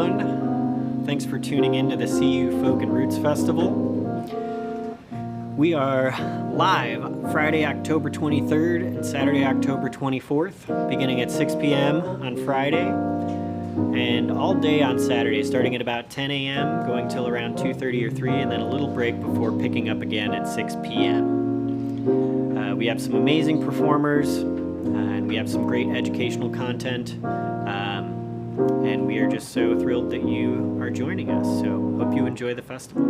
everyone. Thanks for tuning in to the CU Folk and Roots Festival. We are live Friday, October 23rd and Saturday, October 24th, beginning at 6 p.m. on Friday and all day on Saturday, starting at about 10 a.m., going till around 2:30 or 3, and then a little break before picking up again at 6 p.m. We have some amazing performers, and we have some great educational content. And we are just so thrilled that you are joining us. So hope you enjoy the festival.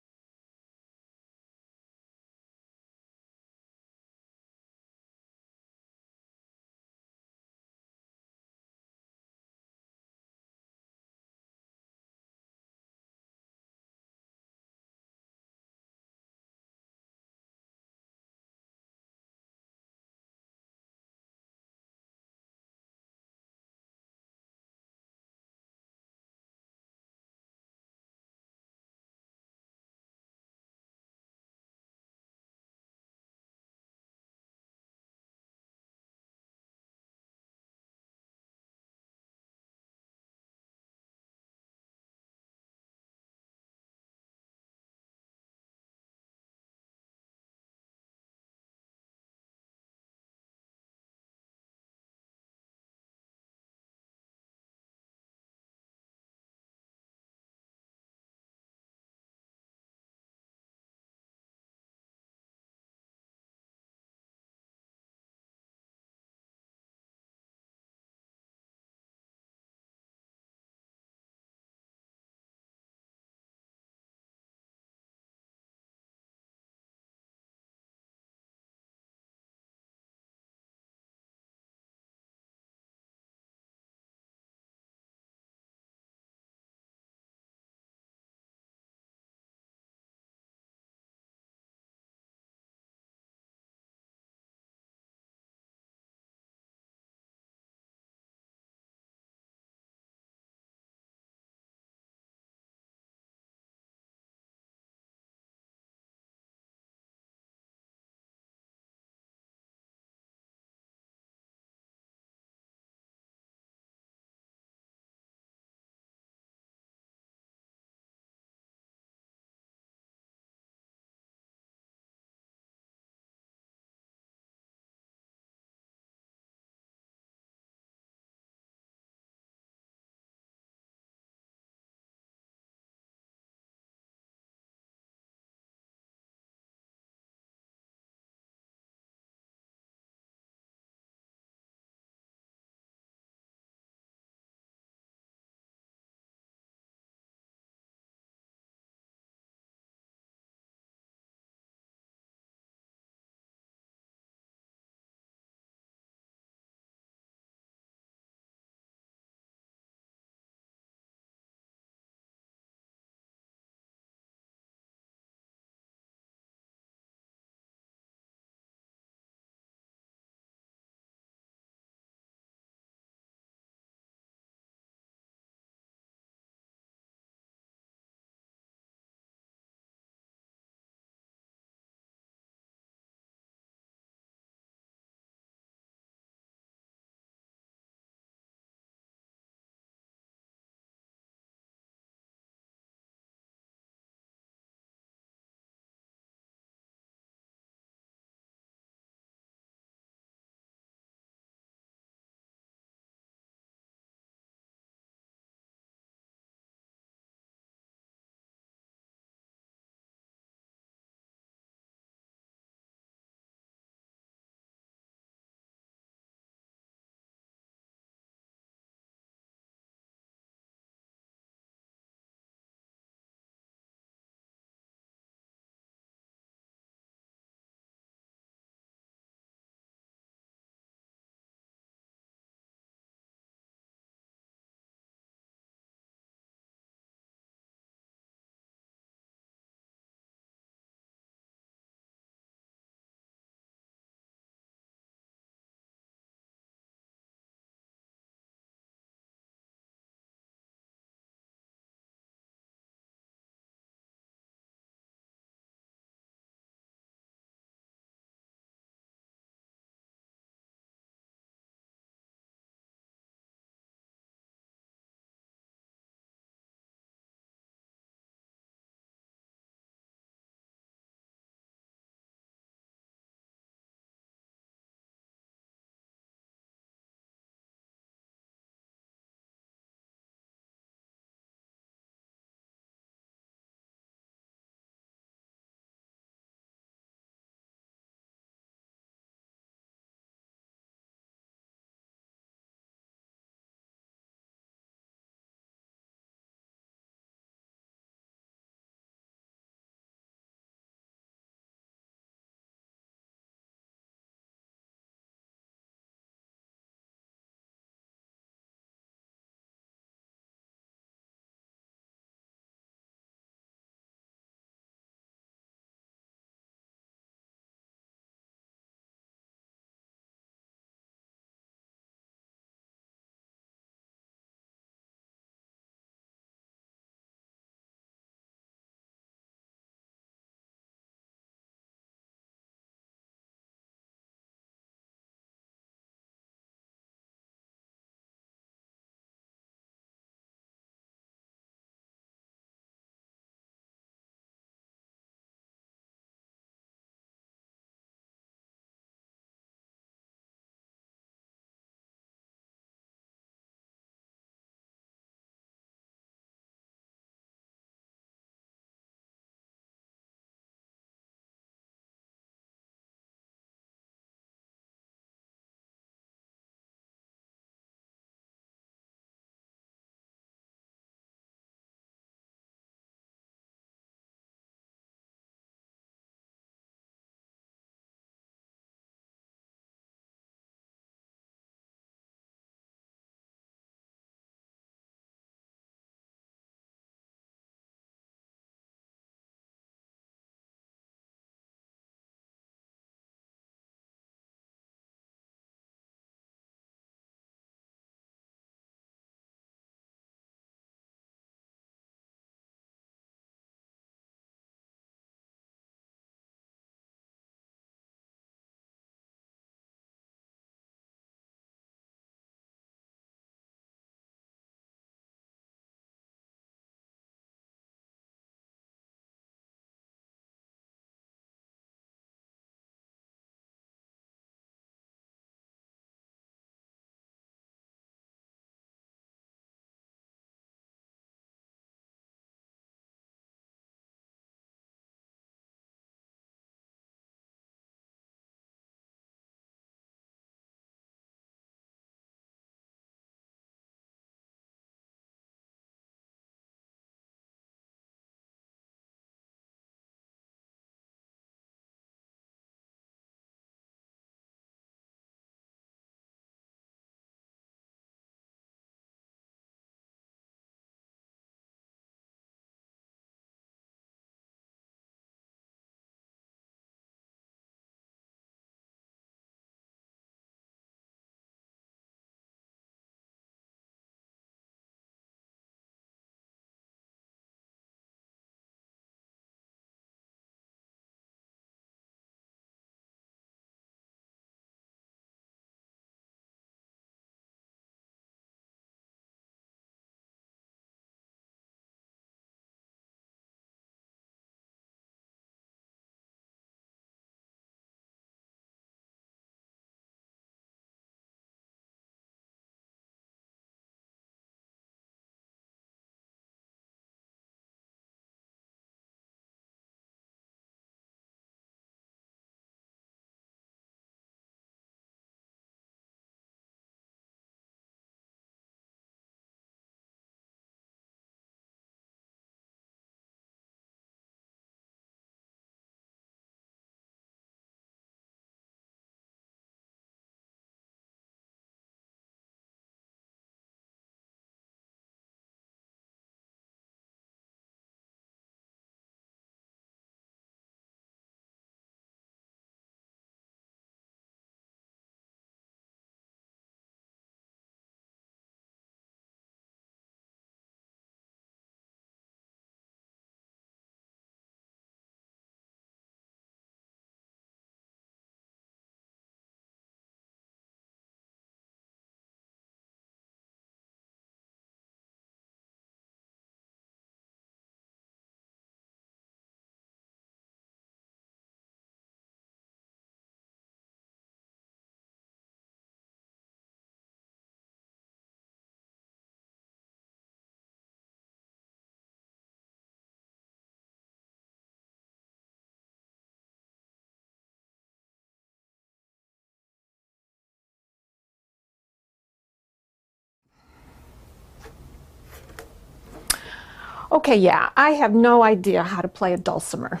Okay, yeah, I have no idea how to play a dulcimer,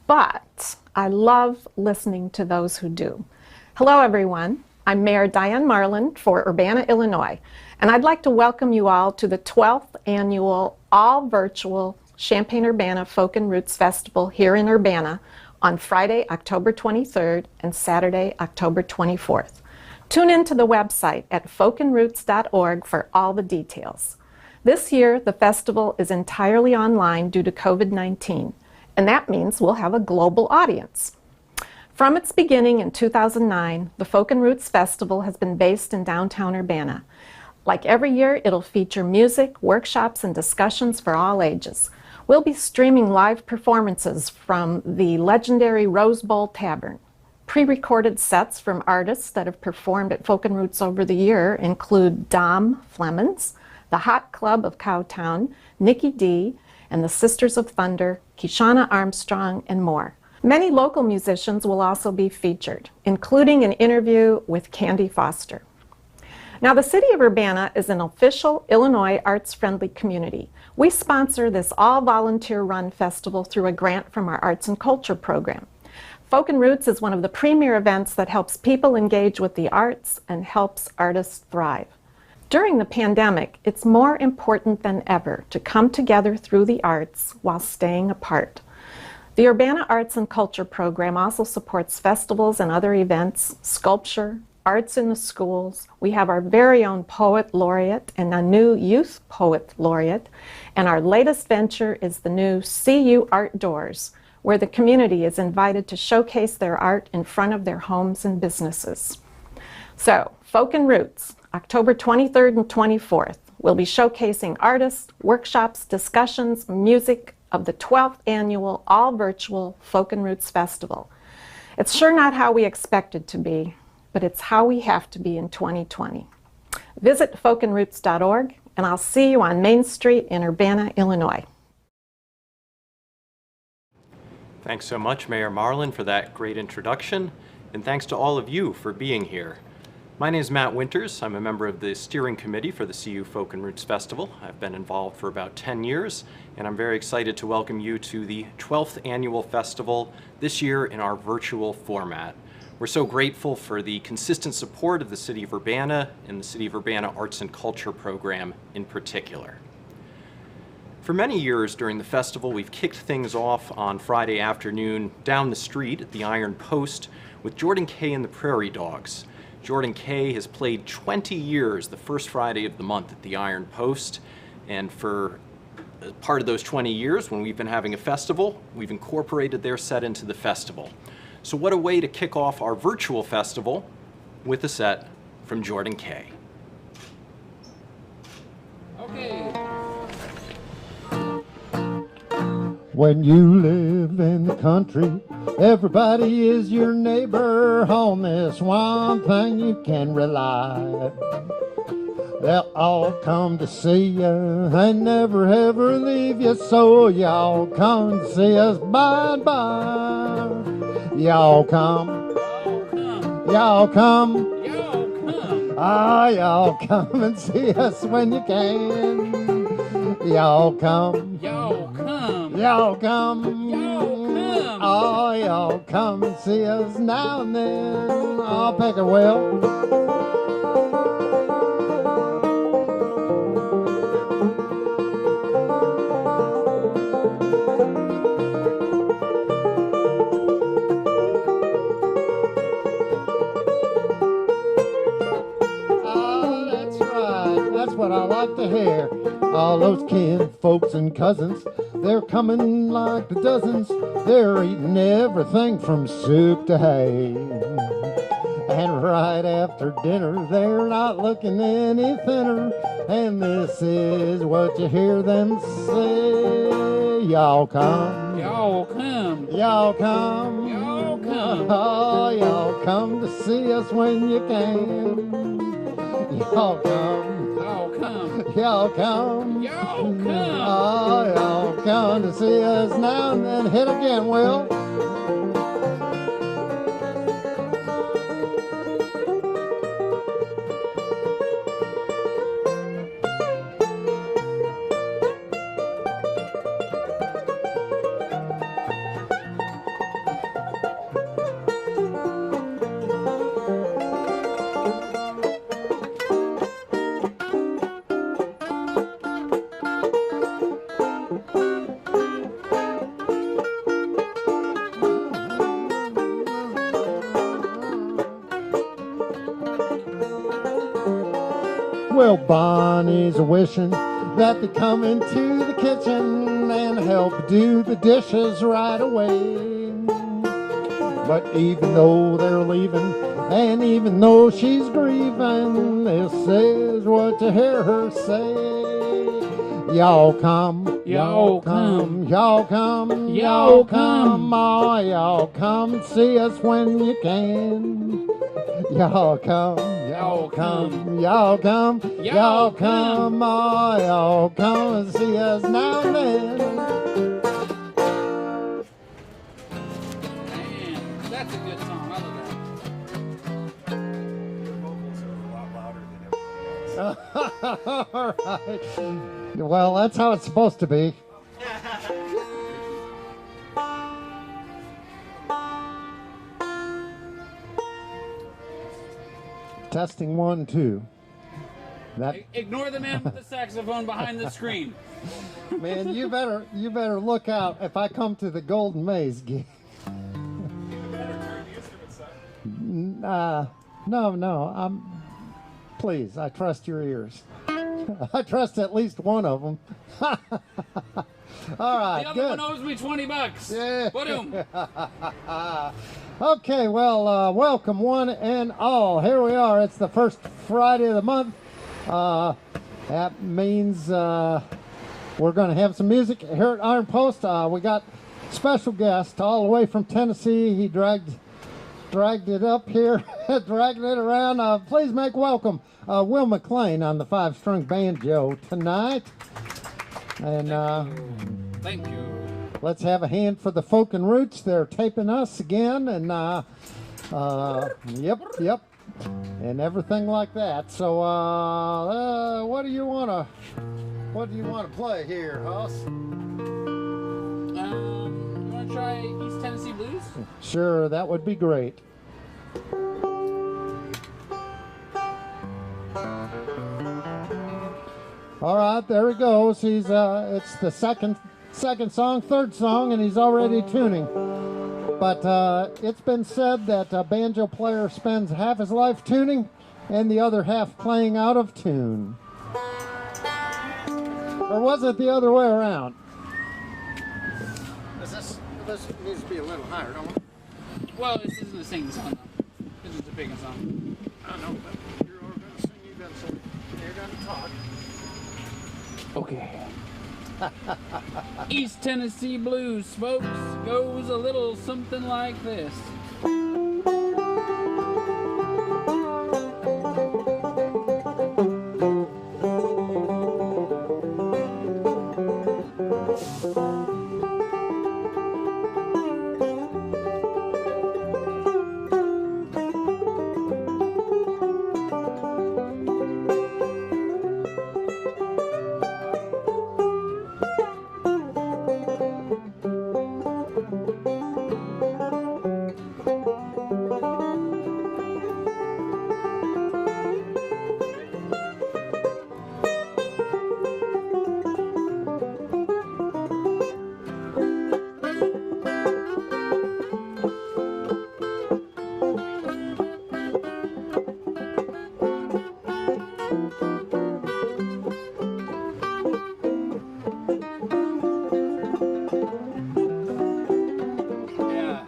but I love listening to those who do. Hello, everyone. I'm Mayor Diane Marlin for Urbana, Illinois, and I'd like to welcome you all to the 12th annual all-virtual Champaign-Urbana Folk and Roots Festival here in Urbana on Friday, October 23rd and Saturday, October 24th. Tune in to the website at folkandroots.org for all the details. This year, the festival is entirely online due to COVID-19, and that means we'll have a global audience. From its beginning in 2009, the Folk and Roots Festival has been based in downtown Urbana. Like every year, it'll feature music, workshops, and discussions for all ages. We'll be streaming live performances from the legendary Rose Bowl Tavern. Pre-recorded sets from artists that have performed at Folk and Roots over the year include Dom Flemons, the Hot Club of Cowtown, Nikki D, and the Sisters of Thunder, Kishana Armstrong, and more. Many local musicians will also be featured, including an interview with Candy Foster. Now, the City of Urbana is an official Illinois arts-friendly community. We sponsor this all-volunteer-run festival through a grant from our Arts and Culture program. Folk and Roots is one of the premier events that helps people engage with the arts and helps artists thrive. During the pandemic, it's more important than ever to come together through the arts while staying apart. The Urbana Arts and Culture program also supports festivals and other events, sculpture, arts in the schools. We have our very own poet laureate and a new youth poet laureate, and our latest venture is the new CU Art Doors, where the community is invited to showcase their art in front of their homes and businesses. So, Folk and Roots, October 23rd and 24th. We'll be showcasing artists, workshops, discussions, music of the 12th annual all-virtual Folk and Roots Festival. It's sure not how we expected to be, but it's how we have to be in 2020. Visit folkandroots.org, and I'll see you on Main Street in Urbana, Illinois. Thanks so much, Mayor Marlin, for that great introduction, and thanks to all of you for being here. My name is Matt Winters. I'm a member of the steering committee for the CU Folk and Roots Festival. I've been involved for about 10 years, and I'm very excited to welcome you to the 12th annual festival this year in our virtual format. We're so grateful for the consistent support of the City of Urbana and the City of Urbana Arts and Culture program in particular. For many years during the festival, we've kicked things off on Friday afternoon down the street at the Iron Post with Jordan Kay and the Prairie Dogs. Jordan Kay has played 20 years the first Friday of the month at the Iron Post, and for part of those 20 years when we've been having a festival, we've incorporated their set into the festival. So what a way to kick off our virtual festival with a set from Jordan Kay. Okay. When you live in the country, everybody is your neighbor. On this one thing you can rely. They'll all come to see you and never ever leave you. So y'all come to see us by and by. Y'all come. Y'all come. Y'all come. Ah, y'all come and see us when you can. Y'all come. Y'all come. Y'all come. Y'all come. Oh, y'all come and see us now and then. I'll pick a will. Oh, that's right. That's what I like to hear. All those kin, folks, and cousins, they're coming like the dozens. They're eating everything from soup to hay. And right after dinner, they're not looking any thinner. And this is what you hear them say. Y'all come. Y'all come. Y'all come. Y'all come. Oh, y'all come to see us when you can. Y'all come. Y'all come. Y'all come. Y'all come. Oh, y'all come to see us now and then. Hit again, Will. Well, Bonnie's wishing that they come into the kitchen and help do the dishes right away. But even though they're leaving, and even though she's grieving, this is what you hear her say. Y'all come, Y'all come. y'all come, Y'all come. oh, y'all come see us when you can. Y'all come, y'all come, y'all come, y'all come, oh, y'all come and see us now and then. Man, that's a good song. I love that. All right. Well, that's how it's supposed to be. Testing 1, 2. That Ignore the man with the saxophone behind the screen. man, you better look out if I come to the Golden Maze gig. No. Please, I trust your ears. I trust at least one of them. All right, The other good. one owes me $20. Yeah. Boom. Okay, well, welcome one and all. Here we are. It's the first Friday of the month. That means we're going to have some music here at Iron Post. We got special guest all the way from Tennessee. He dragged it up here, dragging it around. Please make welcome Will McLean on the 5-string banjo tonight. And Thank you. let's have a hand for the Folk and Roots. They're taping us again, and yep, and everything like that. So, what do you wanna play here, Hoss? You want to try East Tennessee Blues? Sure, that would be great. All right, there he goes. He's it's the second song, third song, and he's already tuning. But it's been said that a banjo player spends half his life tuning and the other half playing out of tune. Or was it the other way around? This needs to be a little higher, don't it? Well, this isn't a singing song, though. This is a picking song. I know, but you're going to sing, you're going to sing, you're going to talk. Okay. East Tennessee Blues, folks, goes a little something like this. Yeah.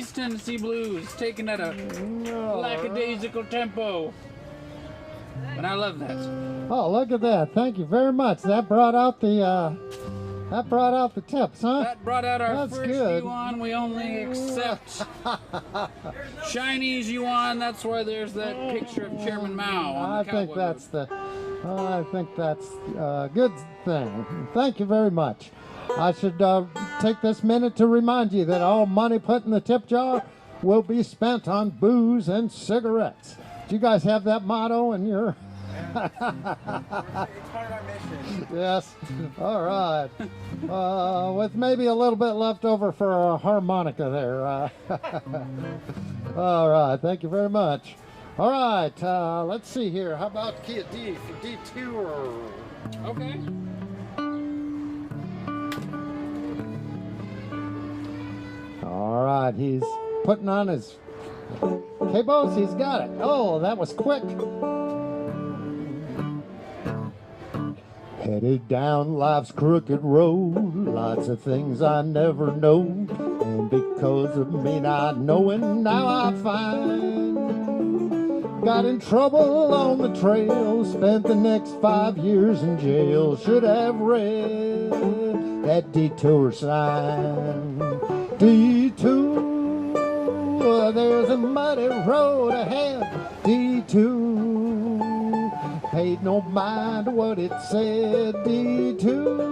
East Tennessee blues, taken at a lackadaisical tempo. And I love that. Oh, look at that. Thank you very much. That brought out the tips, huh? That brought out our That's first good. yuan. We only accept Chinese yuan. That's why there's that picture of Chairman Mao on the I think cowboy that's boot. I think that's a good thing. Thank you very much. I should take this minute to remind you that all money put in the tip jar will be spent on booze and cigarettes. Do you guys have that motto in your... It's part of our mission. Yes. All right. With maybe a little bit left over for a harmonica there. All right. Thank you very much. All right. Let's see here. How about key of D for detour? Okay. All right. He's putting on his cables. He's got it. Oh, that was quick. Headed down life's crooked road, lots of things I never know, and because of me not knowing, now I find. Got in trouble on the trail, spent the next 5 years in jail, should have read that detour sign. Detour, there's a muddy road ahead, detour. Paid no mind to what it said, detour.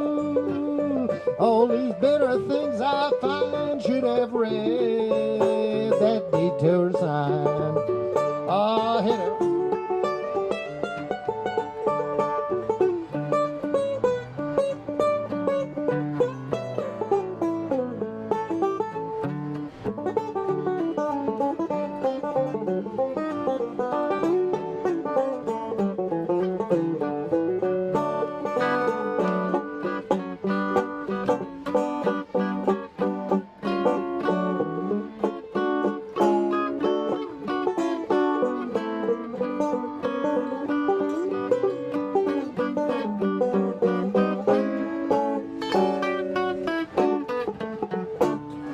All these bitter things I find, should have read that detour sign. Ah, hit it.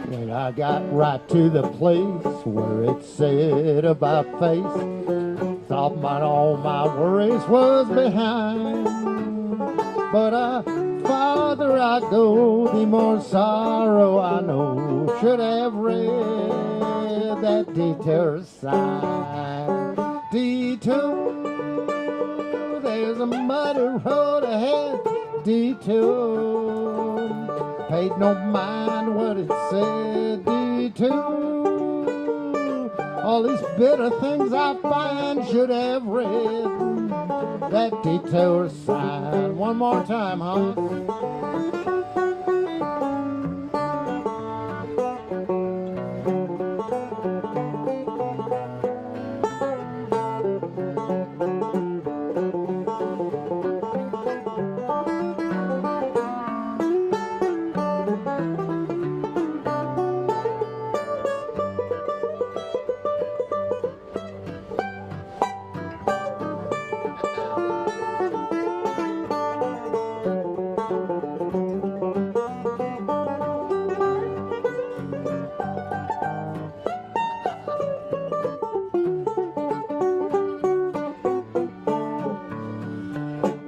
When I got right to the place where it said about face, thought all my worries was behind. But farther I go, the more sorrow I know, should have read that detour sign. Detour, there's a muddy road ahead, detour. Paid no mind what it said, detour. All these bitter things I find, should have read that detour sign. One more time, huh?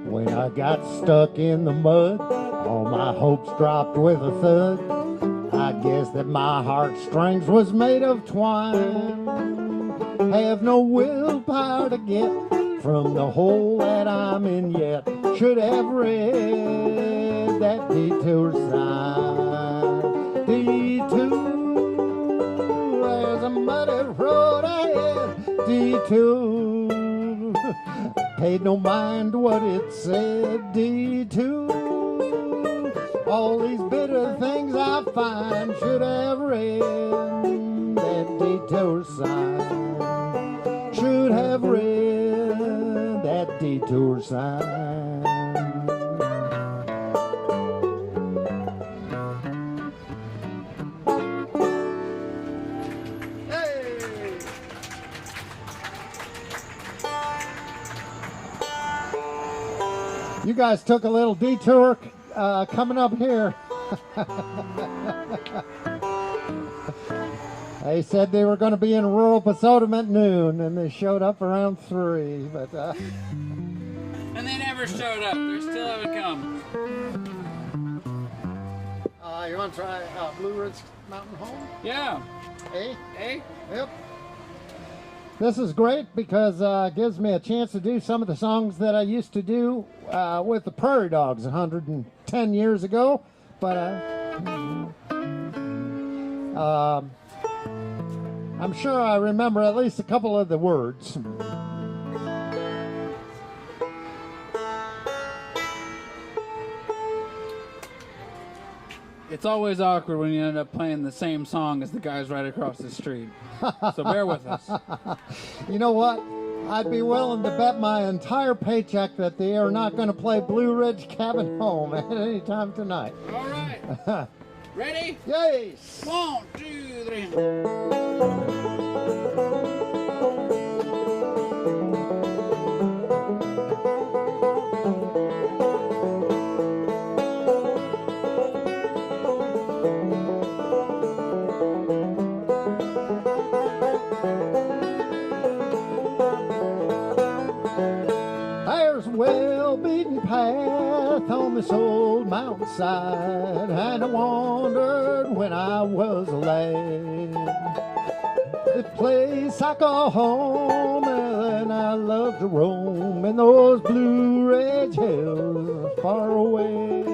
When I got stuck in the mud, all my hopes dropped with a thud. I guess that my heartstrings was made of twine. Have no willpower to get from the hole that I'm in yet. Should have read that detour sign. Detour, there's a muddy road ahead. Detour. Paid no mind to what it said, detour. All these bitter things I find, should have read that detour sign. Should have read that detour sign. You guys took a little detour coming up here. They said they were going to be in rural Potsdam at noon, and they showed up around 3. But And they never showed up. They still haven't come. you want to try Blue Ridge Mountain Home? Yeah. Hey? Hey? Yep. This is great because it gives me a chance to do some of the songs that I used to do with the Prairie Dogs 110 years ago. But I'm sure I remember at least a couple of the words. It's always awkward when you end up playing the same song as the guys right across the street. So bear with us. You know what? I'd be willing to bet my entire paycheck that they are not going to play Blue Ridge Cabin Home at any time tonight. All right. Ready? Yes! 1, 2, 3. There's a well-beaten path on this old mountainside, and I wandered when I was a lad. The place I call home, and I love to roam in those Blue Ridge hills far away.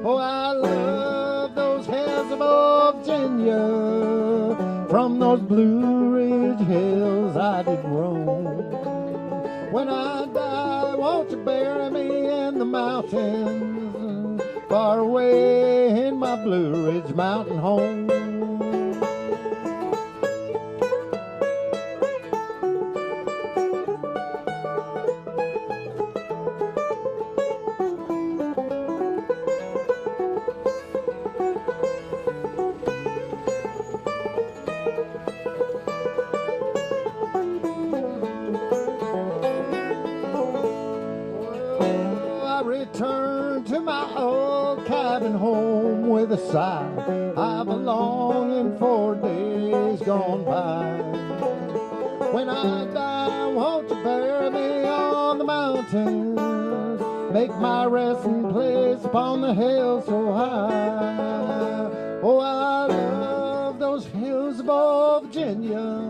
Oh, I love those hills of Virginia. From those Blue Ridge hills I did roam. When I die, won't you bury me in the mountains, far away in my Blue Ridge Mountain home? Return to my old cabin home with a sigh. I've been longing for days gone by. When I die, won't you bury me on the mountains? Make my resting place upon the hill so high. Oh, I love those hills of Virginia.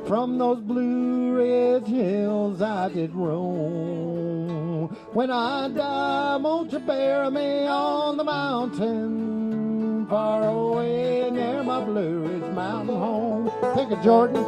From those Blue Ridge hills I did roam. When I die, won't you bury me on the mountain, far away near my Blue Ridge Mountain home? Pick it, Jordan.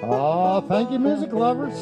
Oh, thank you, music lovers.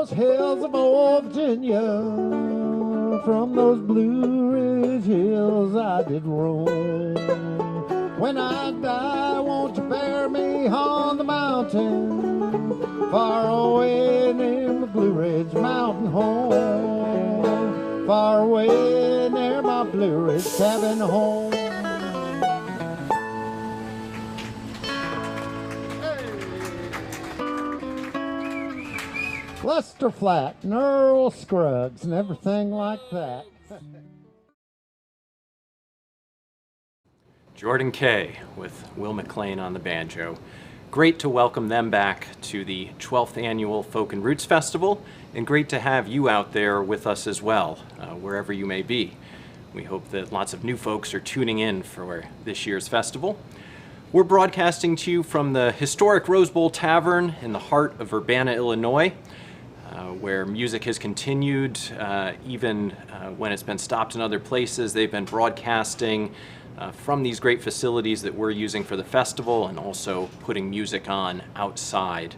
Hills of old Virginia, from those Blue Ridge hills I did roam. When I die, won't you bury me on the mountain, far away near my Blue Ridge Mountain home, far away near my Blue Ridge cabin home. Lester Flatt and Earl Scruggs and everything like that. Jordan Kay with Will McLean on the banjo. Great to welcome them back to the 12th Annual Folk and Roots Festival, and great to have you out there with us as well, wherever you may be. We hope that lots of new folks are tuning in for this year's festival. We're broadcasting to you from the historic Rose Bowl Tavern in the heart of Urbana, Illinois, where music has continued even when it's been stopped in other places. They've been broadcasting from these great facilities that we're using for the festival and also putting music on outside.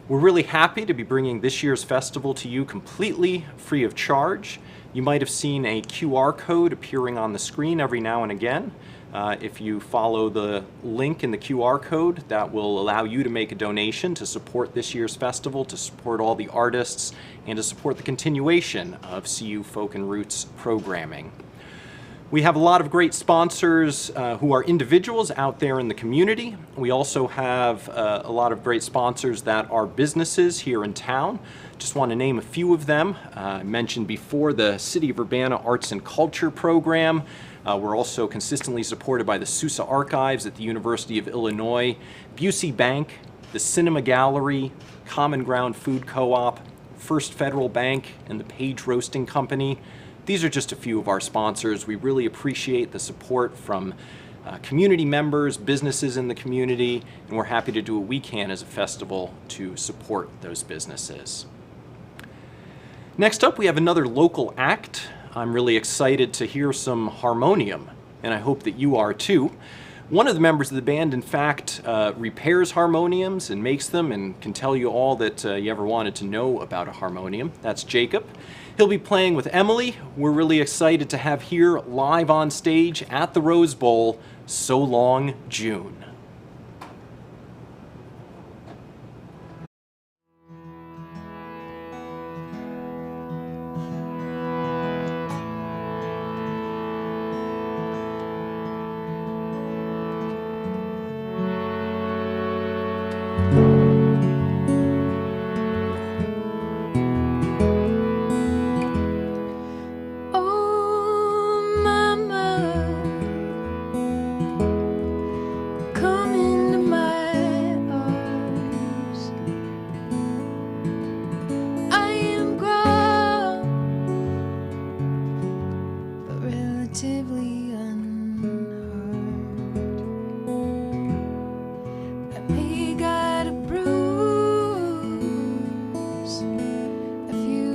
We're really happy to be bringing this year's festival to you completely free of charge. You might have seen a QR code appearing on the screen every now and again. If you follow the link in the QR code, that will allow you to make a donation to support this year's festival, to support all the artists, and to support the continuation of CU Folk and Roots programming. We have a lot of great sponsors who are individuals out there in the community. We also have a lot of great sponsors that are businesses here in town. Just want to name a few of them. I mentioned before the City of Urbana Arts and Culture program. We're also consistently supported by the Sousa Archives at the University of Illinois, Busey Bank, the Cinema Gallery, Common Ground Food Co-op, First Federal Bank, and the Page Roasting Company. These are just a few of our sponsors. We really appreciate the support from community members, businesses in the community, and we're happy to do what we can as a festival to support those businesses. Next up, we have another local act. I'm really excited to hear some harmonium, and I hope that you are too. One of the members of the band, in fact, repairs harmoniums and makes them and can tell you all that you ever wanted to know about a harmonium. That's Jacob. He'll be playing with Emily. We're really excited to have here live on stage at the Rose Bowl, So Long, June.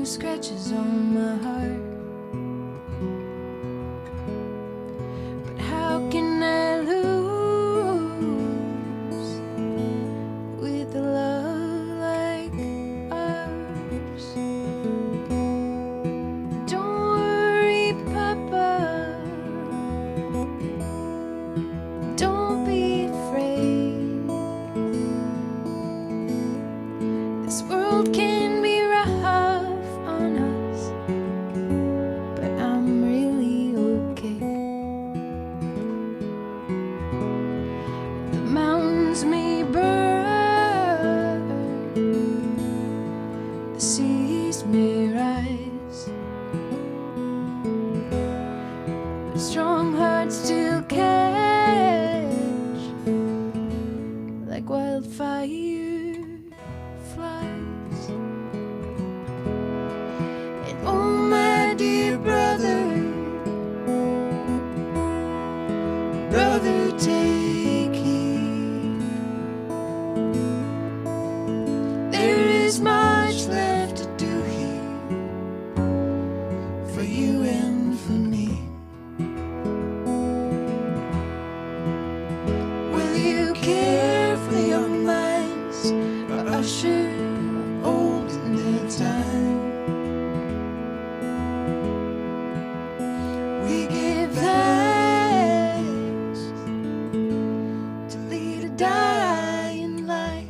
Scratches on my heart, but how can I lose with a love like ours? Don't worry, Papa, don't be afraid. This world can be rough on us, but I'm really okay. The mountains may burn, the seas may rise, but strong hearts still catch like wildfire flies. Oh, my dear brother, brother, take heed. There is much left to do here for you and for me. Will you care for the young minds or usher old in their time? We give thanks to lead a dying life.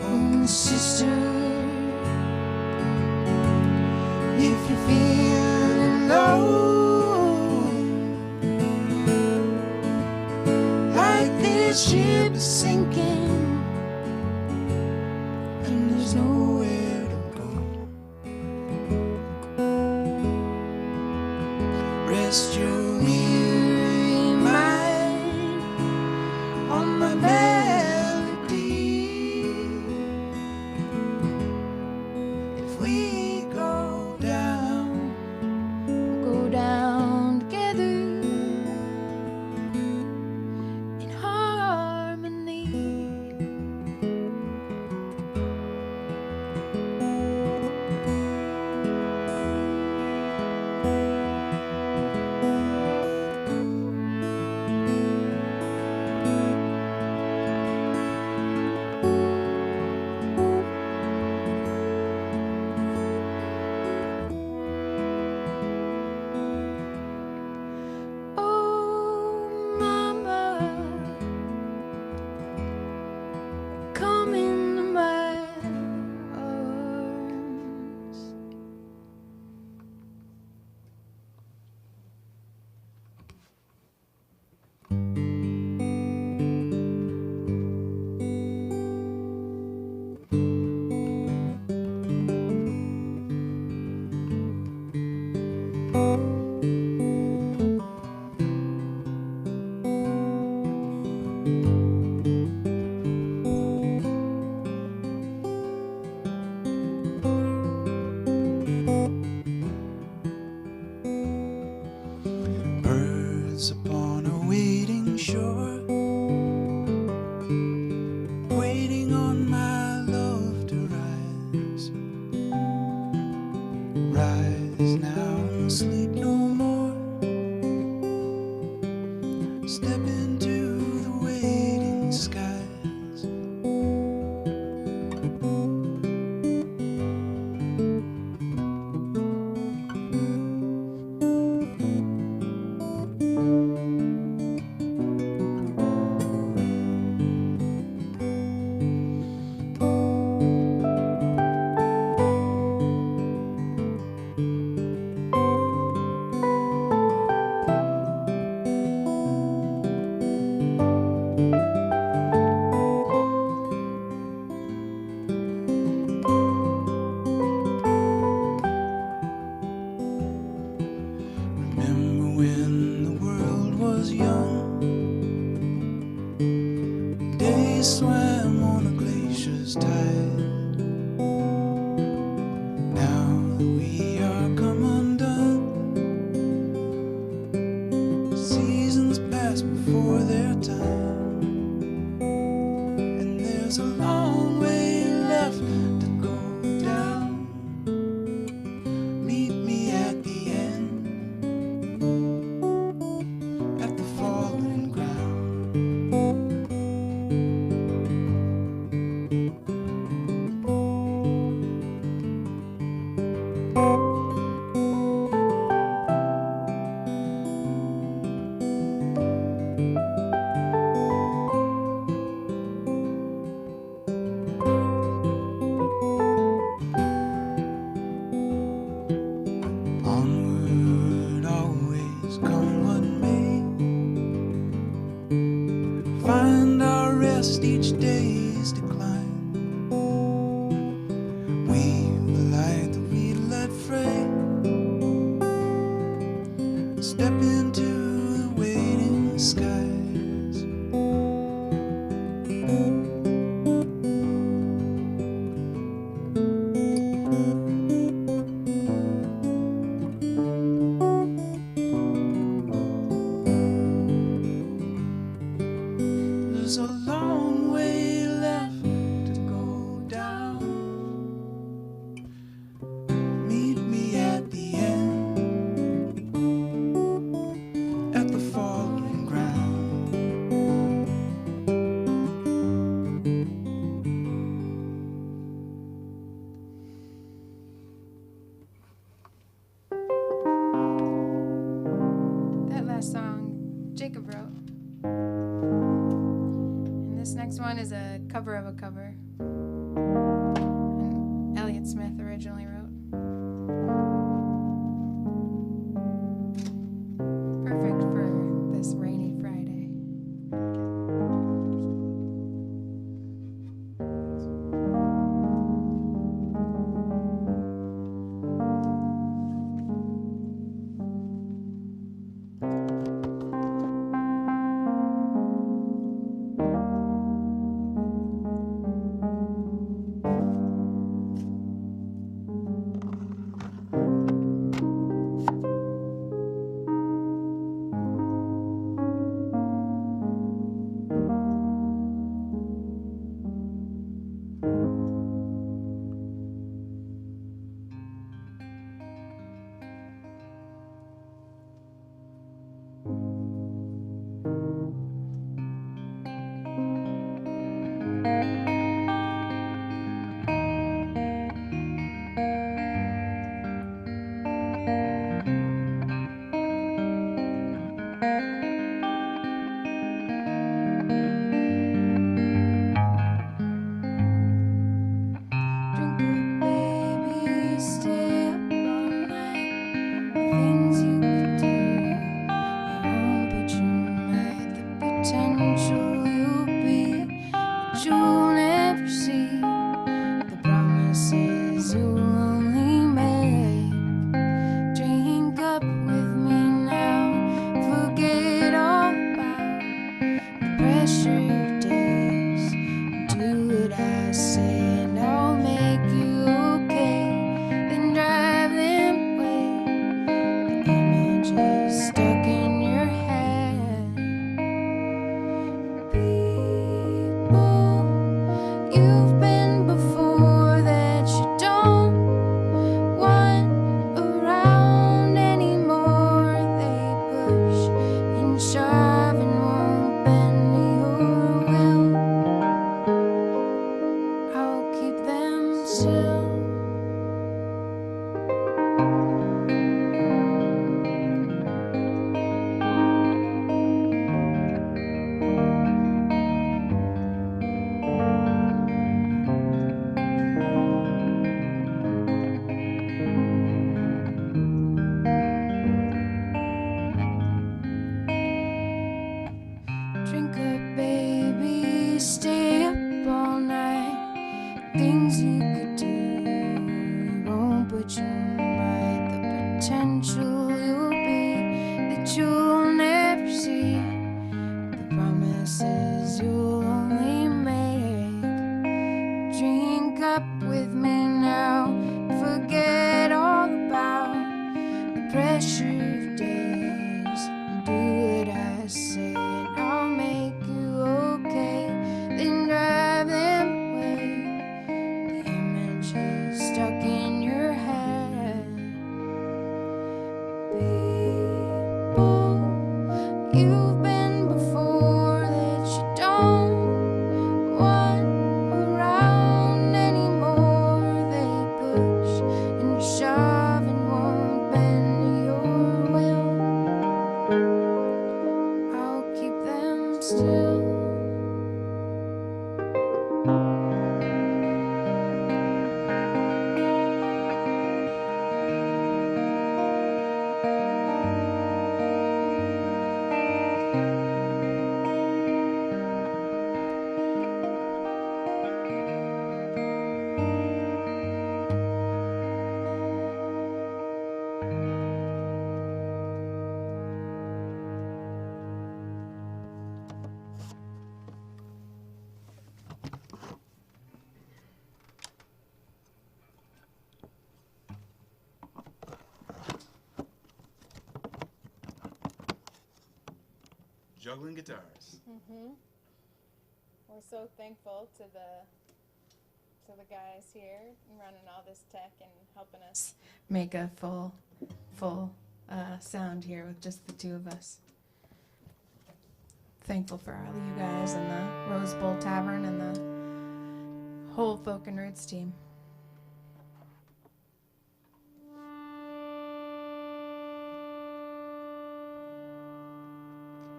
Oh, sister, if you're feeling low, like this ship is sinking and there's nowhere to go, weary mind on my melody. If we go down, we'll go down together in harmony. Oh, mama, come into my arms. Birds upon a waiting shore, waiting on my love to rise. Rise now and sleep no more. Step into the waiting skies. Remember when the world was young? Days swam on a glacier's tide. Now that we are come undone, seasons pass before their time, and there's a long way left to go down. Meet me at the end, at the falling ground. Onward, always come what may. Find our rest each day's decline. Weave the light that we let fray. Step into the waiting skies. There's a long way left to go down. Meet me at the end, at the falling ground. That last song, Jacob wrote. And this next one is a cover of a cover. And Elliott Smith originally wrote. Perfect for this rainy Friday. that you'll never see, the promises you'll only make. Drink up with me now, forget all about the pressure of days. Do what I say and I'll make you okay, then drive them away. The image is stuck in your head. People you've been before that you don't want around anymore. They push and shove and won't bend to your will. I'll keep them still. Juggling guitars. We're so thankful to the guys here running all this tech and helping us make a full sound here with just the two of us. Thankful for all of you guys and the Rose Bowl Tavern and the whole Folk and Roots team.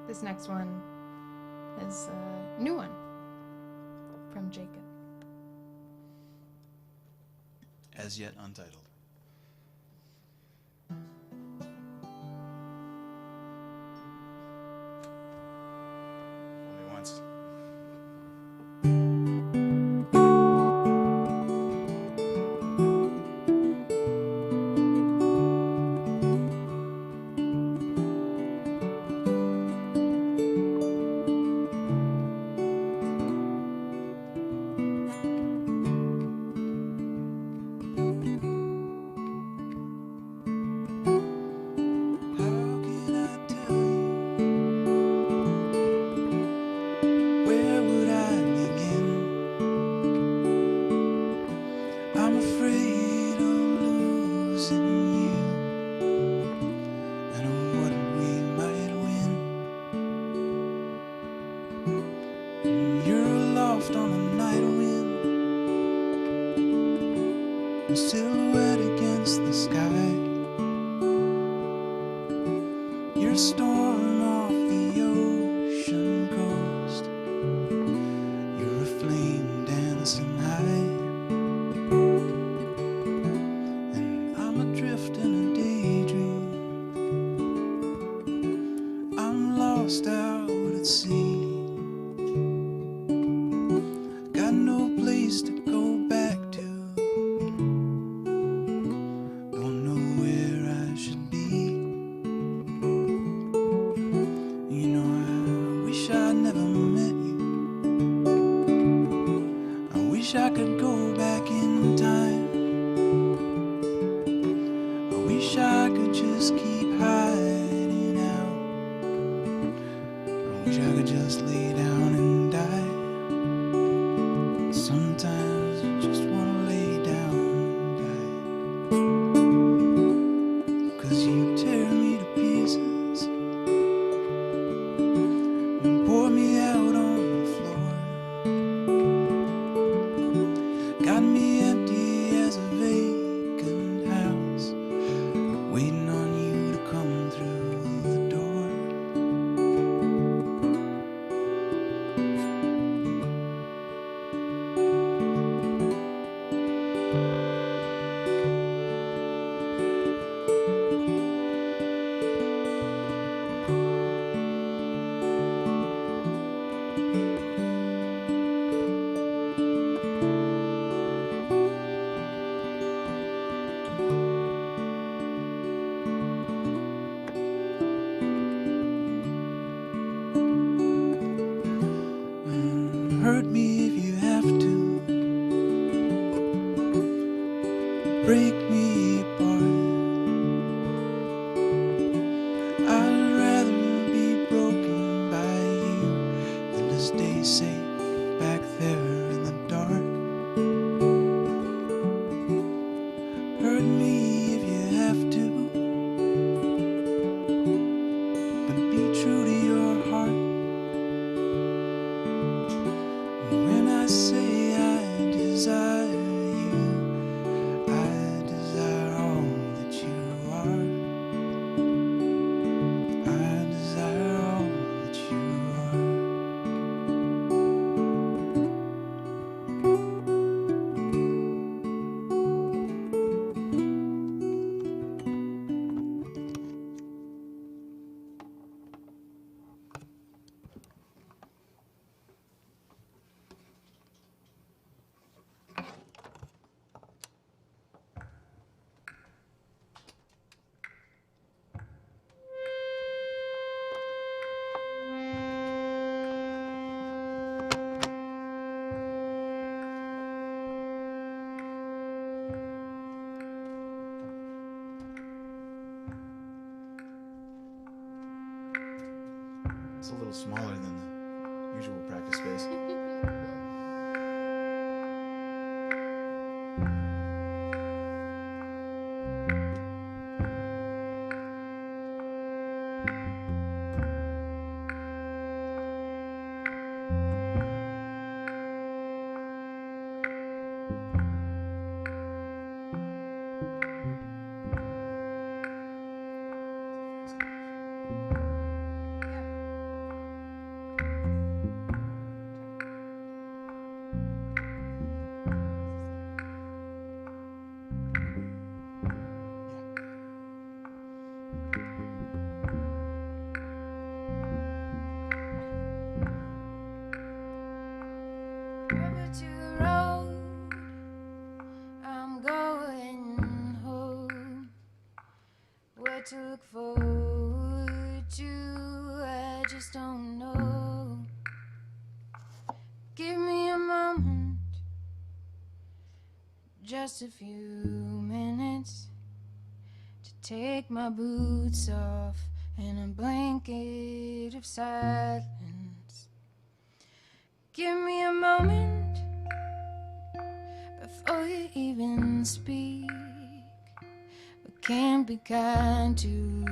This next one is a new one from Jacob. As yet untitled. Only once. Silhouette against the sky. You're a storm off the ocean coast. You're a flame dancing high. And I'm adrift in a daydream. I'm lost out at sea. Got no place to go back to. Wish I could go back in time. I wish I could just keep hiding out. I wish I could just lay down and die. Sometimes you just wanna lay down and die. 'Cause you tear me to pieces and pour me out on the floor. Got me empty as a vacant house, waiting on you to come through the door. Hurt me if you have to. Break me apart. I'd rather be broken by you than to stay safe back there in the dark. Hurt me if you have to, but be true to your heart. When I say I desire you, I desire all that you are. I desire all that you are. It's a little smaller than the usual practice space. Rubber to the road, I'm going home. What to look forward to, I just don't know. Give me a moment, just a few minutes, to take my boots off in a blanket of silence. Give me a moment before you even speak. We can't be kind to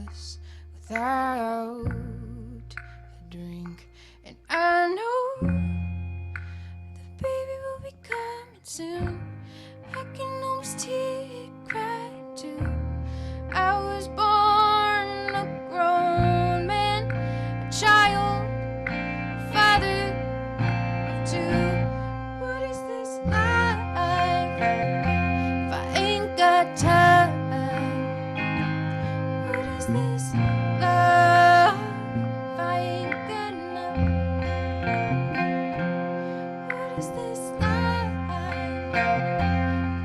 us without a drink. And I know that baby will be coming soon. I can almost hear you cry too. I was born a grown man, a child, a father of two. What is this life if I ain't got time? What is this love if I ain't got enough? What is this life if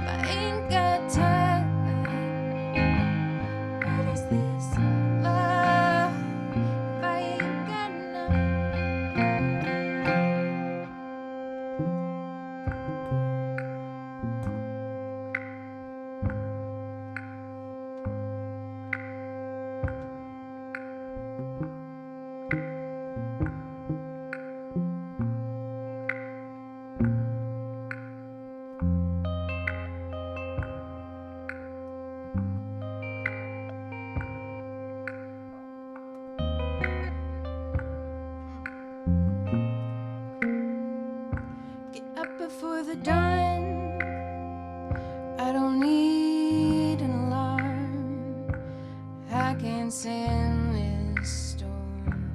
I ain't got time? What is this love if I ain't got enough? Get up before the dawn. I don't need an alarm. I can stand this storm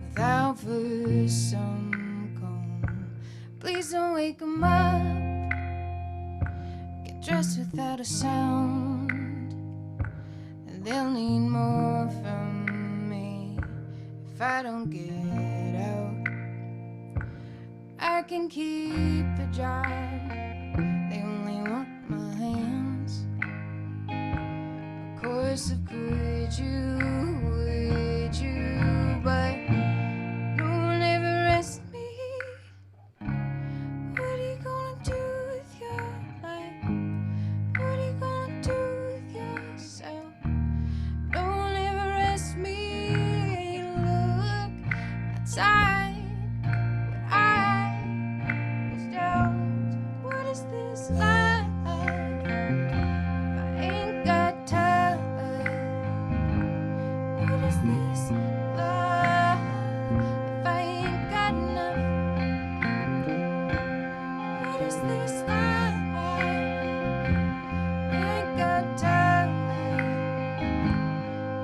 without first some calm. Please don't wake 'em up. Get dressed without a sound, and they'll need more from me if I don't get out. I can keep the job. They only want my hands. Of course, could you, would you? But no one ever asked me inside what I was told. What is this life if I ain't got time? What is this love if I ain't got enough? What is this life? I ain't got time.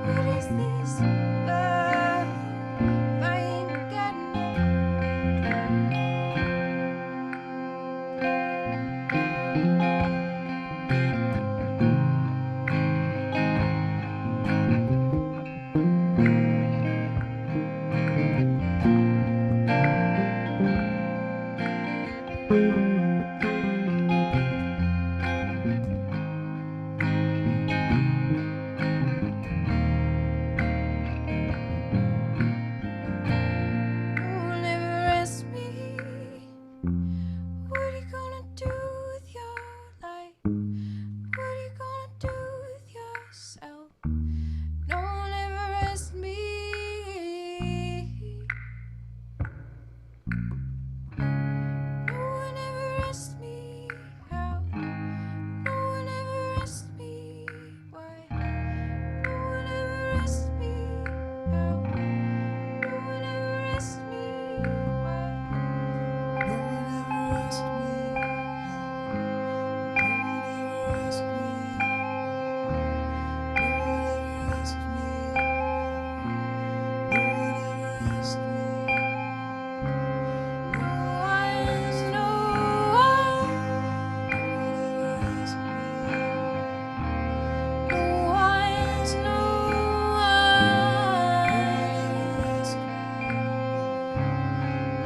What is this love if I ain't got enough? You'll never ask me, what are you gonna do with your life? What are you gonna do with yourself? No one ever asked me. No one ever asked me how. No one ever asked me why. No one ever asked me how. No one ever asked me why. No one ever asked me how. No one ever asked me. No one ever asked me. No one ever asked me. No one's no one. No one's no one.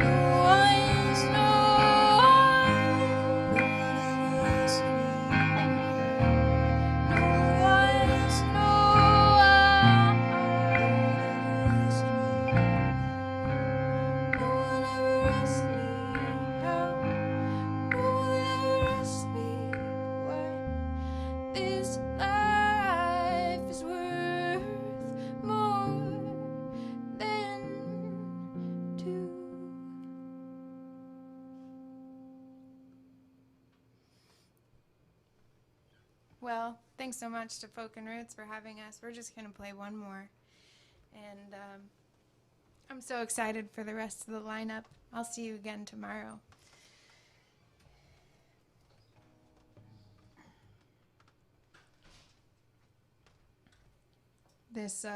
No one's no one. No one's no one. No one ever asked me how. No one ever asked me why. This life is worth more than two. Well, thanks so much to Folk and Roots for having us. We're just going to play one more. And I'm so excited for the rest of the lineup. I'll see you again tomorrow. This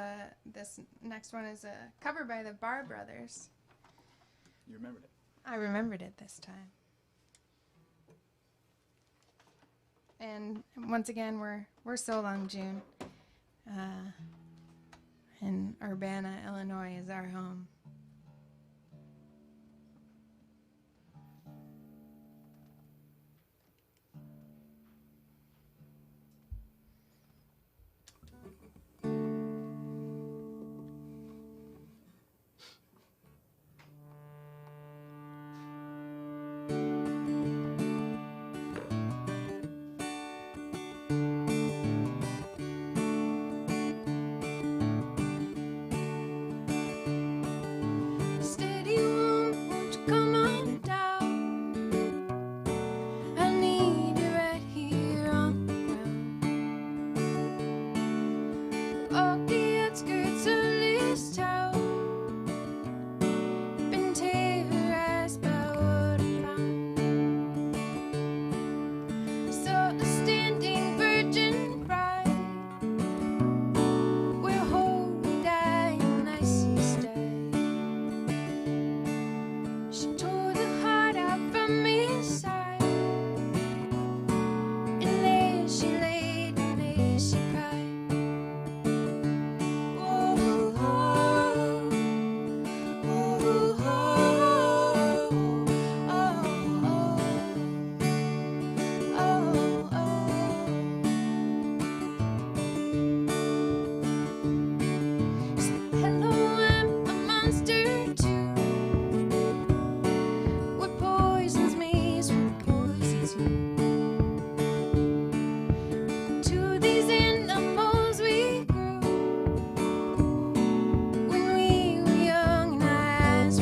next one is a cover by the Bar Brothers. You remembered it. I remembered it this time. And once again, we're So Long June, and Urbana, Illinois is our home. Eyes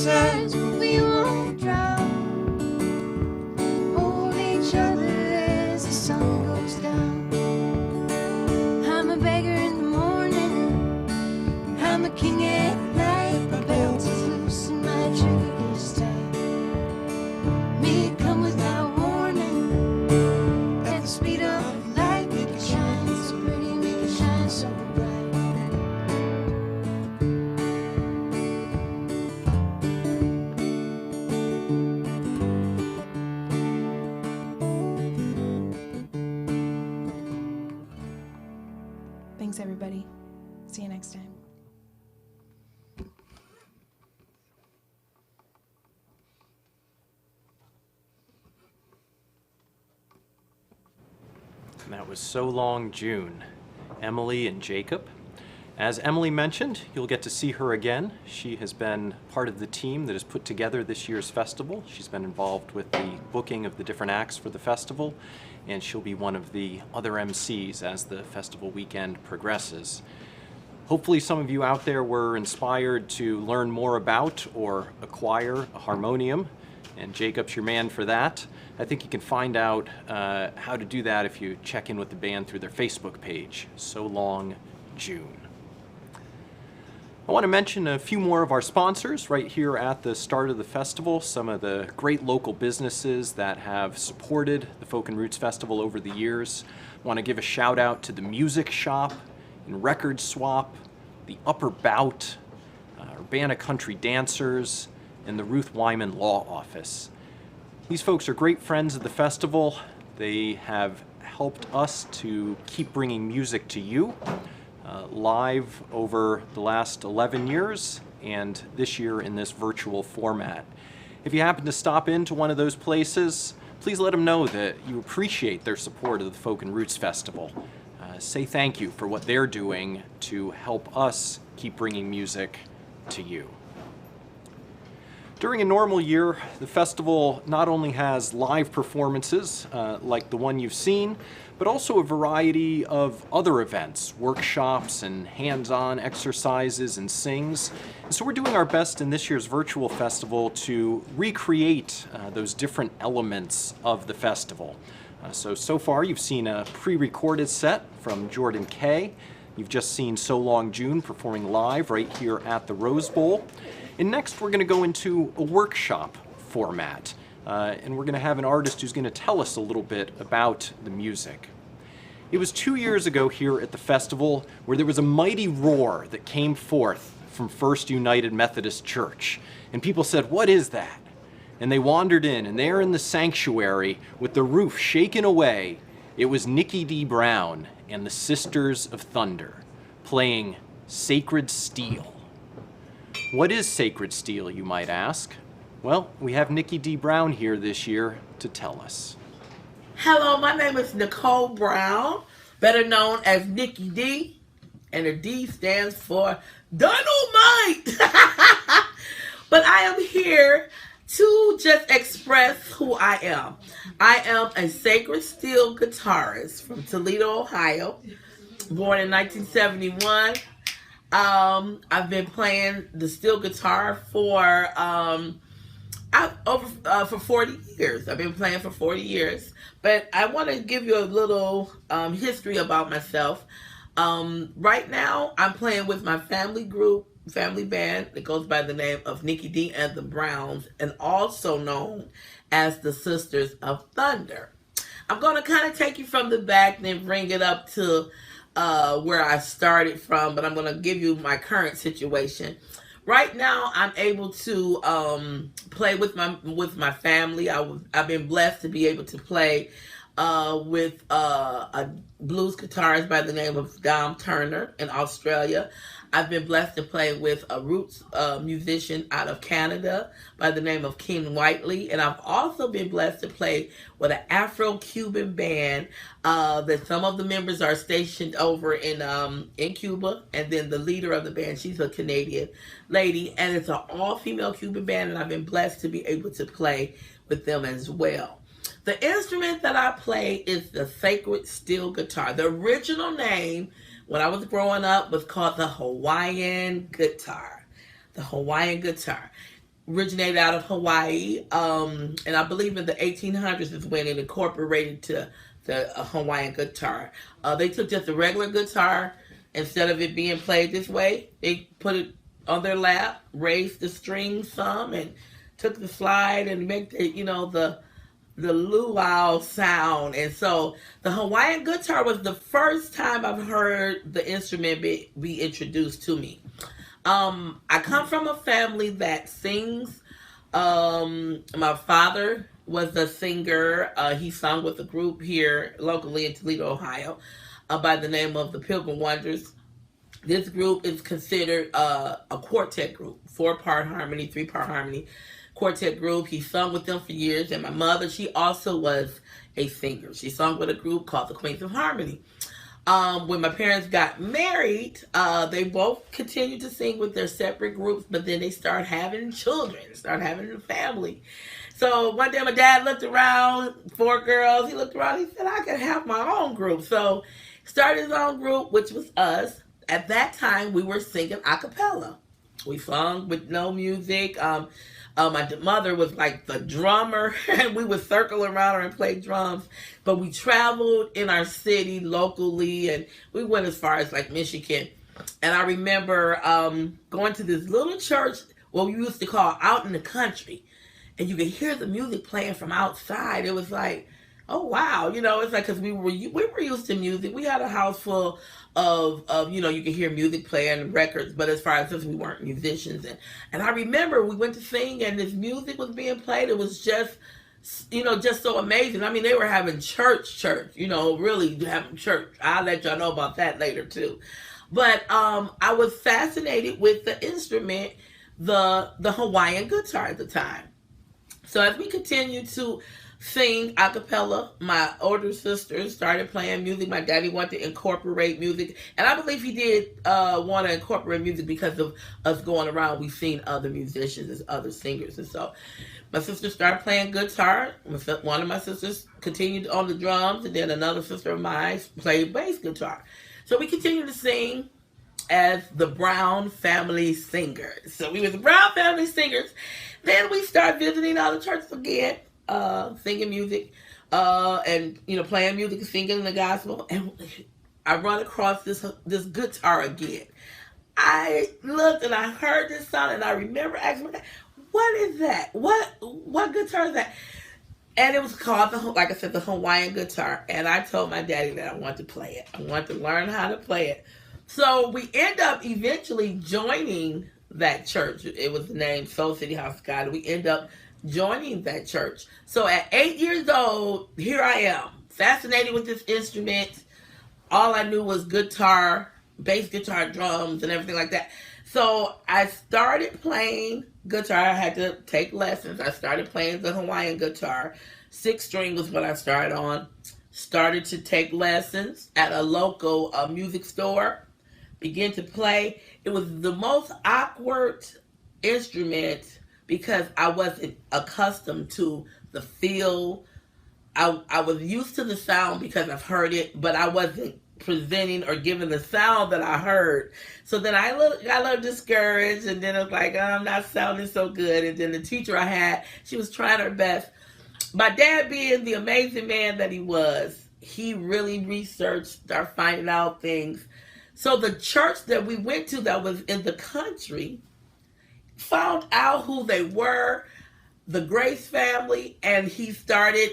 says we won't drown. Hold each other as the sun goes down. I'm a beggar in the morning, I'm a king at night. My belt is loose and my trigger is tight. May it come without warning, at the speed of light. Make it shine so pretty, make it shine so bright. Thanks, everybody. See you next time. And that was So Long June, Emily and Jacob. As Emily mentioned, you'll get to see her again. She has been part of the team that has put together this year's festival. She's been involved with the booking of the different acts for the festival, and she'll be one of the other MCs as the festival weekend progresses. Hopefully some of you out there were inspired to learn more about or acquire a harmonium, and Jacob's your man for that. I think you can find out how to do that if you check in with the band through their Facebook page, So Long June. I want to mention a few more of our sponsors right here at the start of the festival, some of the great local businesses that have supported the Folk and Roots Festival over the years. I want to give a shout out to the Music Shop and Record Swap, the Upper Bout, Urbana Country Dancers, and the Ruth Wyman Law Office. These folks are great friends of the festival. They have helped us to keep bringing music to you live over the last 11 years and this year in this virtual format. If you happen to stop into one of those places, please let them know that you appreciate their support of the Folk and Roots Festival. Say thank you for what they're doing to help us keep bringing music to you. During a normal year, the festival not only has live performances like the one you've seen, but also a variety of other events, workshops and hands-on exercises and sings. And so we're doing our best in this year's virtual festival to recreate those different elements of the festival. So far you've seen a pre-recorded set from Jordan Kay. You've just seen So Long June performing live right here at the Rose Bowl. And next we're going to go into a workshop format. And we're going to have an artist who's going to tell us a little bit about the music. It was 2 years ago here at the festival where there was a mighty roar that came forth from First United Methodist Church. And people said, "What is that?" And they wandered in, and there in the sanctuary with the roof shaken away, it was Nikki D. Brown and the Sisters of Thunder playing Sacred Steel. What is Sacred Steel, you might ask? Well, we have Nikki D. Brown here this year to tell us. Hello, my name is Nicole Brown, better known as Nikki D, and the D stands for Dynamite. But I am here to just express who I am. I am a Sacred Steel guitarist from Toledo, Ohio, born in 1971. I've been playing the steel guitar for 40 years. I've been playing for 40 years. But I want to give you a little history about myself. Right now, I'm playing with my family band that goes by the name of Nikki D and the Browns, and also known as the Sisters of Thunder. I'm going to kind of take you from the back, then bring it up to where I started from, but I'm going to give you my current situation. Right now, I'm able to play with my family. I've been blessed to be able to play with a blues guitarist by the name of Dom Turner in Australia. I've been blessed to play with a roots musician out of Canada by the name of Ken Whiteley. And I've also been blessed to play with an Afro-Cuban band that some of the members are stationed over in Cuba. And then the leader of the band, she's a Canadian lady. And it's an all-female Cuban band, and I've been blessed to be able to play with them as well. The instrument that I play is the Sacred Steel guitar. The original name when I was growing up was called the Hawaiian guitar. The Hawaiian guitar. originated out of Hawaii, and I believe in the 1800s is when it incorporated to the Hawaiian guitar. They took just a regular guitar, instead of it being played this way, they put it on their lap, raised the strings some, and took the slide and make the luau sound. And so the Hawaiian guitar was the first time I've heard the instrument be introduced to me. I come from a family that sings. My father was a singer. He sung with a group here locally in Toledo, Ohio, by the name of the Pilgrim Wonders. This group is considered a quartet group, 4-part harmony, 3-part harmony quartet group. He sung with them for years. And my mother, she also was a singer. She sung with a group called the Queens of Harmony. When my parents got married, they both continued to sing with their separate groups, but then they started having children, started having a family. So one day my dad looked around, 4 girls, he looked around, he said, I could have my own group. So started his own group, which was us. At that time, we were singing a cappella. We sung with no music. My mother was like the drummer, and we would circle around her and play drums. But we traveled in our city locally, and we went as far as like Michigan. And I remember going to this little church, what we used to call out in the country, and you could hear the music playing from outside. It was like, oh wow, it's like, because we were used to music. We had a house full of you could hear music playing, records, but as far as us, we weren't musicians. And I remember we went to sing, and this music was being played. It was just just so amazing. I mean, they were having church, really having church. I'll let y'all know about that later too. But I was fascinated with the instrument, the Hawaiian guitar at the time. So as we continued to sing a cappella, my older sisters started playing music. My daddy wanted to incorporate music, and I believe he did want to incorporate music because of us going around. We've seen other musicians as other singers, and so my sister started playing guitar. One of my sisters continued on the drums, and then another sister of mine played bass guitar. So we continued to sing as the Brown Family Singers. So we were the Brown Family Singers. Then we started visiting other churches again, singing music, and playing music and singing the gospel. And I run across this guitar again. I looked and I heard this sound, and I remember asking my dad, "What is that? What guitar is that?" And it was called, like I said, the Hawaiian guitar. And I told my daddy that I wanted to play it. I wanted to learn how to play it. So we end up eventually joining that church. It was named Soul City House of God. We end up joining that church. So at 8 years old, here I am, fascinated with this instrument. All I knew was guitar, bass guitar, drums, and everything like that. So I started playing guitar. I had to take lessons. I started playing the Hawaiian guitar. 6-string was what I started on. Started to take lessons at a local music store. Began to play. It was the most awkward instrument because I wasn't accustomed to the feel. I was used to the sound because I've heard it, but I wasn't presenting or giving the sound that I heard. So then I got a little discouraged, and then it was like, I'm not sounding so good. And then the teacher I had, she was trying her best. My dad, being the amazing man that he was, he really researched, started finding out things. So the church that we went to that was in the country found out who they were, the Grace family, and he started,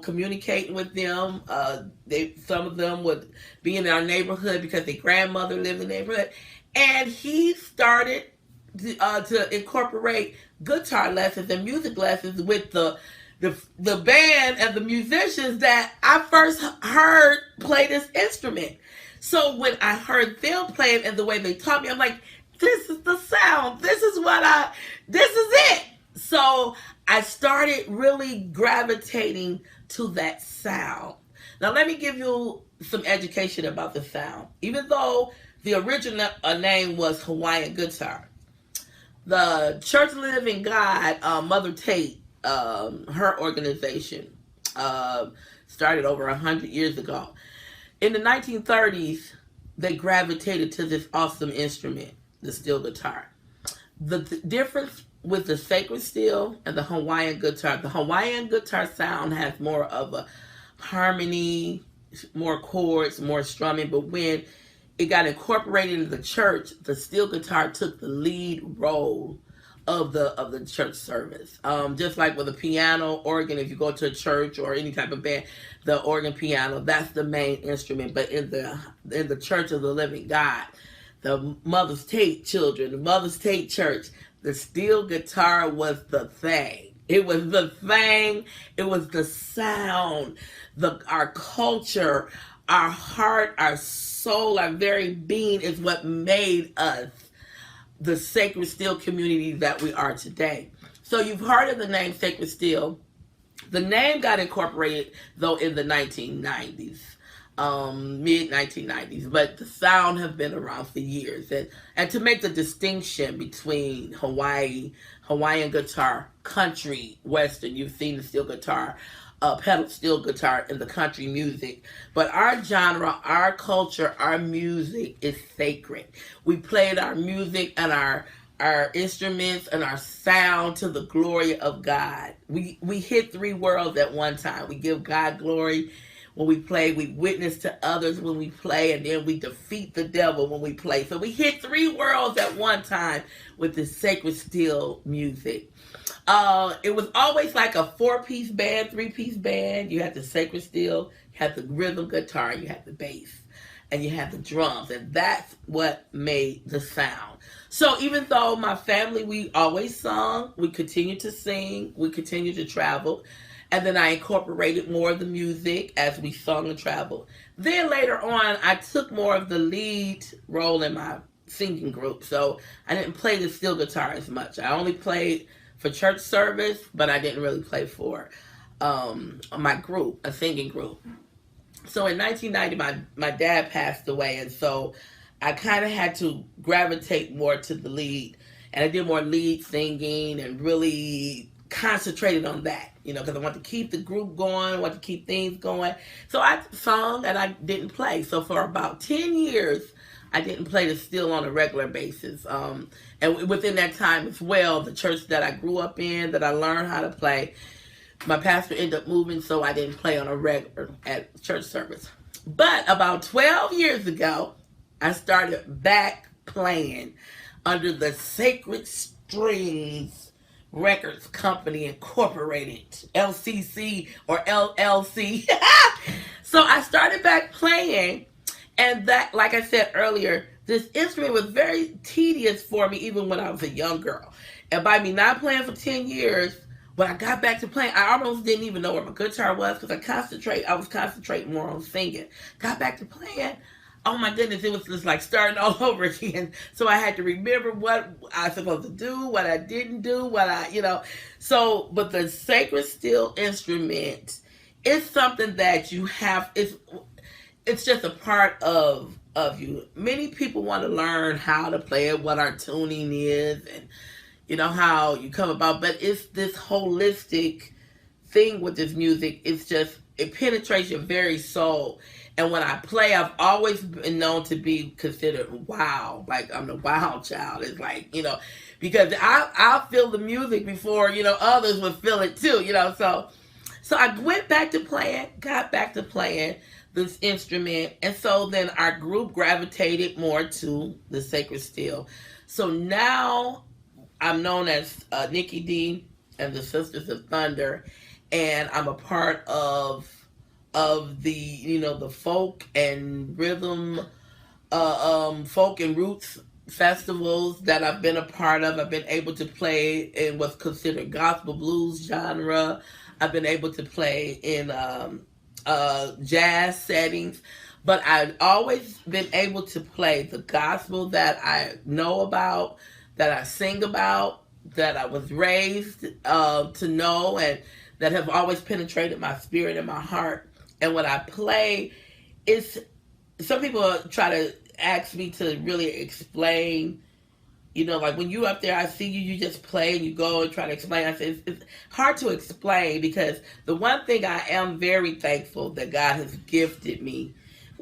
communicating with them. Some of them would be in our neighborhood because their grandmother lived in the neighborhood. And he started to incorporate guitar lessons and music lessons with the band and the musicians that I first heard play this instrument. So when I heard them play it and the way they taught me, I'm like, this is the sound. This is it. So I started really gravitating to that sound. Now let me give you some education about the sound. Even though the original name was Hawaiian guitar, the Church of the Living God, Mother Tate, her organization, started over 100 years ago. In the 1930s, they gravitated to this awesome instrument, the steel guitar. The difference with the sacred steel and the Hawaiian guitar. The Hawaiian guitar sound has more of a harmony, more chords, more strumming, but when it got incorporated into the church, the steel guitar took the lead role of the church service. Just like with a piano, organ, if you go to a church or any type of band, the organ, piano, that's the main instrument. But in the Church of the Living God, the Mother's Tate children, the Mother's Tate church, the steel guitar was the thing. It was the thing. It was the sound, our culture, our heart, our soul, our very being is what made us the Sacred Steel community that we are today. So you've heard of the name Sacred Steel. The name got incorporated, though, in the 1990s, mid-1990s, but the sound has been around for years. And to make the distinction between Hawaiian guitar, country, Western, you've seen the steel guitar, pedal steel guitar in the country music. But our genre, our culture, our music is sacred. We played our music and our instruments and our sound to the glory of God. We hit 3 worlds at one time. We give God glory when we play. We witness to others when we play, and then we defeat the devil when we play. So we hit 3 worlds at one time with this sacred steel music. It was always like a 4-piece band, 3-piece band. You had the sacred steel, you had the rhythm guitar, you had the bass, and you had the drums, and that's what made the sound. So even though my family, we always sung, we continued to sing, we continued to travel, and then I incorporated more of the music as we sung and traveled. Then later on, I took more of the lead role in my singing group, so I didn't play the steel guitar as much. I only played for church service, but I didn't really play for my group, a singing group. So in 1990, my dad passed away, and so I kind of had to gravitate more to the lead, and I did more lead singing and really concentrated on that, because I wanted to keep the group going, I wanted to keep things going. So I sung and I didn't play. So for about 10 years, I didn't play the steel on a regular basis. And within that time as well, the church that I grew up in, that I learned how to play, my pastor ended up moving, so I didn't play on a regular at church service. But about 12 years ago, I started back playing under the Sacred Strings Records Company Incorporated, LCC or LLC. So I started back playing, and that, like I said earlier, this instrument was very tedious for me even when I was a young girl. And by me not playing for 10 years, when I got back to playing, I almost didn't even know where my guitar was because I was concentrating more on singing. Got back to playing, oh my goodness, it was just like starting all over again. So I had to remember what I was supposed to do, what I didn't do, So, but the sacred steel instrument is something that you have, it's just a part of you. Many people want to learn how to play it, what our tuning is, and how you come about, but it's this holistic thing with this music. It penetrates your very soul. And when I play, I've always been known to be considered wow, like I'm the wild child. It's like, because I'll feel the music before, others would feel it too, So I went back to playing, got back to playing this instrument. And so then our group gravitated more to the sacred steel. So now I'm known as Nikki D and the Sisters of Thunder, and I'm a part of the the folk and rhythm, folk and roots festivals that I've been a part of. I've been able to play in what's considered gospel blues genre. I've been able to play in jazz settings, but I've always been able to play the gospel that I know about, that I sing about, that I was raised to know, and that have always penetrated my spirit and my heart. And when I play, some people try to ask me to really explain, like when you up there, I see you just play and you go and try to explain. I say it's hard to explain, because the one thing I am very thankful that God has gifted me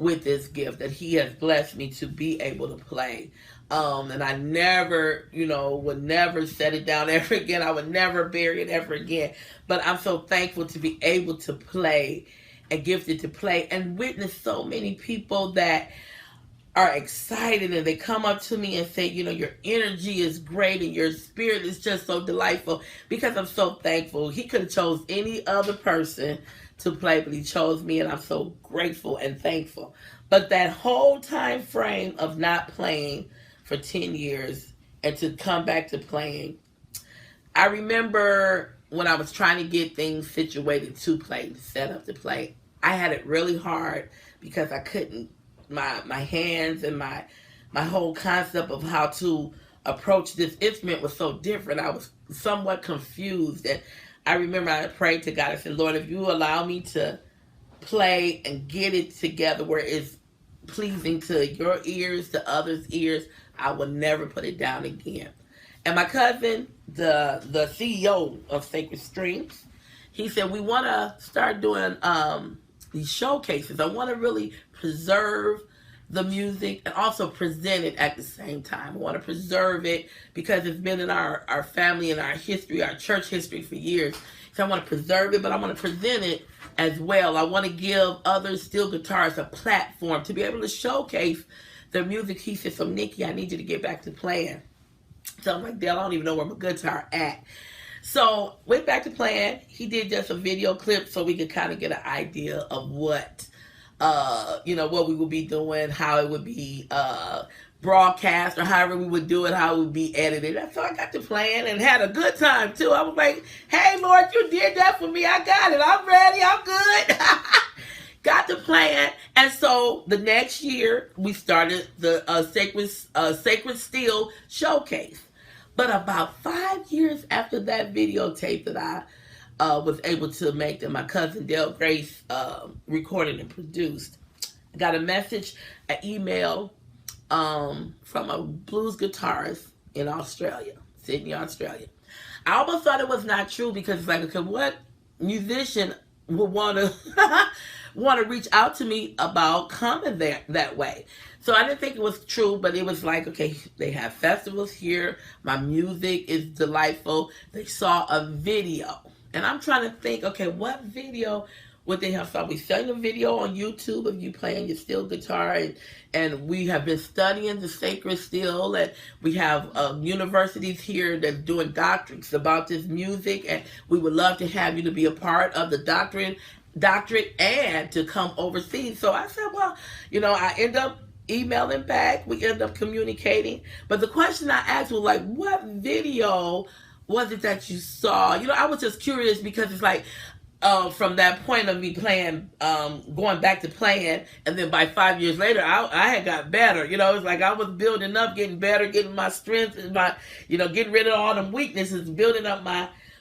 with this gift that he has blessed me to be able to play. And I never, would never set it down ever again. I would never bury it ever again. But I'm so thankful to be able to play and gifted to play and witness so many people that are excited and they come up to me and say, your energy is great and your spirit is just so delightful, because I'm so thankful. He could have chose any other person to play, but he chose me, and I'm so grateful and thankful. But that whole time frame of not playing for 10 years and to come back to playing, I remember when I was trying to get things situated to play, set up to play, I had it really hard because I couldn't, my hands and my whole concept of how to approach this instrument was so different. I was somewhat confused, and I remember I prayed to God. I said, Lord, if you allow me to play and get it together where it's pleasing to your ears, to others' ears, I will never put it down again. And my cousin, the CEO of Sacred Streams, he said, we want to start doing these showcases. I want to really preserve the music and also present it at the same time. I want to preserve it because it's been in our family and our history, our church history for years. So I want to preserve it, but I want to present it as well. I want to give other steel guitarists a platform to be able to showcase their music. He said, so Nikki, I need you to get back to playing. So I'm like, Dale, I don't even know where my guitar at. So went back to playing. He did just a video clip so we could kind of get an idea of what we would be doing, how it would be broadcast, or however we would do it, how it would be edited. So I got to playing and had a good time too. I was like, hey, Lord, you did that for me. I got it. I'm ready. I'm good. Got to playing. And so the next year we started the Sacred Steel Showcase. But about 5 years after that videotape that I was able to make, that my cousin Dale Grace recorded and produced, I got a message, an email from a blues guitarist in Australia, Sydney, Australia. I almost thought it was not true, because it's like, okay, what musician would want to reach out to me about coming there that way? So I didn't think it was true, but it was like, okay, they have festivals here. My music is delightful. They saw a video. And I'm trying to think, okay, what video would they have saw? We seen a video on YouTube of you playing your steel guitar, and we have been studying the sacred steel, and we have universities here that's doing doctorates about this music, and we would love to have you to be a part of the doctorate and to come overseas. So I said, well, I end up emailing back. We end up communicating. But the question I asked was like, what video was it that you saw? I was just curious, because it's like, from that point of me playing, going back to playing, and then by 5 years later, I had got better. It's like I was building up, getting better, getting my strength, and my, getting rid of all them weaknesses, building up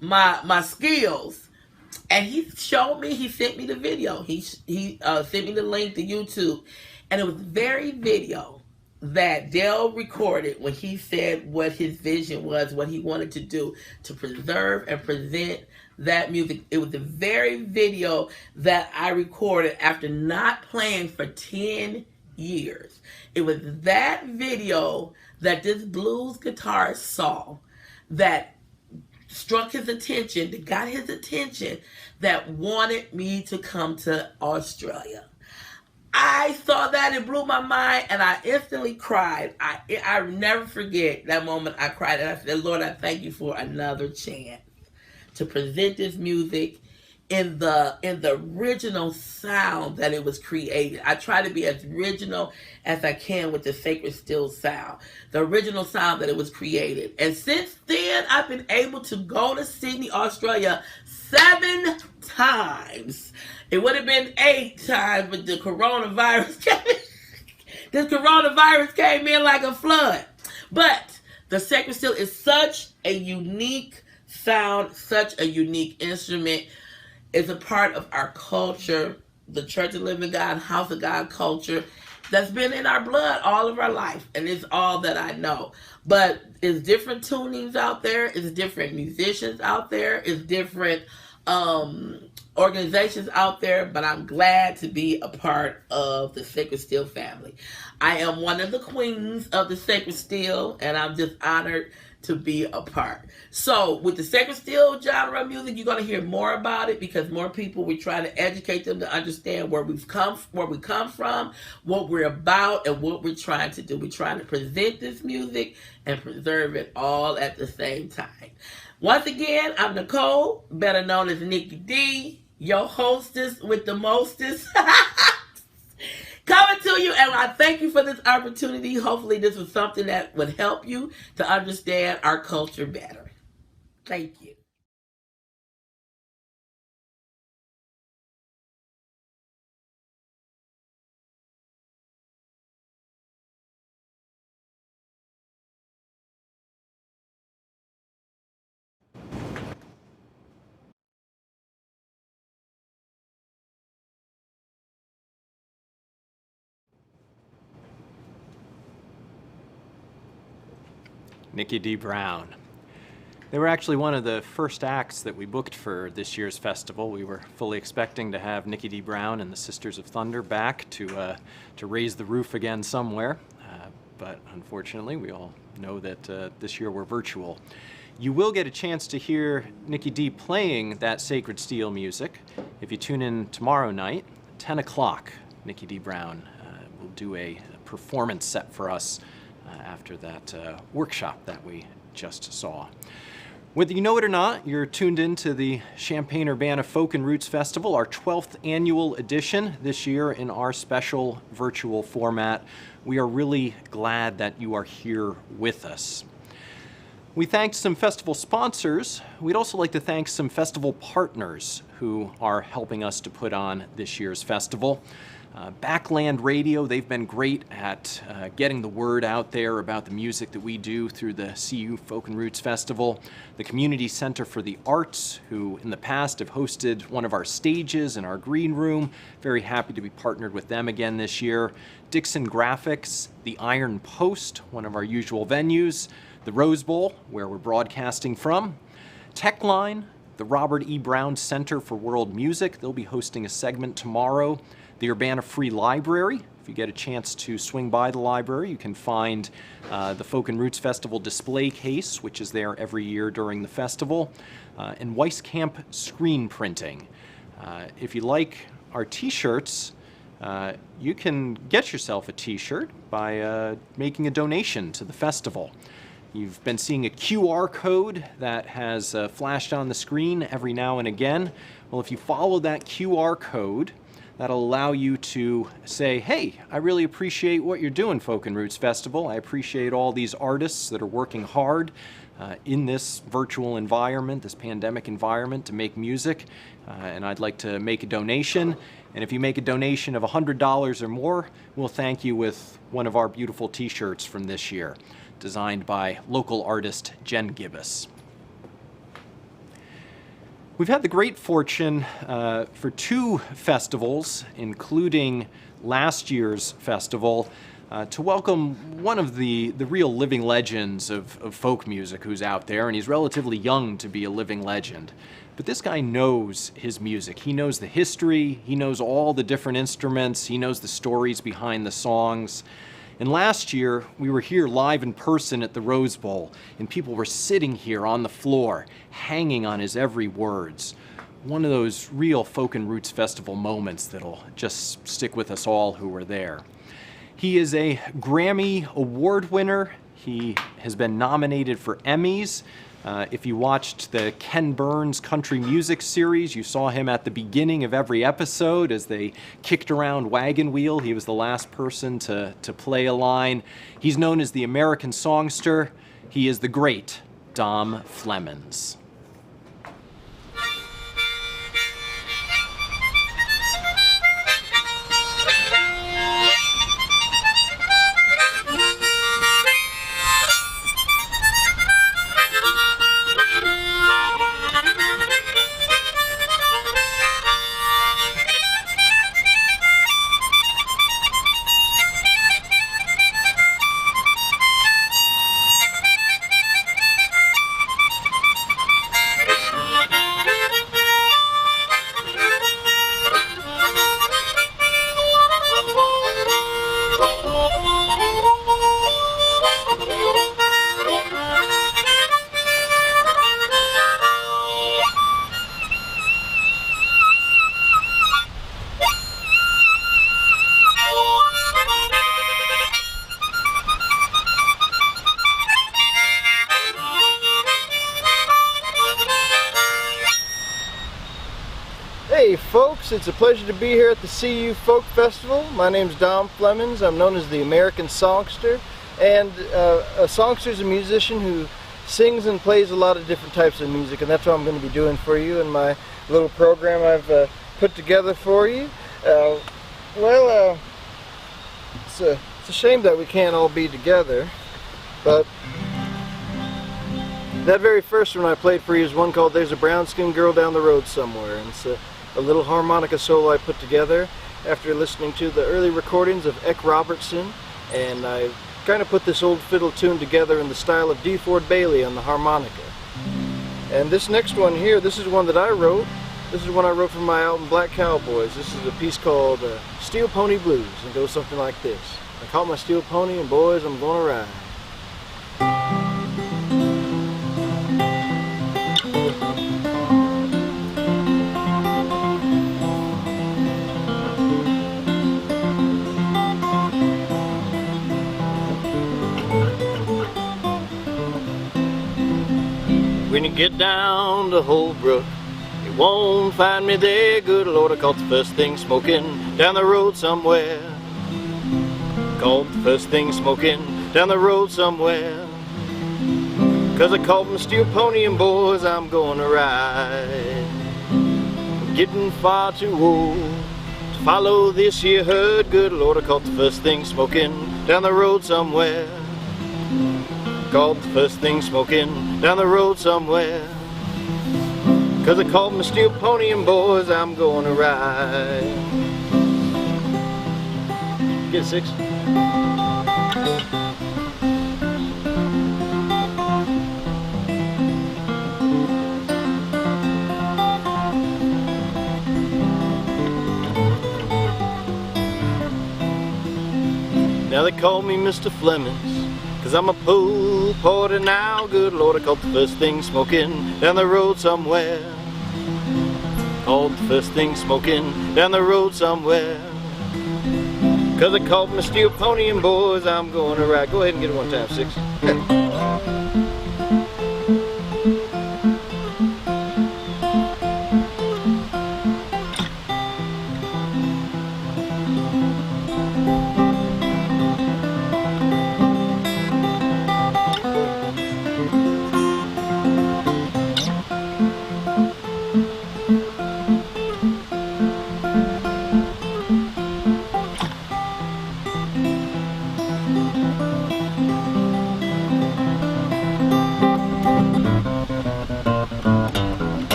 my skills. And he showed me, he sent me the video. He sent me the link to YouTube. And it was the very video that Dale recorded when he said what his vision was, what he wanted to do to preserve and present that music. It was the very video that I recorded after not playing for 10 years. It was that video that this blues guitarist saw that struck his attention, that got his attention, that wanted me to come to Australia. I saw that, it blew my mind, and I instantly cried. I never forget that moment. I cried, and I said, Lord, I thank you for another chance to present this music in the original sound that it was created. I try to be as original as I can with the Sacred Steel sound, the original sound that it was created. And since then, I've been able to go to Sydney, Australia 7 times. It would have been 8 times, but the coronavirus came in like a flood. But the Sacred Steel is such a unique sound, such a unique instrument. It's a part of our culture, the Church of Living God, House of God culture that's been in our blood all of our life, and it's all that I know. But it's different tunings out there, it's different musicians out there, it's different organizations out there, but I'm glad to be a part of the Sacred Steel family. I am one of the queens of the Sacred Steel, and I'm just honored to be a part. So with the Sacred Steel genre of music, you're going to hear more about it because more people, we try to educate them to understand where we come from, what we're about, and what we're trying to do. We're trying to present this music and preserve it all at the same time. Once again, I'm Nicole, better known as Nikki D, your hostess with the mostest. Coming to you, and I thank you for this opportunity. Hopefully this was something that would help you to understand our culture better. Thank you. Nikki D. Brown. They were actually one of the first acts that we booked for this year's festival. We were fully expecting to have Nikki D. Brown and the Sisters of Thunder back to raise the roof again somewhere, but unfortunately we all know that this year we're virtual. You will get a chance to hear Nikki D. playing that Sacred Steel music if you tune in tomorrow night, 10 o'clock. Nikki D. Brown will do a performance set for us after that workshop that we just saw. Whether you know it or not, you're tuned into the Champaign-Urbana Folk and Roots Festival, our 12th annual edition this year in our special virtual format. We are really glad that you are here with us. We thanked some festival sponsors. We'd also like to thank some festival partners who are helping us to put on this year's festival. Backland Radio, they've been great at getting the word out there about the music that we do through the CU Folk and Roots Festival. The Community Center for the Arts, who in the past have hosted one of our stages in our green room. Very happy to be partnered with them again this year. Dixon Graphics, the Iron Post, one of our usual venues. The Rose Bowl, where we're broadcasting from. Techline, the Robert E. Brown Center for World Music, they'll be hosting a segment tomorrow. The Urbana Free Library, if you get a chance to swing by the library, you can find the Folk and Roots Festival display case, which is there every year during the festival, and Weisskamp Screen Printing. If you like our t-shirts, you can get yourself a t-shirt by making a donation to the festival. You've been seeing a QR code that has flashed on the screen every now and again. Well, if you follow that QR code, that'll allow you to say, hey, I really appreciate what you're doing, Folk and Roots Festival. I appreciate all these artists that are working hard in this virtual environment, this pandemic environment, to make music, and I'd like to make a donation. And if you make a donation of $100 or more, we'll thank you with one of our beautiful t-shirts from this year, designed by local artist Jen Gibbous. We've had the great fortune for two festivals, including last year's festival, to welcome one of the real living legends of folk music who's out there, and he's relatively young to be a living legend. But this guy knows his music. He knows the history, he knows all the different instruments, he knows the stories behind the songs. And last year, we were here live in person at the Rose Bowl, and people were sitting here on the floor, hanging on his every words. One of those real Folk and Roots Festival moments that'll just stick with us all who were there. He is a Grammy Award winner. He has been nominated for Emmys. If you watched the Ken Burns Country Music series, you saw him at the beginning of every episode as they kicked around Wagon Wheel. He was the last person to play a line. He's known as the American Songster. He is the great Dom Flemons. folks, it's a pleasure to be here at the CU Folk Festival. My name's Dom Flemings. I'm known as the American Songster, and a songster is a musician who sings and plays a lot of different types of music, and that's what I'm going to be doing for you in my little program I've put together for you. It's a shame that we can't all be together, but that very first one I played for you is one called There's a Brown-Skinned Girl Down the Road Somewhere, and it's a little harmonica solo I put together after listening to the early recordings of Eck Robertson, and I kind of put this old fiddle tune together in the style of DeFord Bailey on the harmonica. And this next one here, this is one that I wrote. This is one I wrote for my album Black Cowboys. This is a piece called Steel Pony Blues, and it goes something like this. I caught my steel pony and boys, I'm gonna ride. When you get down to Holbrook, you won't find me there. Good Lord, I caught the first thing smoking down the road somewhere. Caught the first thing smoking down the road somewhere. 'Cause I caught my steel pony and boys, I'm gonna ride. I'm getting far too old to follow this here herd. Good Lord, I caught the first thing smoking down the road somewhere. Caught the first thing smoking down the road somewhere. 'Cause I caught my steel pony and boys, I'm gonna ride. Get 6. Now they call me Mr. Flemings, 'cause I'm a pool porter now. Good Lord, I caught the first thing smoking down the road somewhere. Caught the first thing smoking down the road somewhere. 'Cause I caught my steel pony and boys, I'm gonna ride. Go ahead and get it one time, 6.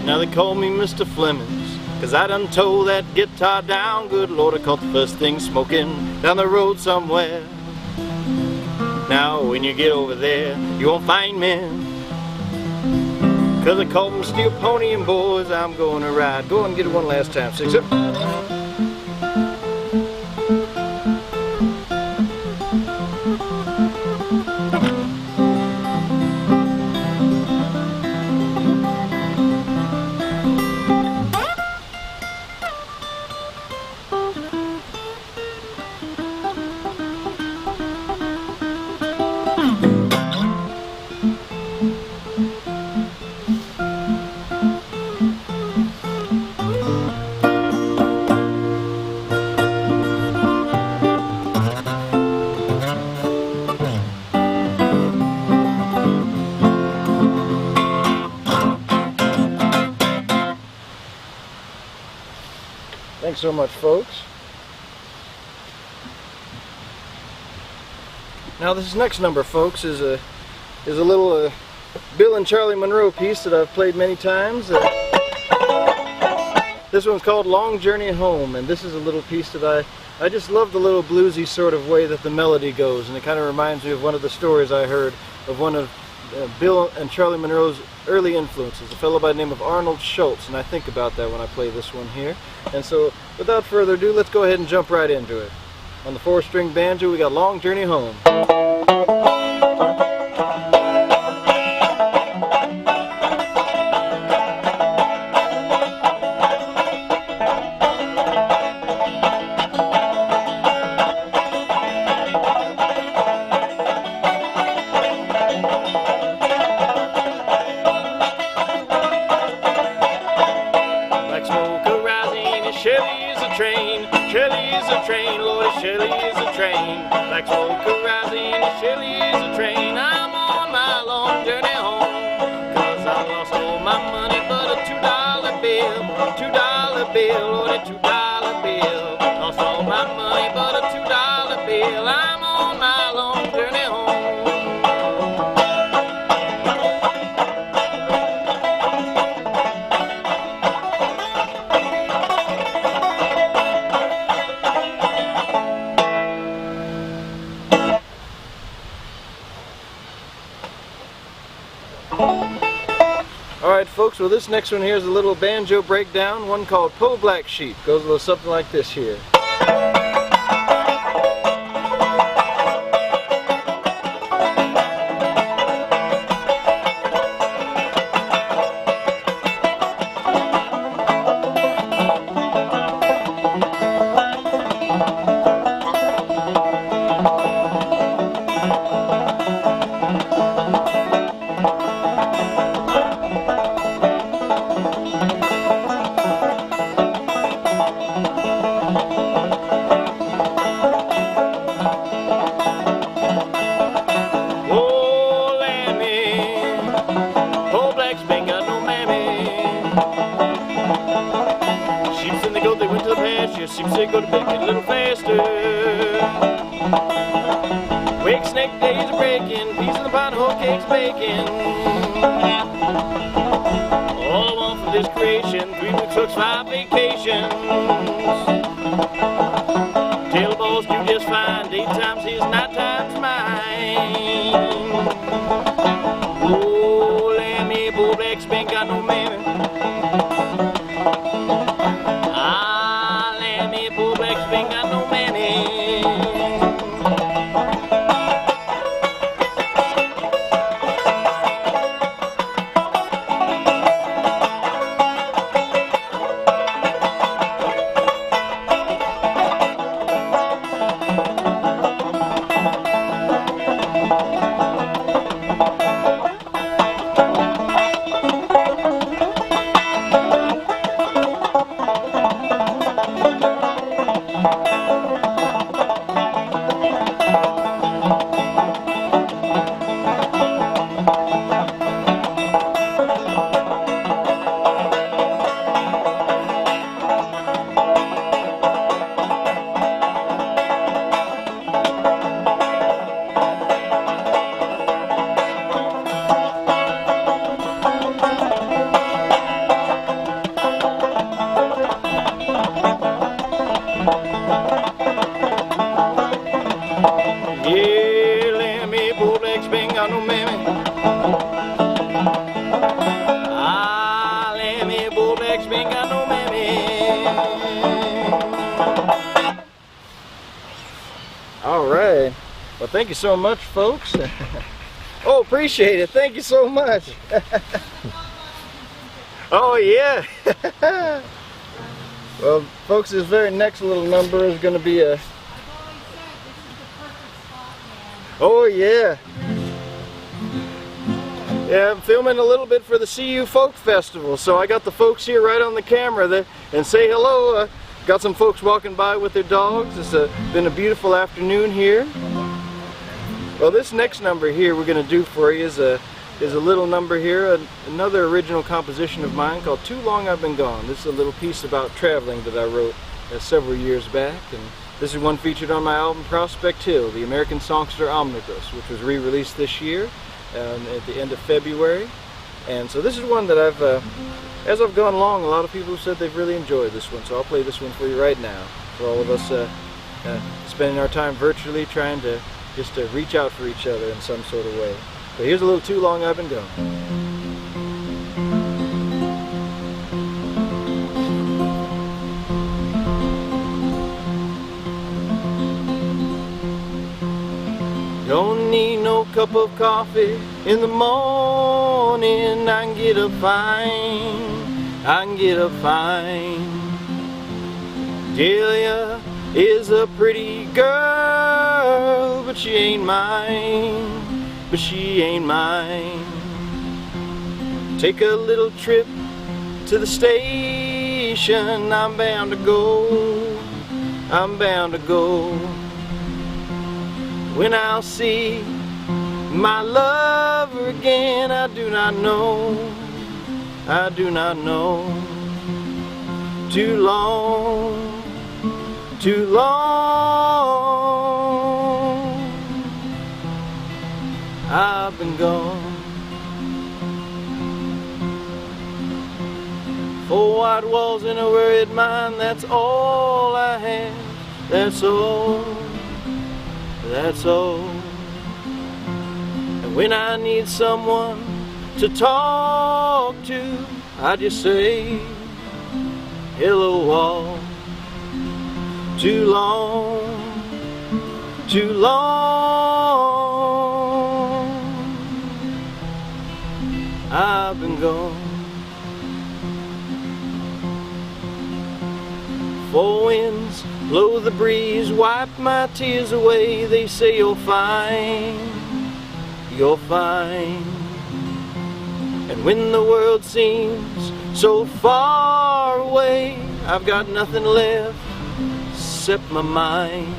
Now they call me Mr. Flemings, 'cause I done tore that guitar down. Good Lord, I caught the first thing smoking down the road somewhere. Now when you get over there, you won't find me, 'cause I caught my steel pony and boys, I'm gonna ride. Go and get it one last time, 6 up. Thanks so much, folks. Now this next number, folks, is a little Bill and Charlie Monroe piece that I've played many times. This one's called Long Journey Home, and this is a little piece that I just love the little bluesy sort of way that the melody goes, and it kind of reminds me of one of the stories I heard of one of Bill and Charlie Monroe's early influences, a fellow by the name of Arnold Schultz, and I think about that when I play this one here. And so, without further ado, let's go ahead and jump right into it. On the 4-string banjo, we got Long Journey Home. Shelley's a train, Lord, Shelley's a train. Black smoke arising, Shelley's a train. I'm on my long journey home, 'cause I lost all my money but a $2 bill. $2 bill, Lord, a $2 bill. Lost all my money but a $2 bill. I'm on my long journey home. Alright folks, well this next one here is a little banjo breakdown, one called Po Black Sheep. Goes a little something like this here. Sheep say go to bed, get a little faster. Wake snake days are breaking, peas in the pot, whole cakes baking. All I want from this creation, 3 weeks looks 5 vacations. Tail balls do just fine, daytime's his, nighttime's mine. Oh, Lammy, Bo Black's ain't got no mammy. Ain't got no mammy. Yeah, Lammy, Bo Black's ain't got no mammy. Ah, Lammy, Bo Black's ain't got no mammy. All right. Well, thank you so much, folks. Oh, appreciate it. Thank you so much. Oh, yeah. Well, folks, this very next little number is going to be a... Oh, yeah. Yeah, I'm filming a little bit for the CU Folk Festival, so I got the folks here right on the camera there, and say hello. Got some folks walking by with their dogs. It's been a beautiful afternoon here. Well, this next number here we're going to do for you is a little number here, another original composition of mine called Too Long I've Been Gone. This is a little piece about traveling that I wrote several years back, and this is one featured on my album Prospect Hill, the American Songster Omnibus, which was re-released this year at the end of February. And so this is one that as I've gone along, a lot of people have said they've really enjoyed this one, so I'll play this one for you right now, for all of us spending our time virtually trying to just to reach out for each other in some sort of way. But here's a little Too Long I've Been Gone. Don't need no cup of coffee in the morning. I can get up fine, I can get up fine. Delia is a pretty girl, but she ain't mine, but she ain't mine. Take a little trip to the station, I'm bound to go, I'm bound to go. When I'll see my lover again, I do not know, I do not know. Too long, too long I've been gone. 4 white walls and a worried mind, that's all I have, that's all, that's all. And when I need someone to talk to, I just say, hello wall. Too long, too long I've been gone. 4 winds blow the breeze, wipe my tears away. They say you're fine, you're fine. And when the world seems so far away, I've got nothing left except my mind.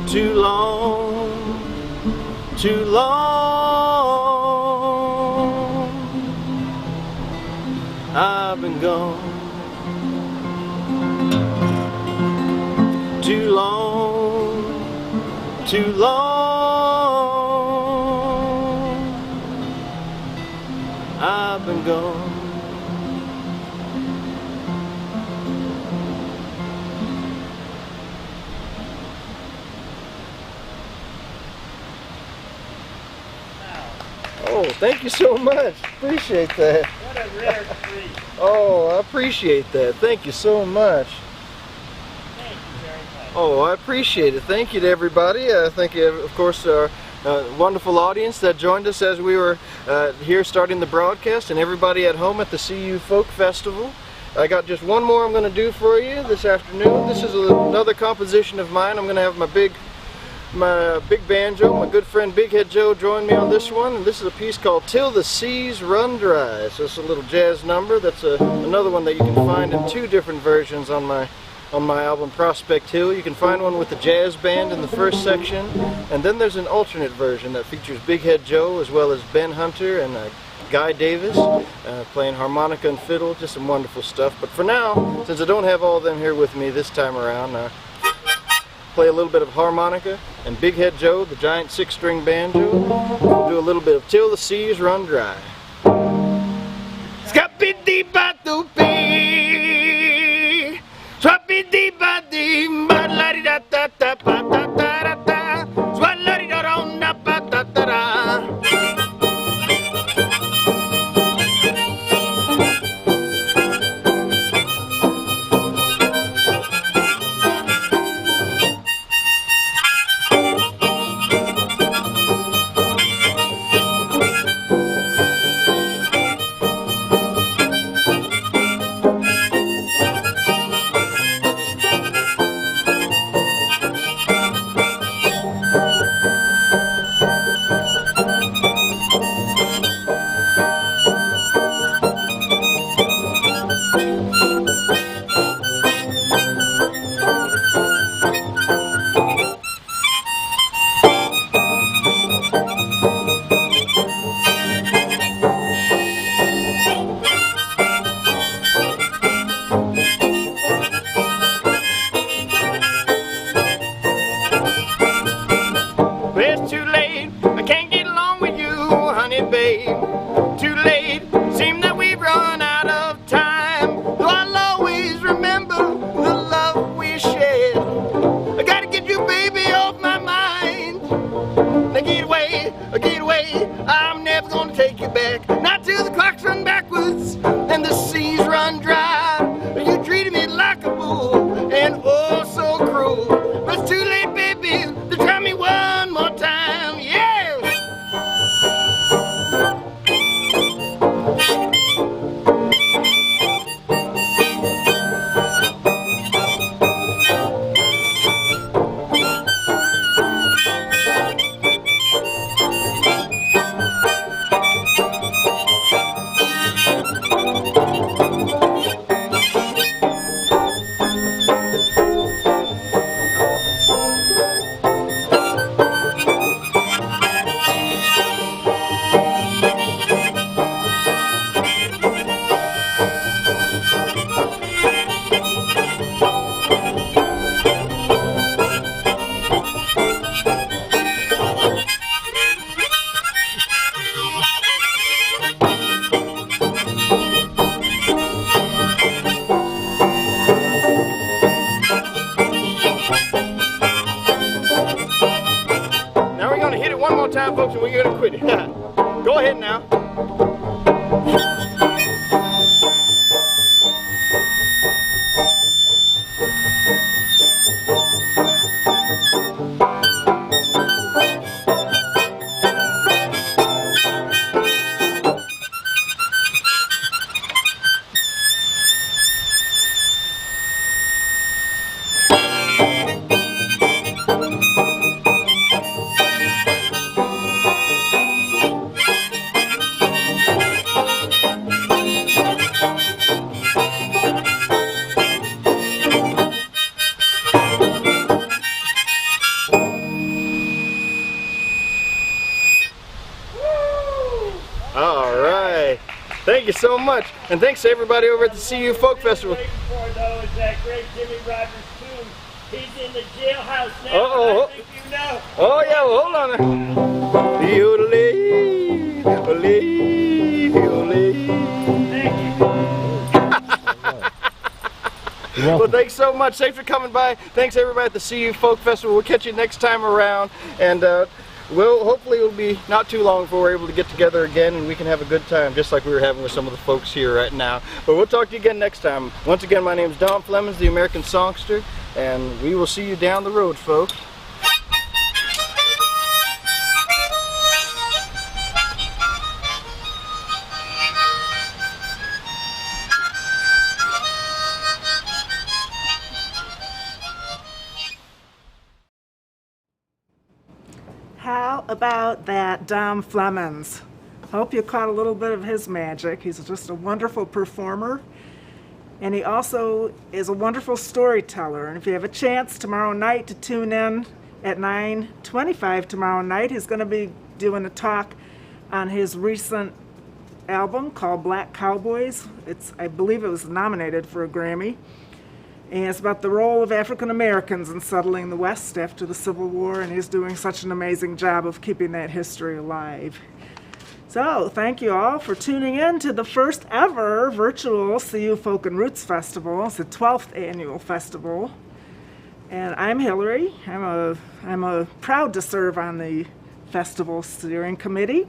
Too long, too long I've been gone. Too long, too long I've been gone. Oh, thank you so much. Appreciate that. What a rare treat. Oh, I appreciate that. Thank you so much. Thank you very much. Oh, I appreciate it. Thank you to everybody. Thank you, of course, our wonderful audience that joined us as we were here starting the broadcast, and everybody at home at the CU Folk Festival. I got just one more I'm going to do for you this afternoon. This is another composition of mine. I'm going to have my big banjo, my good friend Big Head Joe, join me on this one, and this is a piece called Till the Seas Run Dry. So it's a little jazz number. That's another one that you can find in 2 different versions on my album Prospect Hill. You can find one with the jazz band in the first section, and then there's an alternate version that features Big Head Joe as well as Ben Hunter and Guy Davis playing harmonica and fiddle. Just some wonderful stuff. But for now, since I don't have all of them here with me this time around, play a little bit of harmonica, and Big Head Joe, the giant 6-string banjo, will do a little bit of Till the Seas Run Dry. Scappi-dee-ba-doo-bee, swappi-dee-ba-dee, ba-la-dee-da-da-da-ba-da-da-da-da, swalla-dee-da-da-da-ba-da-da-da. so much. And thanks to everybody over at the CU Folk Festival. Waiting for, though, is that great Jimmy Rogers tune. He's in the jailhouse now. Uh-oh. I think you know. Oh, yeah, well, hold on. Yodelee, yodelee, yodelee. Thank you. Well, thanks so much. Thanks for coming by. Thanks everybody at the CU Folk Festival. We'll catch you next time around, and hopefully it'll be not too long before we're able to get together again and we can have a good time, just like we were having with some of the folks here right now. But we'll talk to you again next time. Once again, my name is Don Flemons, the American Songster, and we will see you down the road, folks. How about that Dom Flemons? Hope you caught a little bit of his magic. He's just a wonderful performer, and he also is a wonderful storyteller. And if you have a chance tomorrow night to tune in at 9:25 tomorrow night, he's going to be doing a talk on his recent album called Black Cowboys. I believe it was nominated for a Grammy. And it's about the role of African Americans in settling the West after the Civil War, and he's doing such an amazing job of keeping that history alive. So, thank you all for tuning in to the first ever virtual CU Folk and Roots Festival. It's the 12th annual festival. And I'm Hillary. I'm proud to serve on the festival steering committee.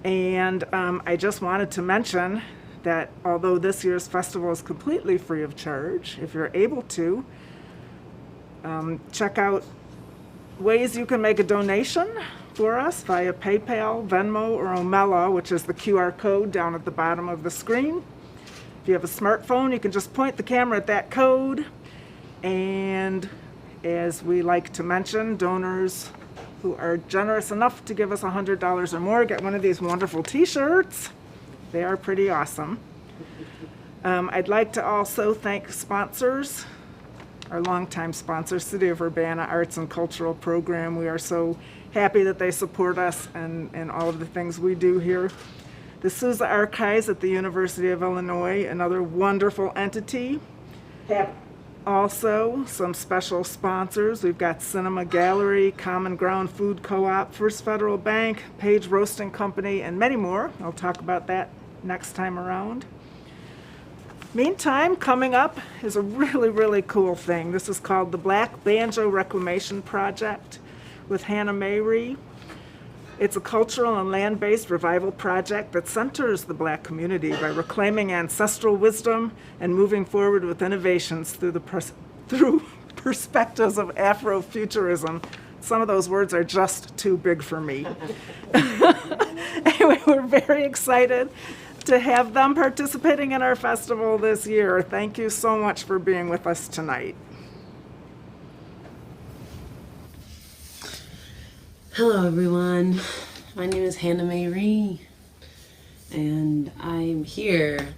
And I just wanted to mention that although this year's festival is completely free of charge, if you're able to, check out ways you can make a donation for us via PayPal, Venmo, or Omela, which is the QR code down at the bottom of the screen. If you have a smartphone, you can just point the camera at that code. And as we like to mention, donors who are generous enough to give us $100 or more get one of these wonderful t-shirts. They are pretty awesome. I'd like to also thank sponsors, our longtime sponsor, City of Urbana Arts and Cultural Program. We are so happy that they support us and all of the things we do here. The Sousa Archives at the University of Illinois, another wonderful entity. Also, some special sponsors. We've got Cinema Gallery, Common Ground Food Co-op, First Federal Bank, Page Roasting Company, and many more. I'll talk about that next time around. Meantime, coming up is a really, really cool thing. This is called the Black Banjo Reclamation Project with Hannah Mayrie. It's a cultural and land-based revival project that centers the Black community by reclaiming ancestral wisdom and moving forward with innovations through perspectives of Afrofuturism. Some of those words are just too big for me. Anyway, we're very excited to have them participating in our festival this year. Thank you so much for being with us tonight. Hello everyone, my name is Hannah Mayrie, and I'm here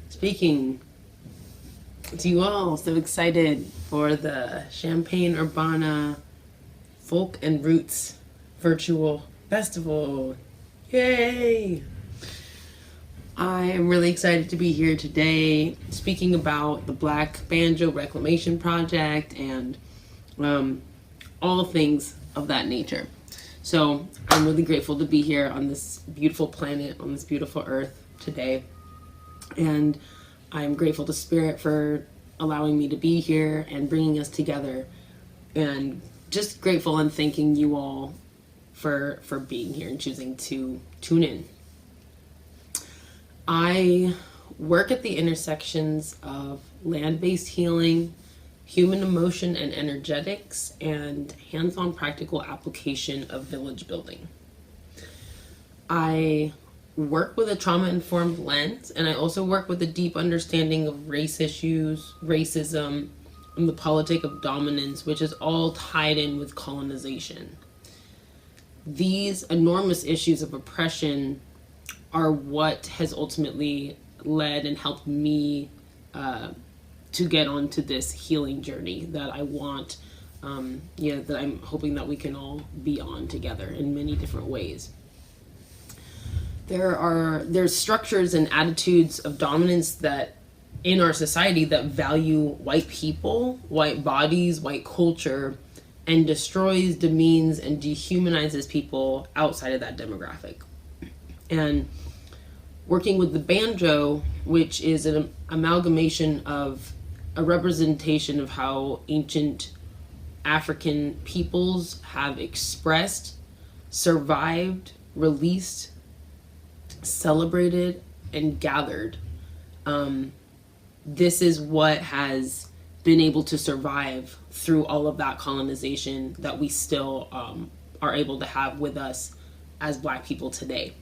speaking to you all. So excited for the Champaign-Urbana Folk and Roots Virtual Festival. Yay! I am really excited to be here today speaking about the Black Banjo Reclamation Project and all things of that nature. So I'm really grateful to be here on this beautiful planet, on this beautiful earth today. And I'm grateful to Spirit for allowing me to be here and bringing us together. And just grateful and thanking you all for being here and choosing to tune in. I work at the intersections of land-based healing, human emotion and energetics, and hands-on practical application of village building. I work with a trauma-informed lens, and I also work with a deep understanding of race issues, racism, and the politic of dominance, which is all tied in with colonization. These enormous issues of oppression are what has ultimately led and helped me to get onto this healing journey that I want, that I'm hoping that we can all be on together in many different ways. there's structures and attitudes of dominance that in our society that value white people, white bodies, white culture, and destroys, demeans, and dehumanizes people outside of that demographic. And working with the banjo, which is an amalgamation of a representation of how ancient African peoples have expressed, survived, released, celebrated, and gathered. This is what has been able to survive through all of that colonization that we still are able to have with us as Black people today.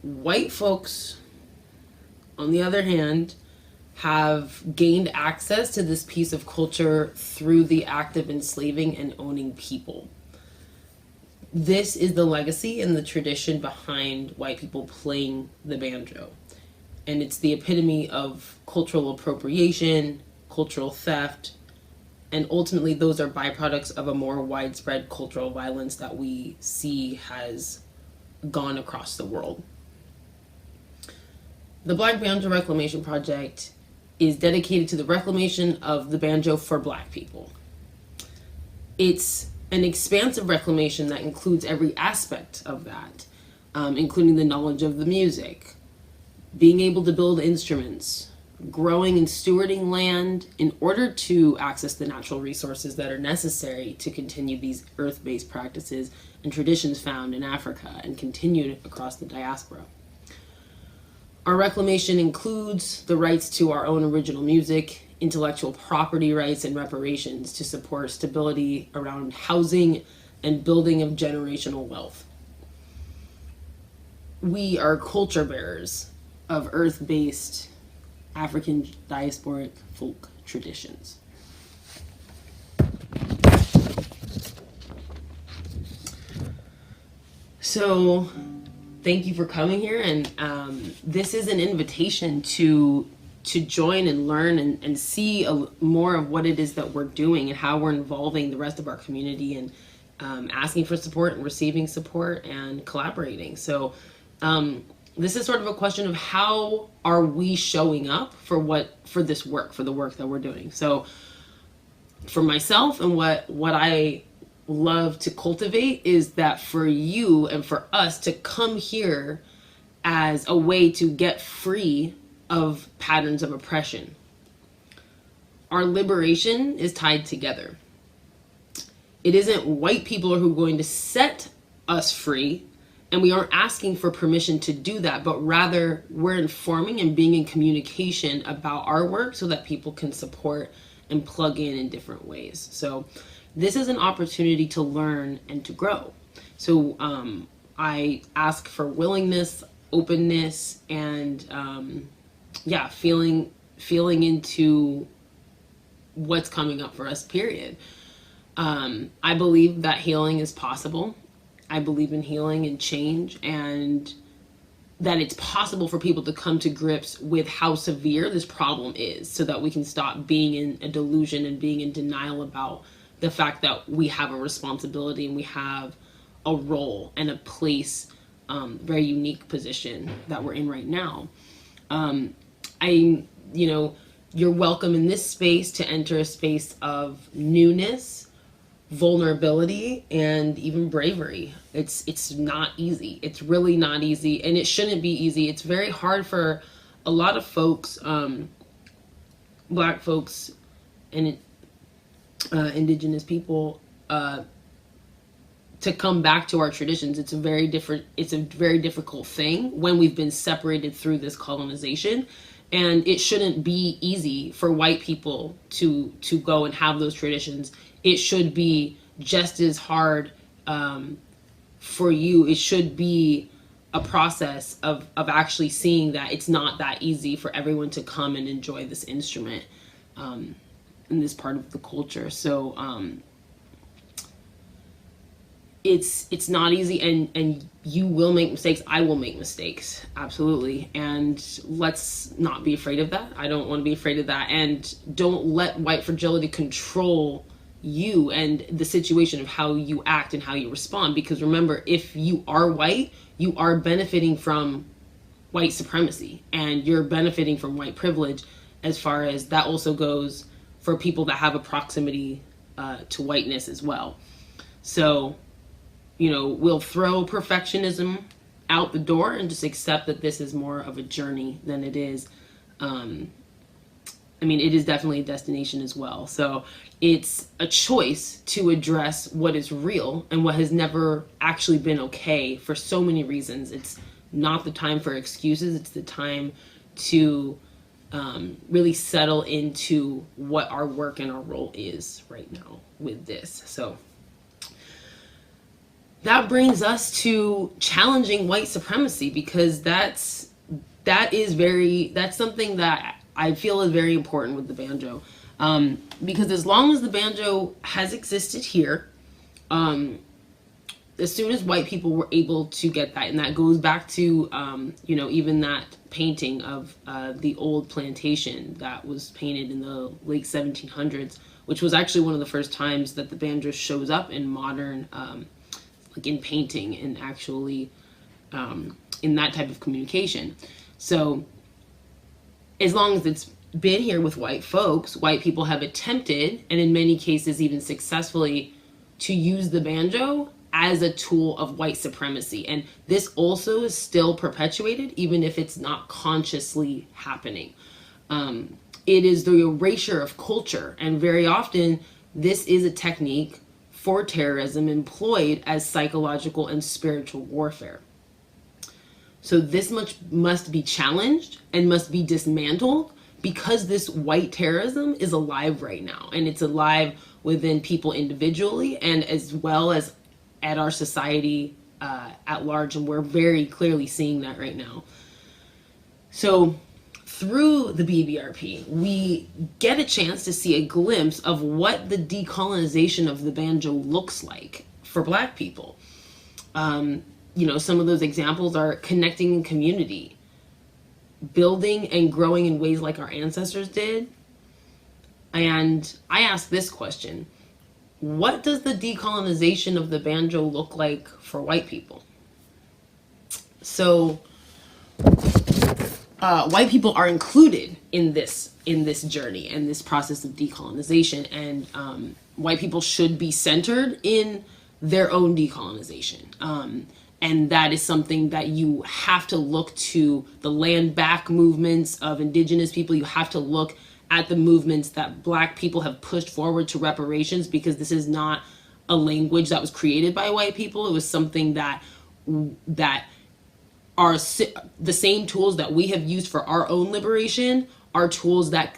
White folks, on the other hand, have gained access to this piece of culture through the act of enslaving and owning people. This is the legacy and the tradition behind white people playing the banjo. And it's the epitome of cultural appropriation, cultural theft, and ultimately those are byproducts of a more widespread cultural violence that we see has gone across the world. The Black Banjo Reclamation Project is dedicated to the reclamation of the banjo for Black people. It's an expansive reclamation that includes every aspect of that, including the knowledge of the music, being able to build instruments, growing and stewarding land in order to access the natural resources that are necessary to continue these earth-based practices and traditions found in Africa and continued across the diaspora. Our reclamation includes the rights to our own original music, intellectual property rights, and reparations to support stability around housing and building of generational wealth. We are culture bearers of earth-based African diasporic folk traditions. So, thank you for coming here, and this is an invitation to join and learn and see more of what it is that we're doing and how we're involving the rest of our community and asking for support and receiving support and collaborating. So this is sort of a question of how are we showing up for this work, for the work that we're doing. So for myself and what I love to cultivate is that for you and for us to come here as a way to get free of patterns of oppression. Our liberation is tied together. It isn't white people who are going to set us free, and we aren't asking for permission to do that, but rather we're informing and being in communication about our work so that people can support and plug in different ways. So this is an opportunity to learn and to grow. So I ask for willingness, openness, and feeling into what's coming up for us, period. I believe that healing is possible. I believe in healing and change, and that it's possible for people to come to grips with how severe this problem is so that we can stop being in a delusion and being in denial about the fact that we have a responsibility and we have a role and a place, very unique position that we're in right now. You're welcome in this space to enter a space of newness, vulnerability, and even bravery. It's not easy. It's really not easy, and it shouldn't be easy. It's very hard for a lot of folks, Black folks, and Indigenous people, to come back to our traditions. It's a very difficult thing when we've been separated through this colonization. And it shouldn't be easy for white people to go and have those traditions. It should be just as hard for you. It should be a process of actually seeing that it's not that easy for everyone to come and enjoy this instrument in this part of the culture. So it's not easy, and you will make mistakes. I will make mistakes, absolutely. And let's not be afraid of that. I don't want to be afraid of that. And don't let white fragility control you and the situation of how you act and how you respond. Because remember, if you are white, you are benefiting from white supremacy, and you're benefiting from white privilege, as far as that also goes for people that have a proximity to whiteness as well. So, you know, we'll throw perfectionism out the door and just accept that this is more of a journey than it is. I mean, it is definitely a destination as well. So it's a choice to address what is real and what has never actually been okay for so many reasons. It's not the time for excuses. It's the time to really settle into what our work and our role is right now with this. So that brings us to challenging white supremacy, because that's something that I feel is very important with the banjo. Because as long as the banjo has existed here, as soon as white people were able to get that, and that goes back to, you know, even that painting of the old plantation that was painted in the late 1700s, which was actually one of the first times that the banjo shows up in modern, like in painting and actually in that type of communication. So as long as it's been here with white folks, white people have attempted, and in many cases even successfully, to use the banjo as a tool of white supremacy. And this also is still perpetuated, even if it's not consciously happening. It is the erasure of culture, and very often this is a technique for terrorism employed as psychological and spiritual warfare. So this much must be challenged and must be dismantled, because this white terrorism is alive right now, and it's alive within people individually and as well as at our society at large, and we're very clearly seeing that right now. So through the BBRP, we get a chance to see a glimpse of what the decolonization of the banjo looks like for Black people. You know, some of those examples are connecting in community, building and growing in ways like our ancestors did. And I ask this question: what does the decolonization of the banjo look like for white people? So white people are included in this journey and this process of decolonization, and white people should be centered in their own decolonization. And that is something that you have to look to the land back movements of indigenous people. You have to look at the movements that Black people have pushed forward to reparations, because this is not a language that was created by white people. It was something that are the same tools that we have used for our own liberation are tools that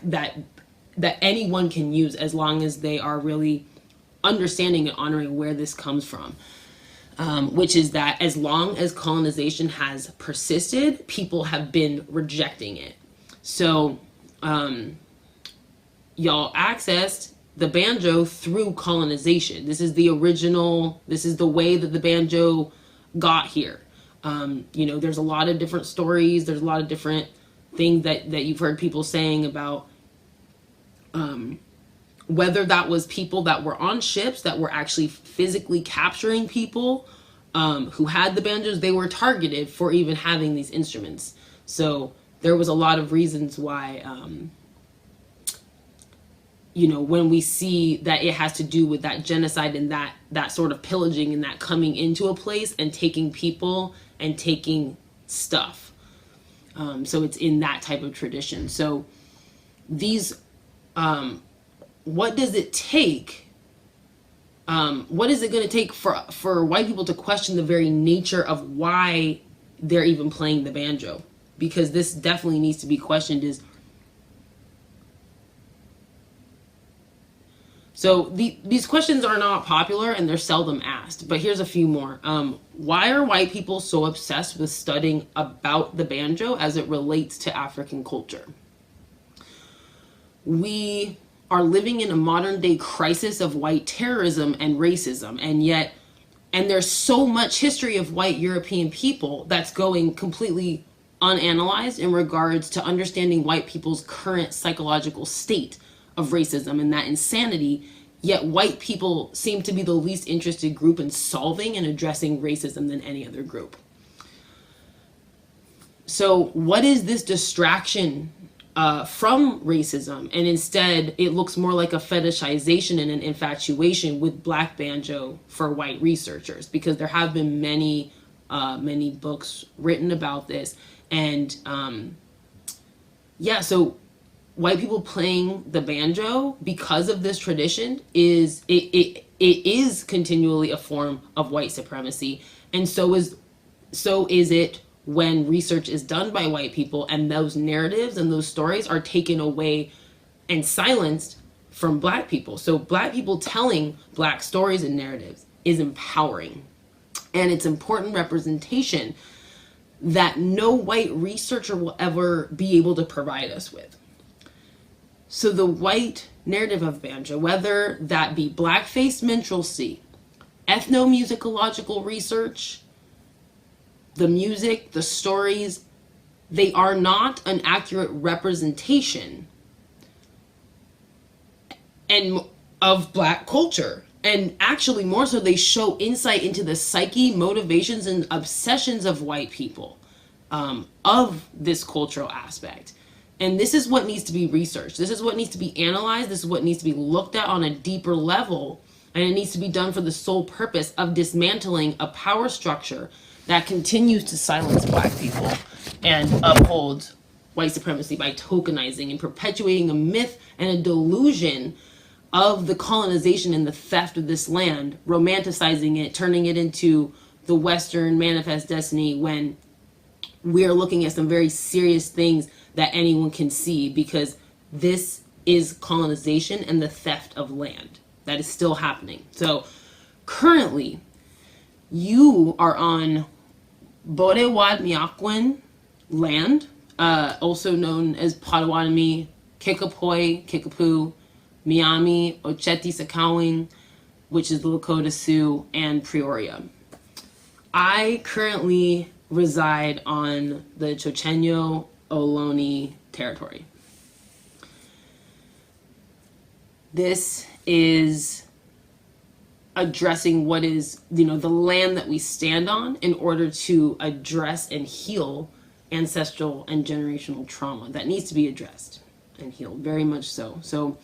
anyone can use, as long as they are really understanding and honoring where this comes from. Which is that as long as colonization has persisted, people have been rejecting it. So y'all accessed the banjo through colonization. This is the original, this is the way that the banjo got here. You know, there's a lot of different stories, there's a lot of different things that you've heard people saying about whether that was people that were on ships that were actually physically capturing people who had the banjos. They were targeted for even having these instruments. So there was a lot of reasons why, you know, when we see that it has to do with that genocide and that sort of pillaging and that coming into a place and taking people and taking stuff. So it's in that type of tradition. So these, what does it take? What is it going to take for white people to question the very nature of why they're even playing the banjo? Because this definitely needs to be questioned. So these questions are not popular and they're seldom asked, but here's a few more. Why are white people so obsessed with studying about the banjo as it relates to African culture? We are living in a modern day crisis of white terrorism and racism, and there's so much history of white European people that's going completely unanalyzed in regards to understanding white people's current psychological state of racism, and that insanity Yet white people seem to be the least interested group in solving and addressing racism than any other group. So what is this distraction from racism? And instead, it looks more like a fetishization and an infatuation with black banjo for white researchers, because there have been many books written about this. And so white people playing the banjo, because of this tradition, it is continually a form of white supremacy. And so is it when research is done by white people and those narratives and those stories are taken away and silenced from black people. So black people telling black stories and narratives is empowering. And it's important representation that no white researcher will ever be able to provide us with. So the white narrative of banjo, whether that be black-faced minstrelsy, ethnomusicological research, the music, the stories, they are not an accurate representation of black culture. And actually, more so, they show insight into the psyche, motivations, and obsessions of white people, of this cultural aspect. And this is what needs to be researched. This is what needs to be analyzed. This is what needs to be looked at on a deeper level. And it needs to be done for the sole purpose of dismantling a power structure that continues to silence black people and upholds white supremacy by tokenizing and perpetuating a myth and a delusion of the colonization and the theft of this land, romanticizing it, turning it into the Western manifest destiny, when we are looking at some very serious things that anyone can see, because this is colonization and the theft of land that is still happening. So currently, you are on Bodewadmiakwin land, also known as Potawatomi, Kickapoo, Kickapoo, Miami, Ocheti Sakowing, which is the Lakota Sioux, and Peoria. I currently reside on the Chochenyo Ohlone territory. This is addressing what is, the land that we stand on in order to address and heal ancestral and generational trauma that needs to be addressed and healed, very much so. So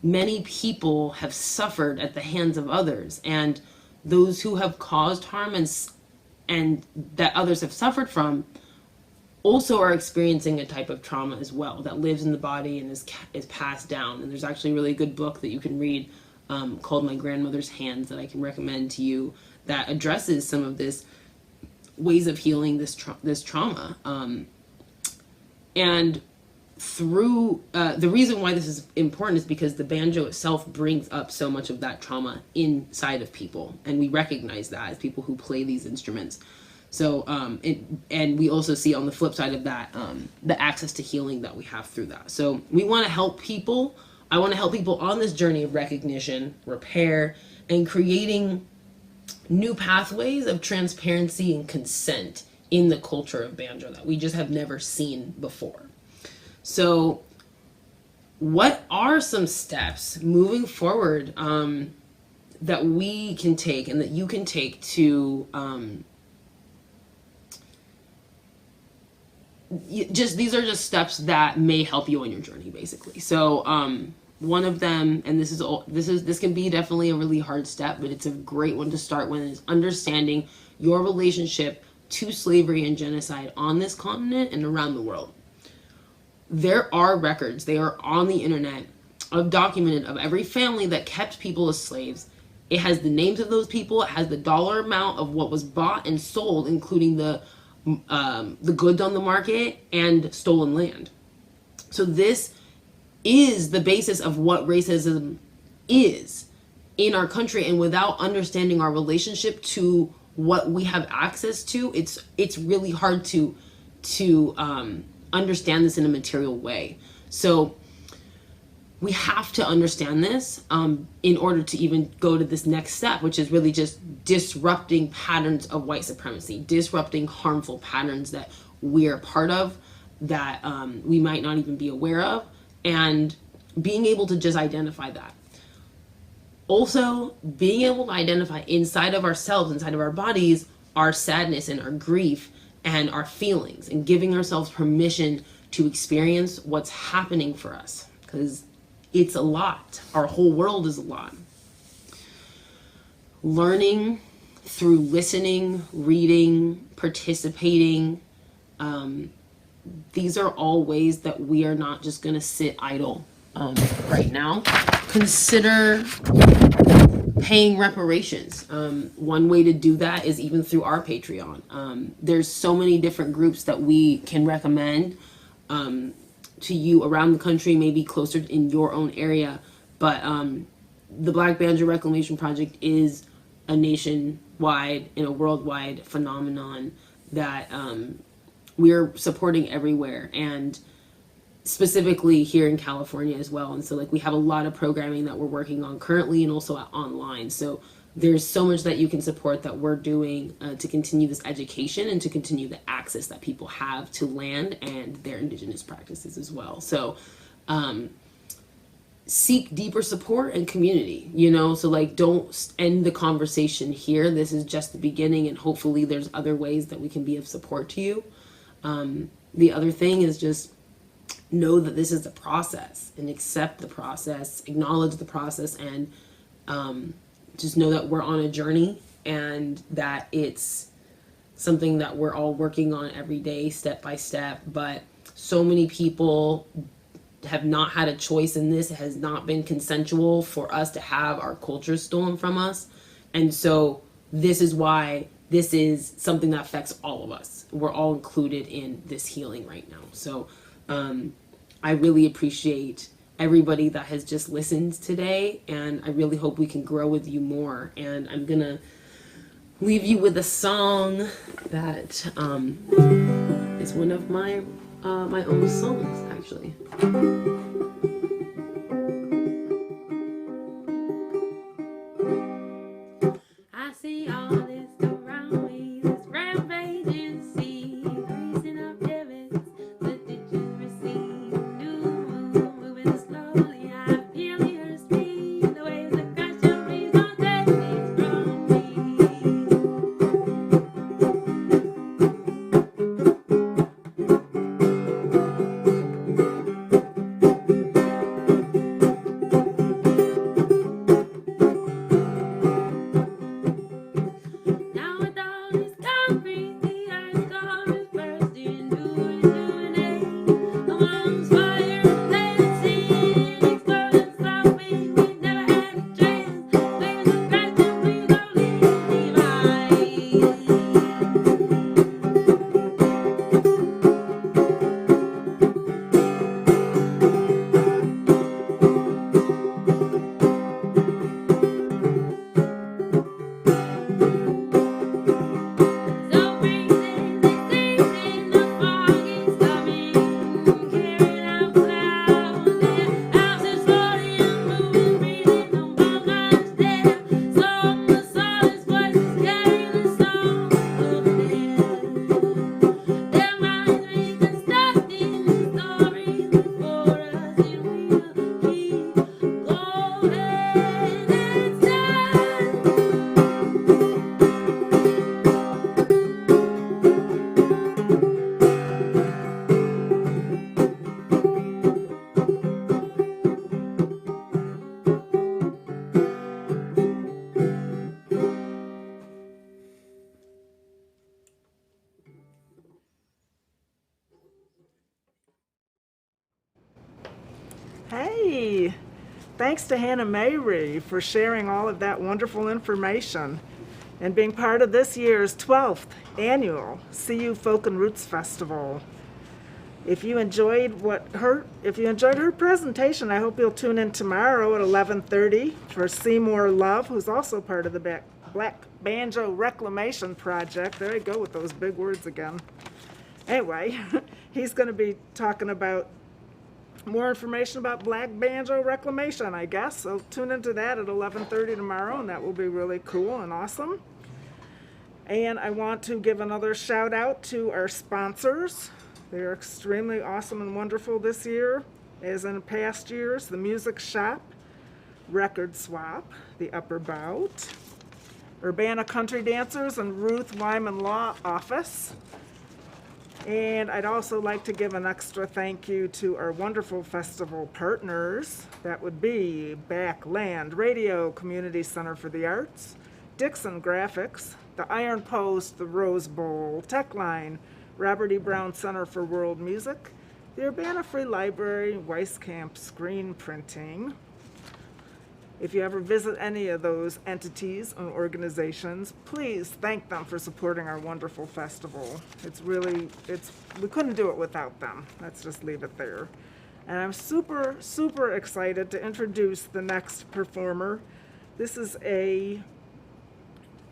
many people have suffered at the hands of others, and those who have caused harm and that others have suffered from also are experiencing a type of trauma as well that lives in the body and is passed down. And there's actually a really good book that you can read called My Grandmother's Hands that I can recommend to you that addresses some of this ways of healing this trauma. And through the reason why this is important is because the banjo itself brings up so much of that trauma inside of people, and we recognize that as people who play these instruments. So and we also see on the flip side of that the access to healing that we have through that. So we want to help people. I want to help people on this journey of recognition, repair, and creating new pathways of transparency and consent in the culture of banjo that we just have never seen before. So what are some steps moving forward that we can take and that you can take to these are just steps that may help you on your journey, basically. So one of them, and this can be definitely a really hard step, but it's a great one to start with, is understanding your relationship to slavery and genocide on this continent and around the world. There are records, they are on the internet, documented of every family that kept people as slaves. It has the names of those people, it has the dollar amount of what was bought and sold, including the goods on the market and stolen land. So this is the basis of what racism is in our country, and without understanding our relationship to what we have access to, it's really hard to understand this in a material way. So we have to understand this in order to even go to this next step, which is really just disrupting patterns of white supremacy, disrupting harmful patterns that we are part of, that we might not even be aware of, and being able to just identify that. Also, being able to identify inside of ourselves, inside of our bodies, our sadness and our grief and our feelings, and giving ourselves permission to experience what's happening for us, because it's a lot. Our whole world is a lot. Learning through listening, reading, participating, these are all ways that we are not just going to sit idle right now. Consider paying reparations. One way to do that is even through our Patreon. There's so many different groups that we can recommend to you around the country, maybe closer in your own area. But the Black Banjo Reclamation Project is a nationwide and a worldwide phenomenon that we're supporting everywhere, and specifically here in California as well. And so like we have a lot of programming that we're working on currently and also online. So there's so much that you can support that we're doing to continue this education and to continue the access that people have to land and their indigenous practices as well. So seek deeper support and community, you know, so like don't end the conversation here. This is just the beginning, and hopefully there's other ways that we can be of support to you. The other thing is just know that this is a process, and accept the process, acknowledge the process, and just know that we're on a journey and that it's something that we're all working on every day, step by step. But so many people have not had a choice in this. It has not been consensual for us to have our culture stolen from us. And so this is why this is something that affects all of us. We're all included in this healing right now. So I really appreciate everybody that has just listened today, and I really hope we can grow with you more. And I'm gonna leave you with a song that is one of my my own songs, actually. I see all this around me, this rampaging sea, greasing up divots, the ditches recede, moving slowly. I feel your speed, the waves that crash and please don't take these from Hey, thanks to Hannah Mayre for sharing all of that wonderful information and being part of this year's 12th annual CU Folk and Roots Festival. If you enjoyed her presentation, I hope you'll tune in tomorrow at 11:30 for Seymour Love, who's also part of the Black Banjo Reclamation Project. There you go with those big words again. Anyway, he's going to be talking about more information about Black Banjo Reclamation, I guess. So tune into that at 11:30 tomorrow, and that will be really cool and awesome. And I want to give another shout out to our sponsors. They're extremely awesome and wonderful this year, as in past years. The Music Shop, Record Swap, The Upper Bout, Urbana Country Dancers and Ruth Wyman Law Office. And I'd also like to give an extra thank you to our wonderful festival partners. That would be Backland Radio Community Center for the Arts, Dixon Graphics, the Iron Post, the Rose Bowl, Techline, Robert E. Brown Center for World Music, the Urbana Free Library, Weiskamp Screen Printing. If you ever visit any of those entities and organizations, please thank them for supporting our wonderful festival. We couldn't do it without them. Let's just leave it there. And I'm super, super excited to introduce the next performer. This is a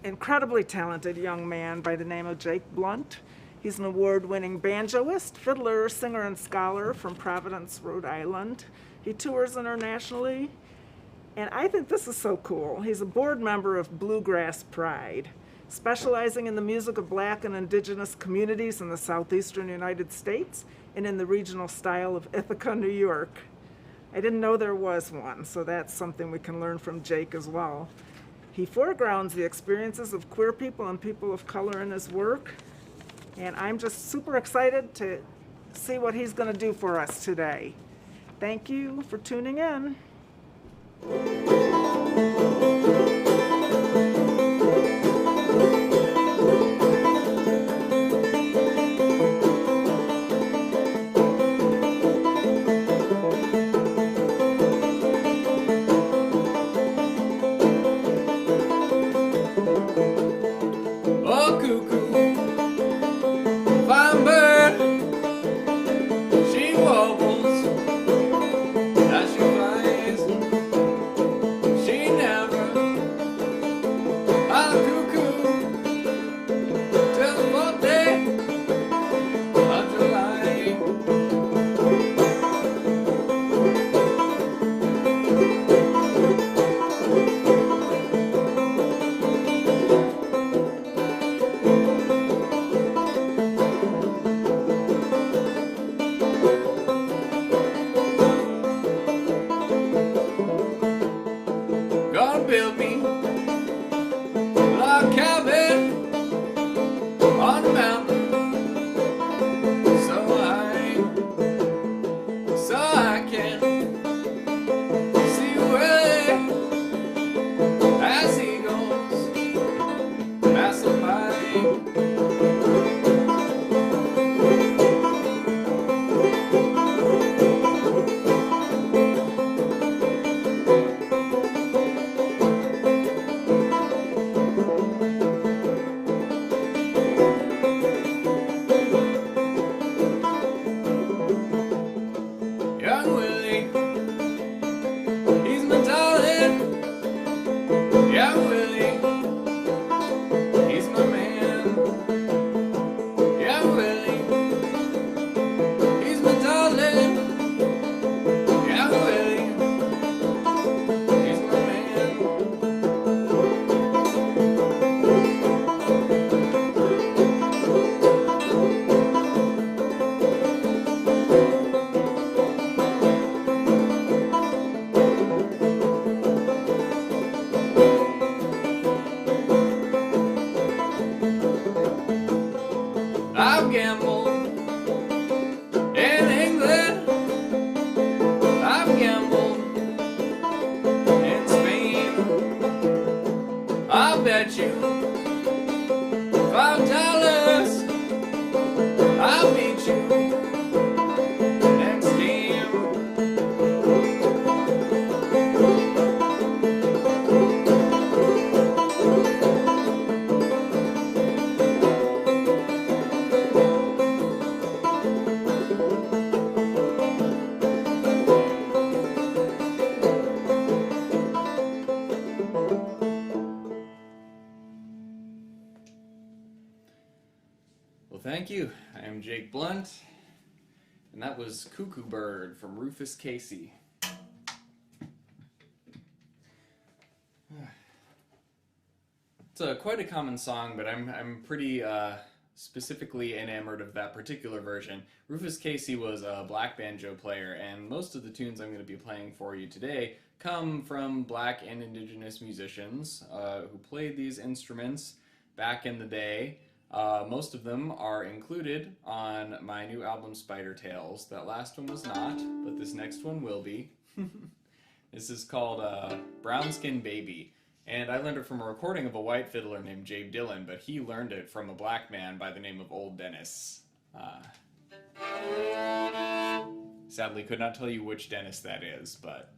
incredibly talented young man by the name of Jake Blunt. He's an award-winning banjoist, fiddler, singer, and scholar from Providence, Rhode Island. He tours internationally. And I think this is so cool. He's a board member of Bluegrass Pride, specializing in the music of Black and Indigenous communities in the southeastern United States and in the regional style of Ithaca, New York. I didn't know there was one, so that's something we can learn from Jake as well. He foregrounds the experiences of queer people and people of color in his work, and I'm just super excited to see what he's going to do for us today. Thank you for tuning in. Oh, cuckoo, fine bird, she warbles as she flies. She never, cuckoo, till the 4th day of July. Gonna build me a log cabin on the mountain so I can see Willie as he goes passing by. Young Willie, he's my darling. Young Willie, he's my man. Young Willie, he's my darling. Young Willie, he's my man. I've gambled in England, I've gambled in Spain. I'll bet you $5 I'll beat you next game. Well, thank you. I am Jake Blunt, and that was Cuckoo Bird from Rufus Casey. It's quite a common song, but I'm pretty specifically enamored of that particular version. Rufus Casey was a black banjo player, and most of the tunes I'm going to be playing for you today come from black and indigenous musicians who played these instruments back in the day. Most of them are included on my new album, Spider Tales. That last one was not, but this next one will be. This is called Brown Skin Baby, and I learned it from a recording of a white fiddler named Jabe Dillon, but he learned it from a black man by the name of Old Dennis. Sadly, could not tell you which Dennis that is, but...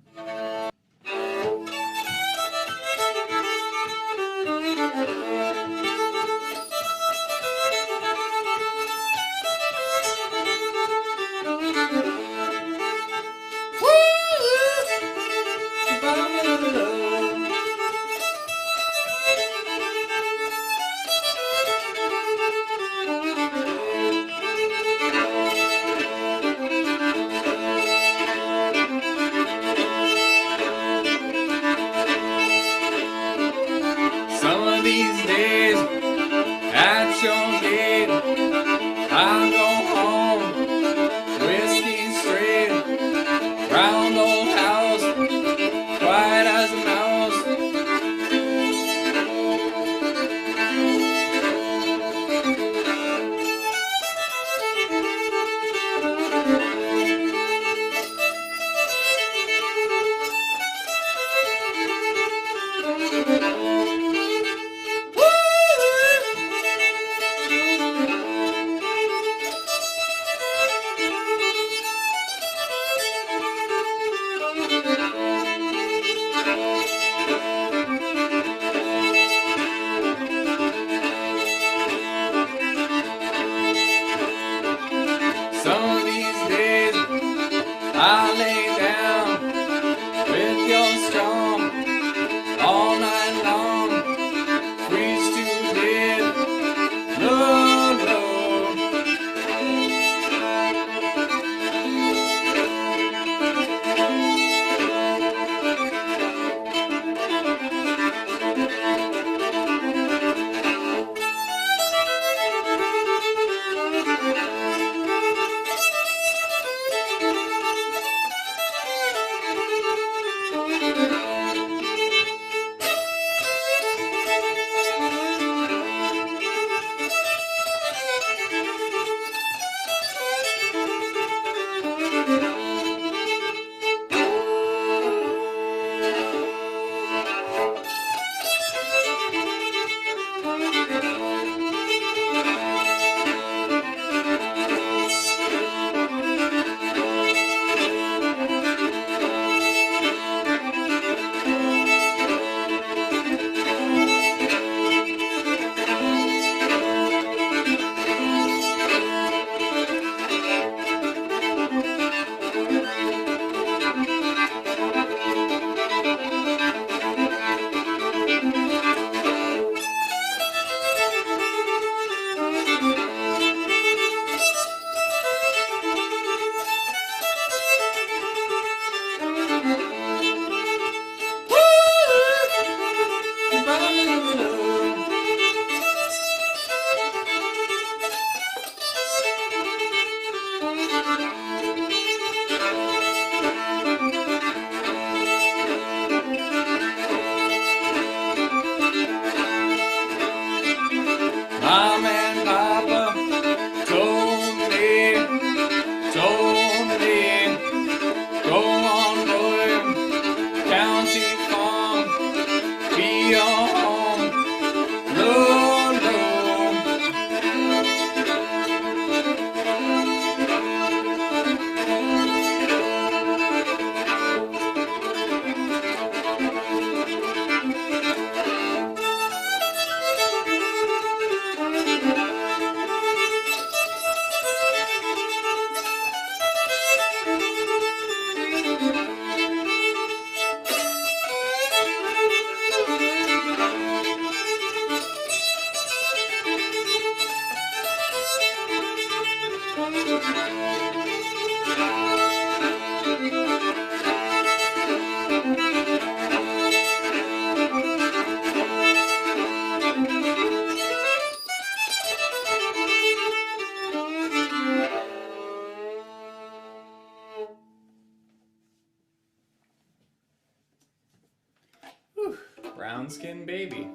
Brown Skin Baby.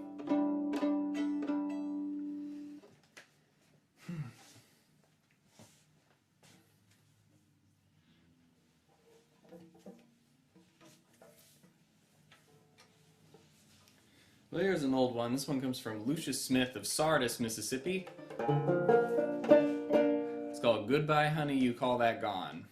Well, here's an old one. This one comes from Lucius Smith of Sardis, Mississippi. It's called Goodbye Honey, You Call That Gone.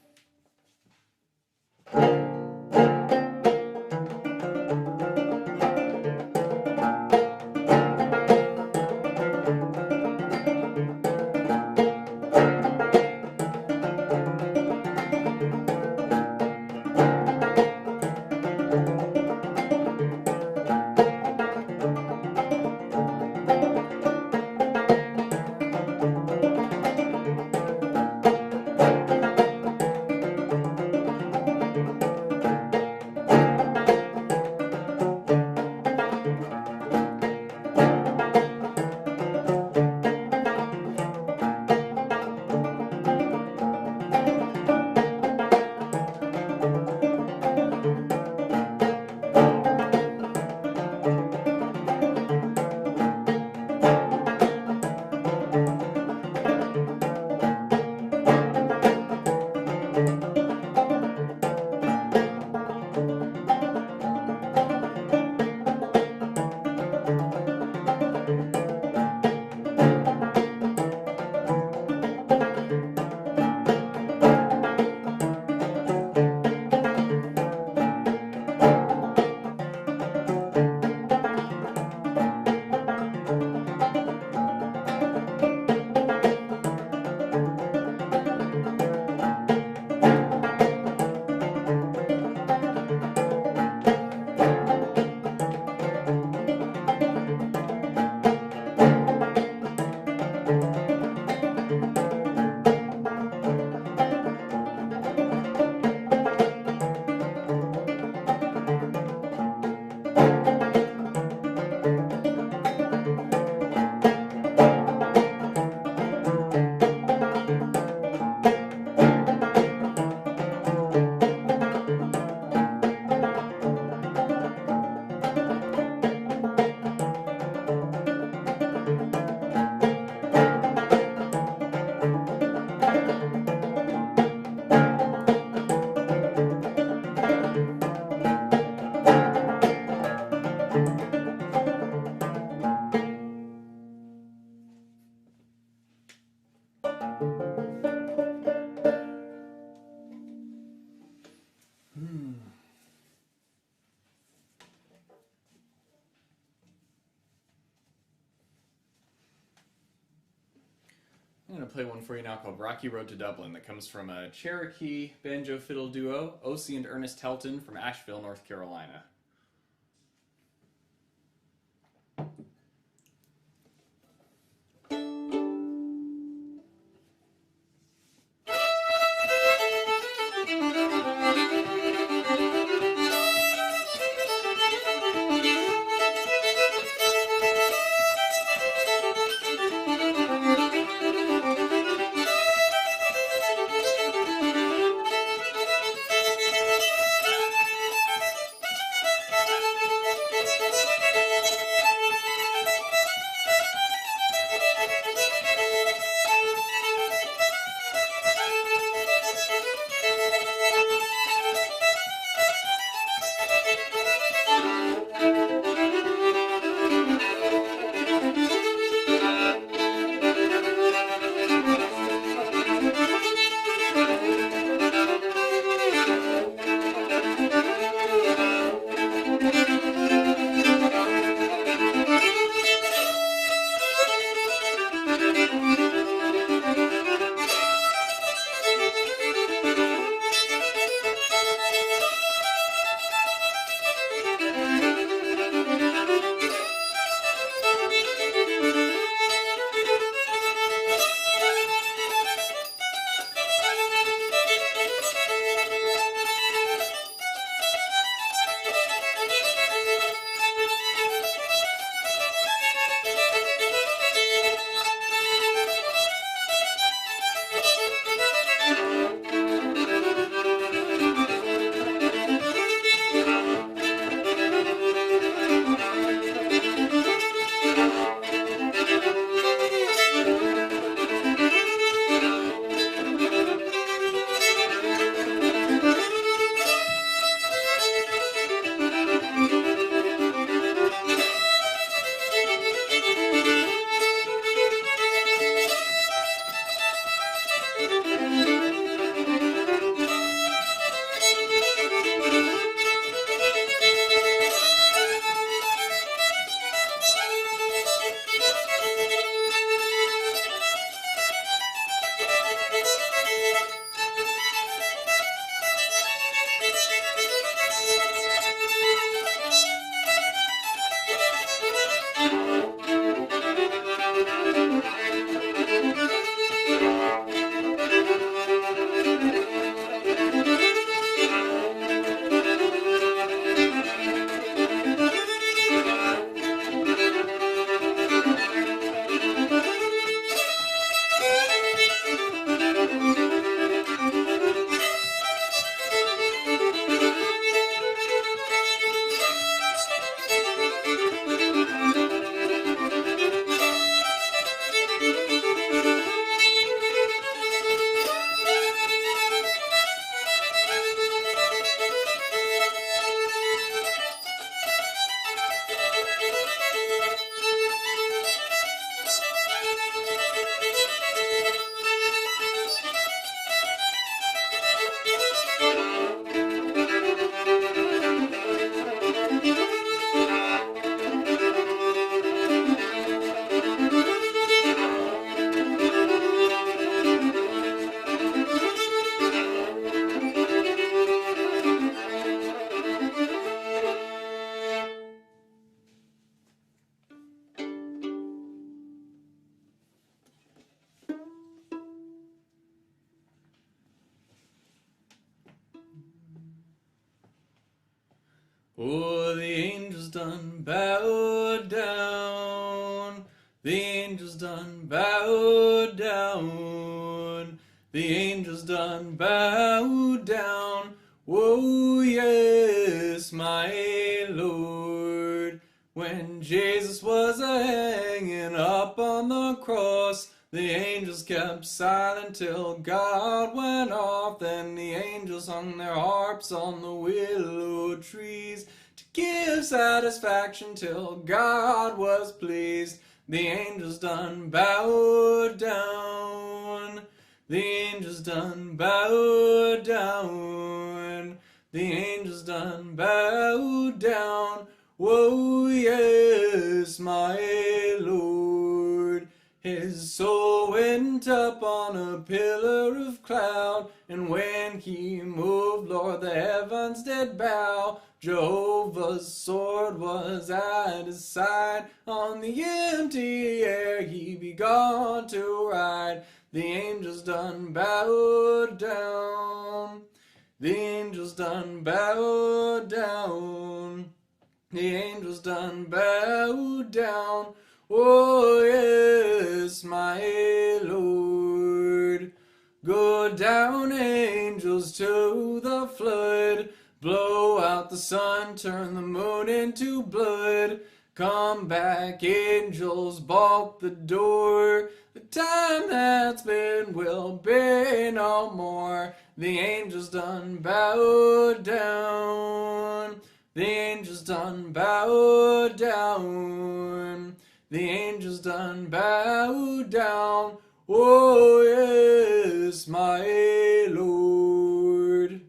I'm going to play one for you now called Rocky Road to Dublin that comes from a Cherokee banjo fiddle duo, Ossie and Ernest Helton from Asheville, North Carolina. Oh, the angels done bowed down. The angels done bowed down. The angels done bowed down. Oh, yes, my Lord. When Jesus was hanging up on the cross, the angels kept silent till God went off. Then the angels hung their harps on the willow trees to give satisfaction till God was pleased. The angels done bowed down. The angels done bowed down. The angels done bowed down. Whoa, yes, my Lord. His soul went up on a pillar of cloud, and when he moved, Lord, the heavens did bow. Jehovah's sword was at his side, on the empty air he begun to ride. The angels done bowed down. The angels done bowed down. The angels done bowed down. Oh, yes, my Lord. Go down, angels, to the flood. Blow out the sun, turn the moon into blood. Come back, angels, bolt the door. The time that's been will be no more. The angels done bowed down. The angels done bowed down. The angels done bowed down. Oh, yes, my Lord.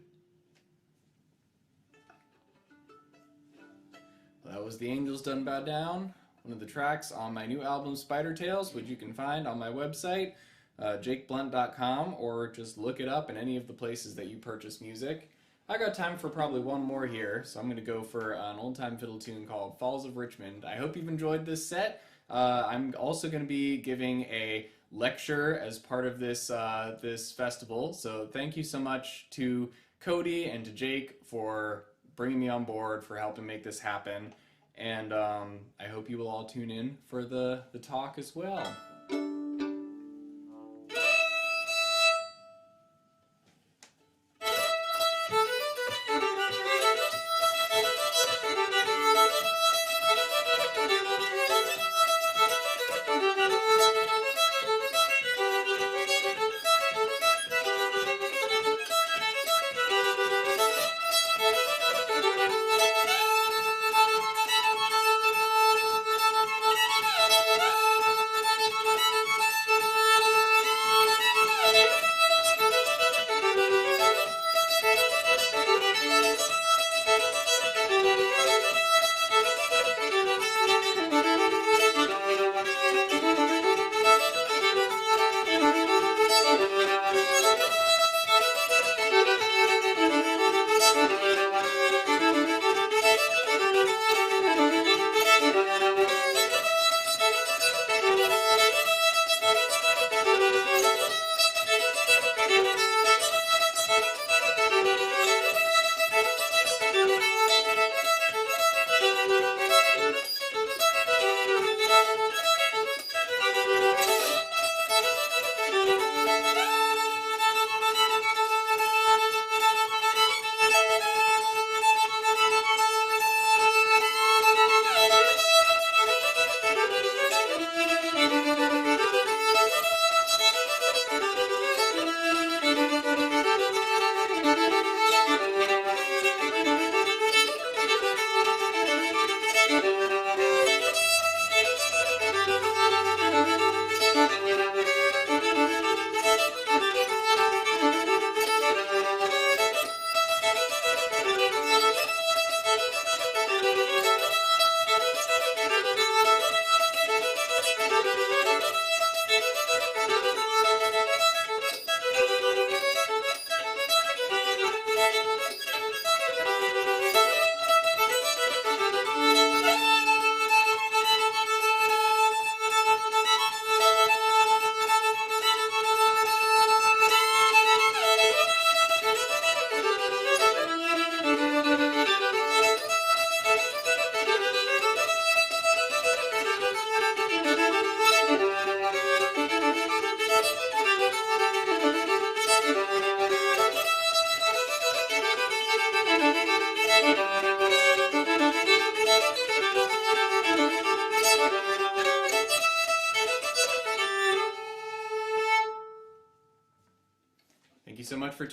Well, that was The Angels Done Bow Down, one of the tracks on my new album Spider Tales, which you can find on my website, jakeblunt.com, or just look it up in any of the places that you purchase music. I got time for probably one more here, so I'm going to go for an old-time fiddle tune called Falls of Richmond. I hope you've enjoyed this set. I'm also going to be giving a lecture as part of this this festival, so thank you so much to Cody and to Jake for bringing me on board, for helping make this happen, and I hope you will all tune in for the talk as well.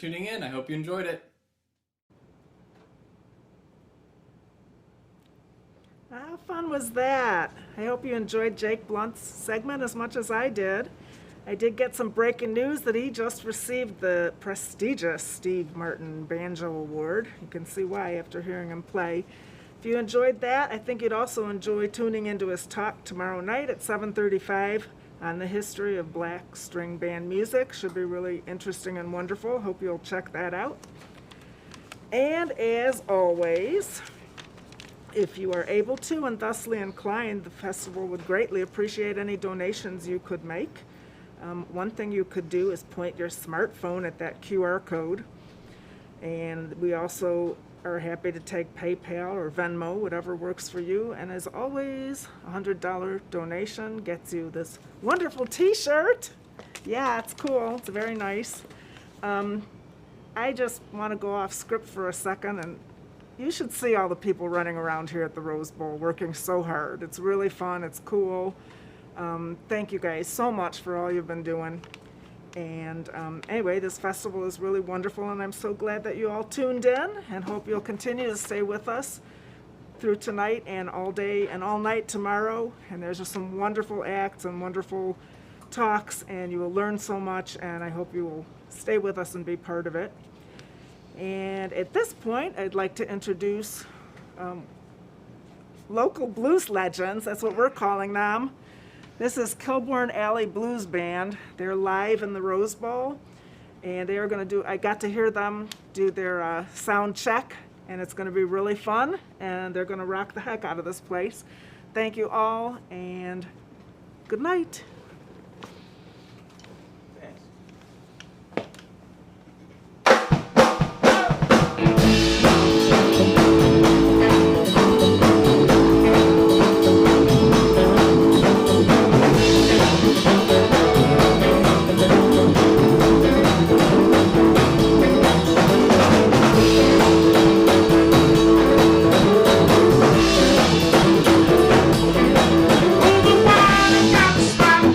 tuning in. I hope you enjoyed it. How fun was that? I hope you enjoyed Jake Blunt's segment as much as I did. I did get some breaking news that he just received the prestigious Steve Martin Banjo Award. You can see why after hearing him play. If you enjoyed that, I think you'd also enjoy tuning into his talk tomorrow night at 7:35 on the history of black string band music. Should be really interesting and wonderful. Hope you'll check that out. And as always, if you are able to and thusly inclined, the festival would greatly appreciate any donations you could make. One thing you could do is point your smartphone at that QR code. And we also are happy to take PayPal or Venmo, whatever works for you. And as always, a $100 donation gets you this wonderful t-shirt. Yeah, it's cool. It's very nice. I just want to go off script for a second, and you should see all the people running around here at the Rose Bowl working so hard. It's really fun. It's cool. Thank you guys so much for all you've been doing. And anyway, this festival is really wonderful, and I'm so glad that you all tuned in, and hope you'll continue to stay with us through tonight and all day and all night tomorrow. And there's just some wonderful acts and wonderful talks, and you will learn so much, and I hope you will stay with us and be part of it. And at this point, I'd like to introduce local blues legends. That's what we're calling them. This is Kilbourne Alley Blues Band. They're live in the Rose Bowl, and they are going to do, I got to hear them do their sound check, and it's going to be really fun, and they're going to rock the heck out of this place. Thank you all, and good night. Stop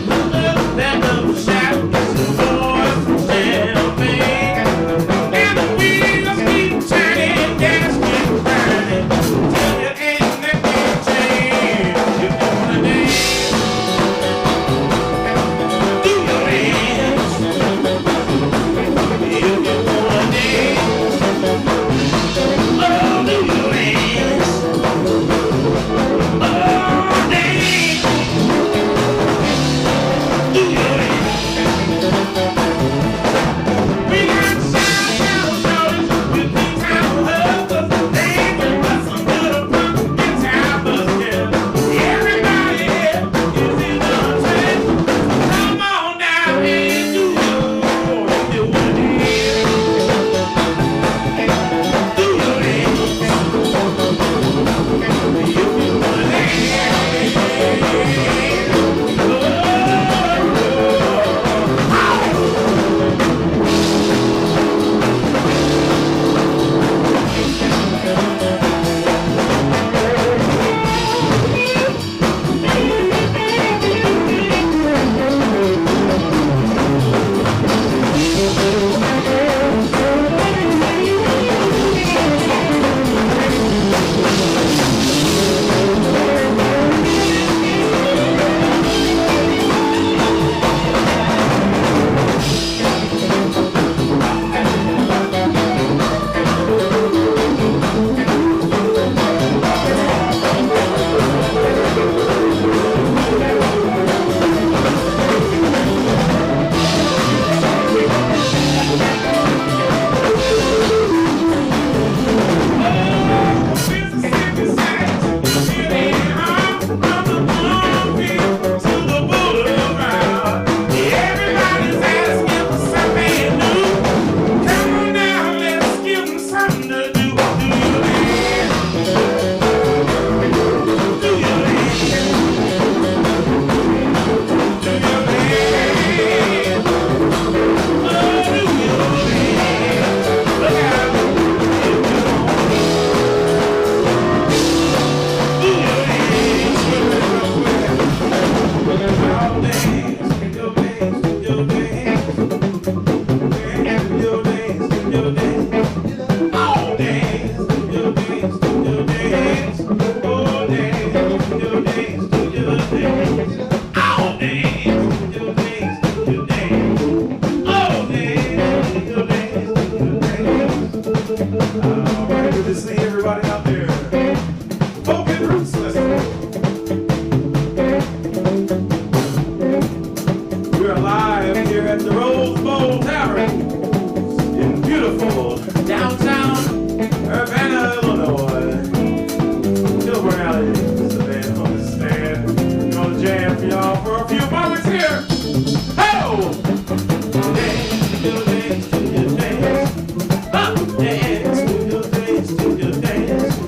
Alright, good to see everybody out there. Folk and Roots Festival. We're live here at the Rose Bowl Tavern in beautiful downtown Urbana, Illinois. Gilbert Alley is the band on the stand. We're gonna jam for y'all for a few moments here. Ho! Dance to your dance to your dance. Up, dance to your dance to your dance.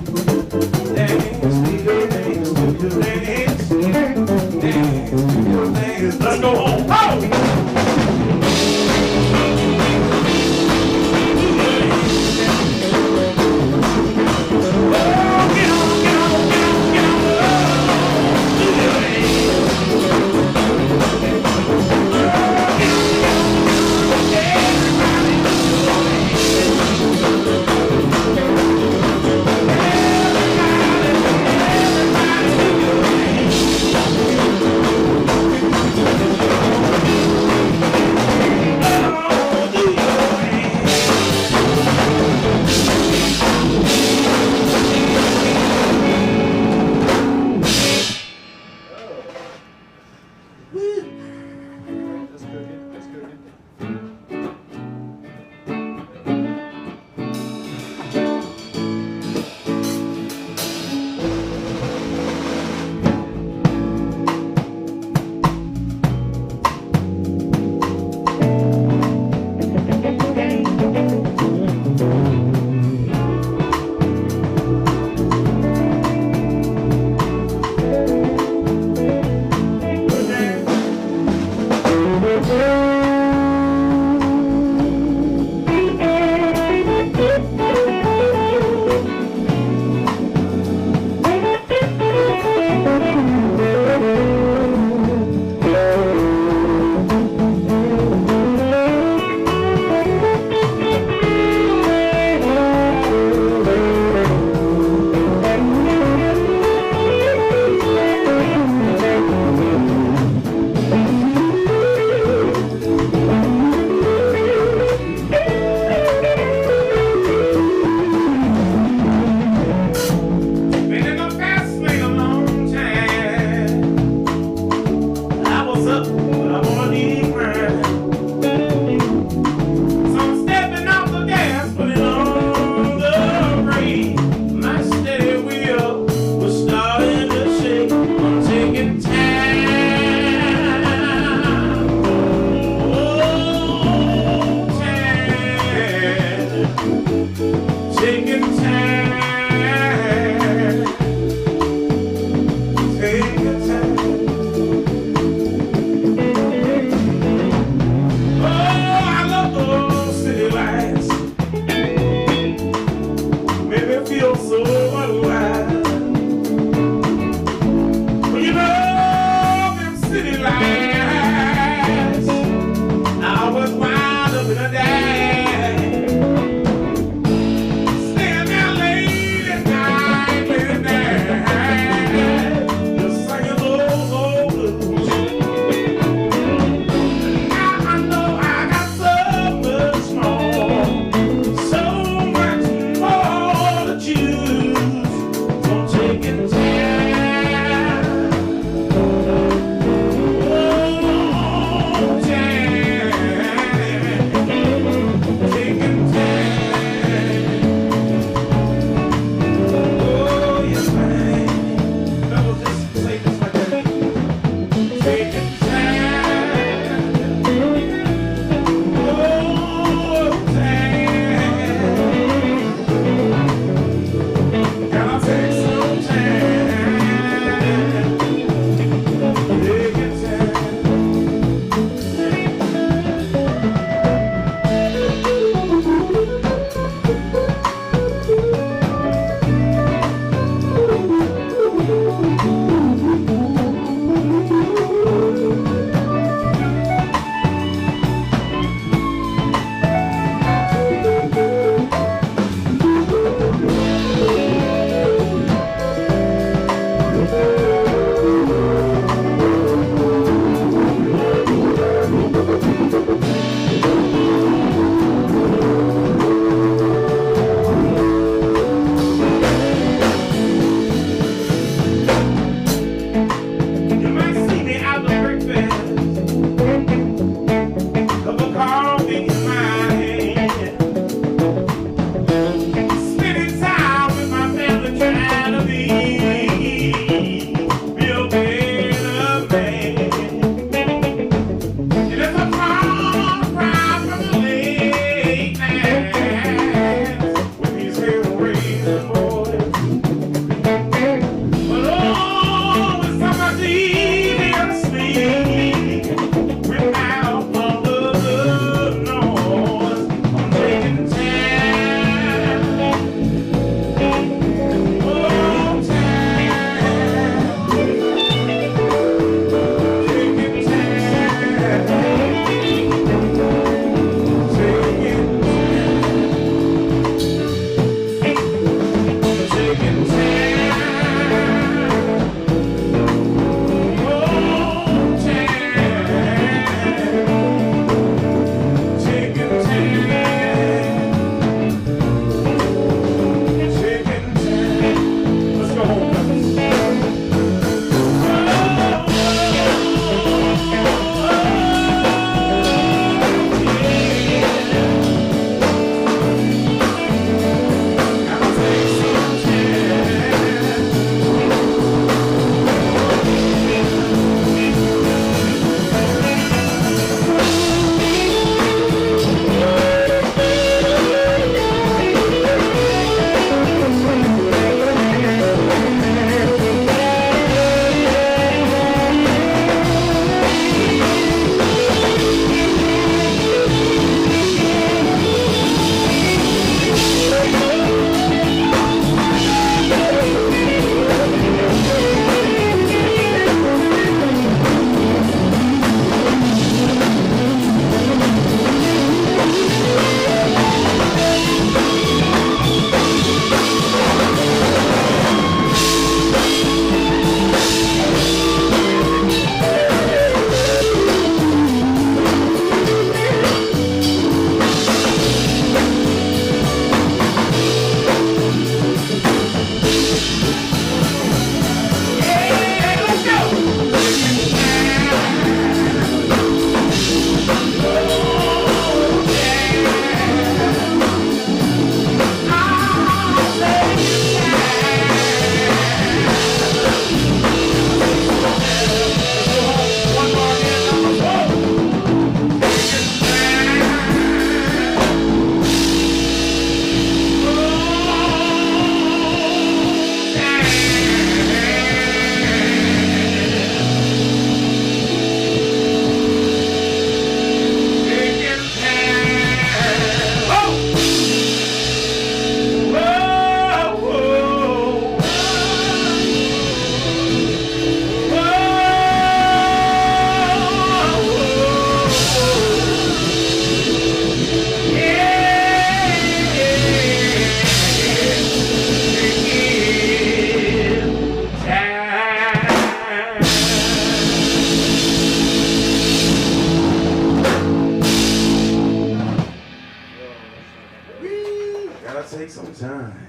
take some time.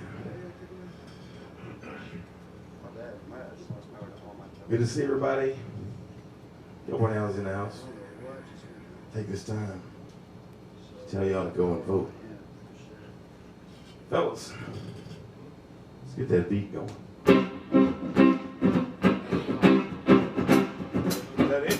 Good to see everybody. Everyone else in the house. Take this time to tell y'all to go and vote. Fellas, let's get that beat going. Is that it?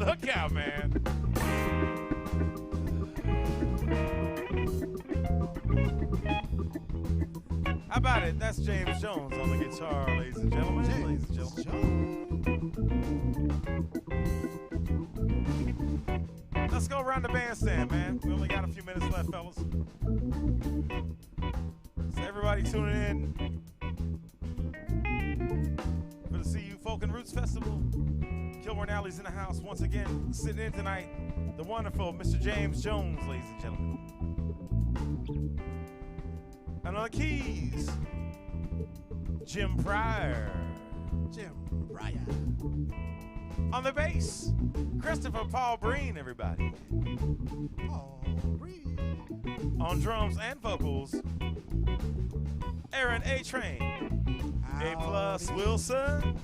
Look out, man. How about it? That's James Jones on the guitar, ladies and gentlemen. Ladies and gentlemen. Let's go around the bandstand, man. We only got a few minutes left, fellas. So everybody tuning in for the CU Folk and Roots Festival. Kilburn Alley's in the house once again. Sitting in tonight, the wonderful Mr. James Jones, ladies and gentlemen. And on the keys, Jim Pryor. Jim Pryor. On the bass, Christopher Paul Breen, everybody. Paul Breen. On drums and vocals, Aaron A. Train. A+ Wilson.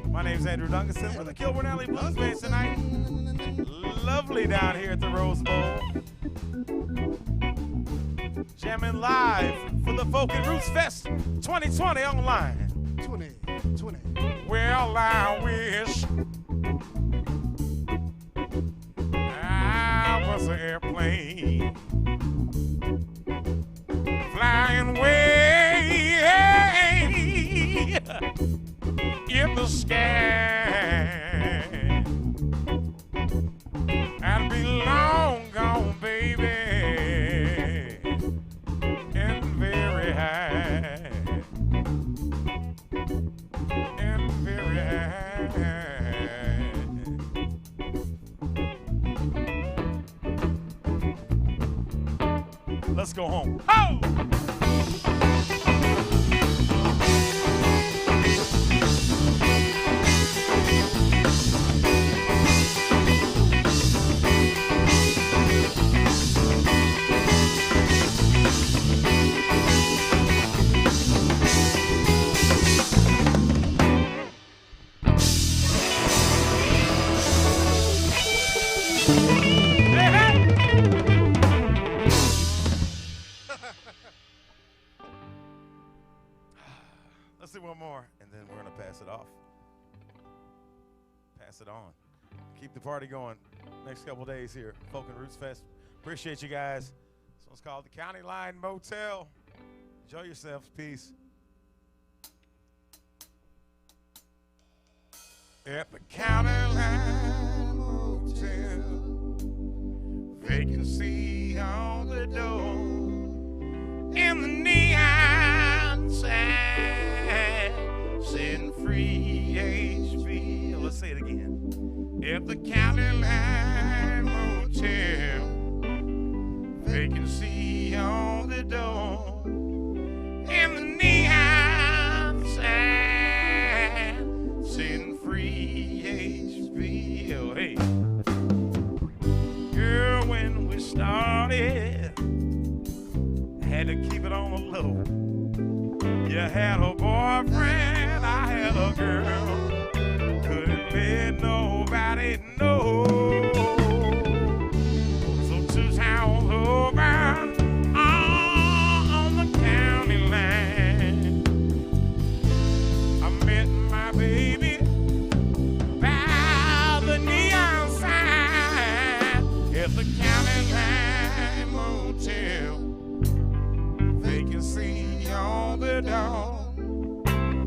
My name's Andrew Duncanson. We're the Kilburn Alley Blues Band tonight. Lovely down here at the Rose Bowl. Jamming live for the Folk and Roots Fest 2020 online. 2020. Well, I wish I was an airplane flying way in the sky. I'd be long gone, baby, and very high, and very high. Let's go home. Oh! Let's do one more, and then we're going to pass it off. Pass it on. Keep the party going next couple days here. Folk and Roots Fest. Appreciate you guys. This one's called the County Line Motel. Enjoy yourselves. Peace. At the County Line Motel, vacancy on the door, and the neon sign saying free HB. Let's say it again. At the County Line Motel, vacancy on the door, and the neon sign saying free HBO. Hey, girl, when we started, I had to keep it on the low. You had a boyfriend, I had a girl. Couldn't let nobody know. So 2 towns over on the county line, I met my baby by the neon sign at the County Line Motel. Vacancy on the door,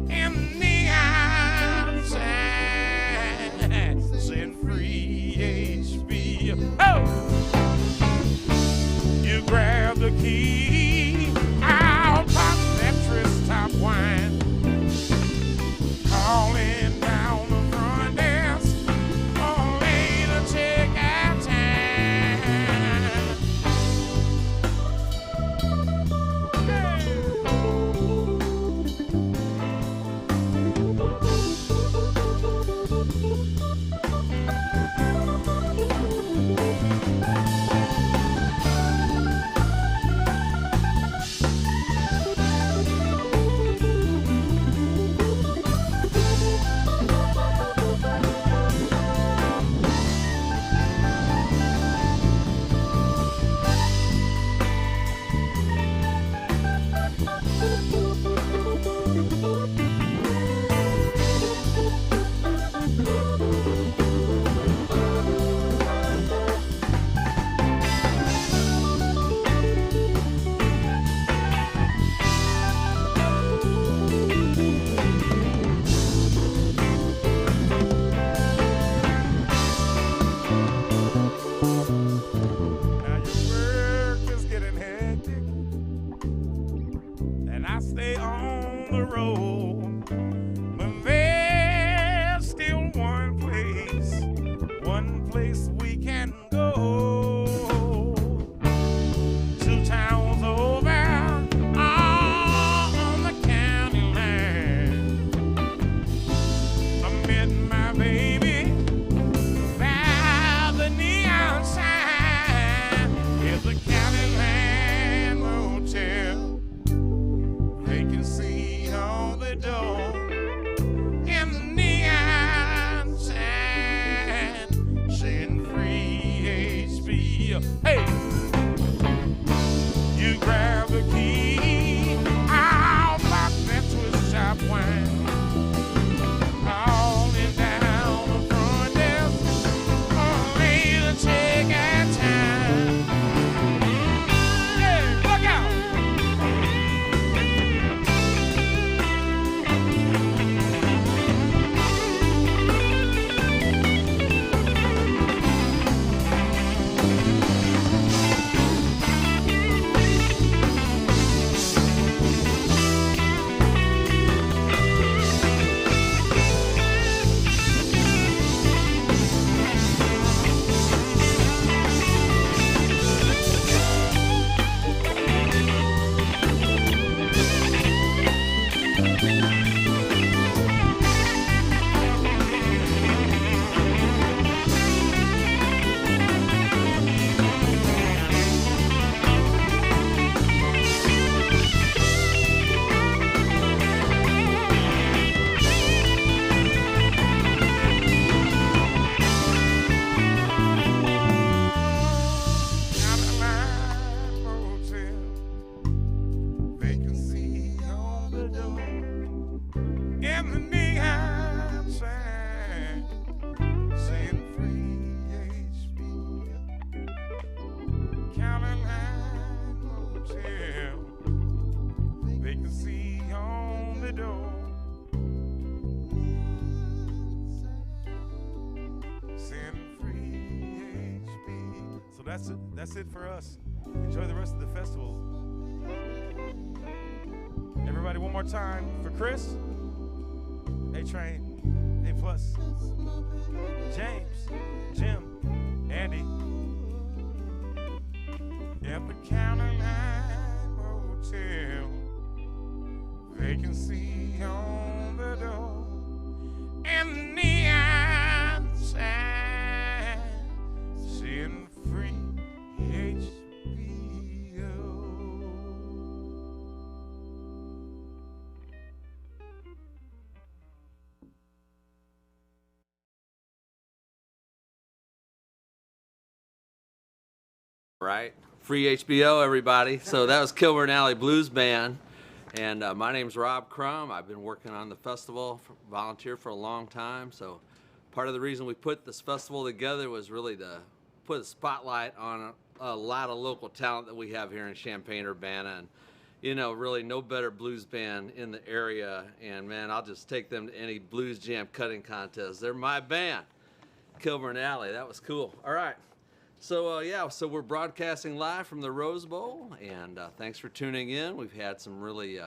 and the neon sign saying free HBO. Oh! You grab the key, I'll pop that Tris top wine, calling down the front desk, only to check out time. met my baby by the neon sign at the County Line Motel. Vacancy on the door and the neon sign saying free HBO. Hey, you grab the key, I'll pop that twist shop wine. Falling down the front desk, only to take our time. Hey, look out! Vacancy on the door and the neon sign saying free HBO. County Line Motel. Vacancy on the door. Saying free HBO. So that's it for us. Enjoy the rest of the festival. Everybody, one more time for Chris, A-Train, A-Plus, James, Jim, Andy, at the County Line Motel. Vacancy on the door and the neon sign saying free HBO. Right, free HBO, everybody. So that was Kilburn Alley Blues Band, and my name's Rob Crum. I've been working on the festival, volunteer for a long time. So part of the reason we put this festival together was really to put a spotlight on a lot of local talent that we have here in Champaign-Urbana, and you know, really no better blues band in the area. And man, I'll just take them to any blues jam cutting contest. They're my band, Kilburn Alley. That was cool. All right. So so we're broadcasting live from the Rose Bowl, and thanks for tuning in. We've had some really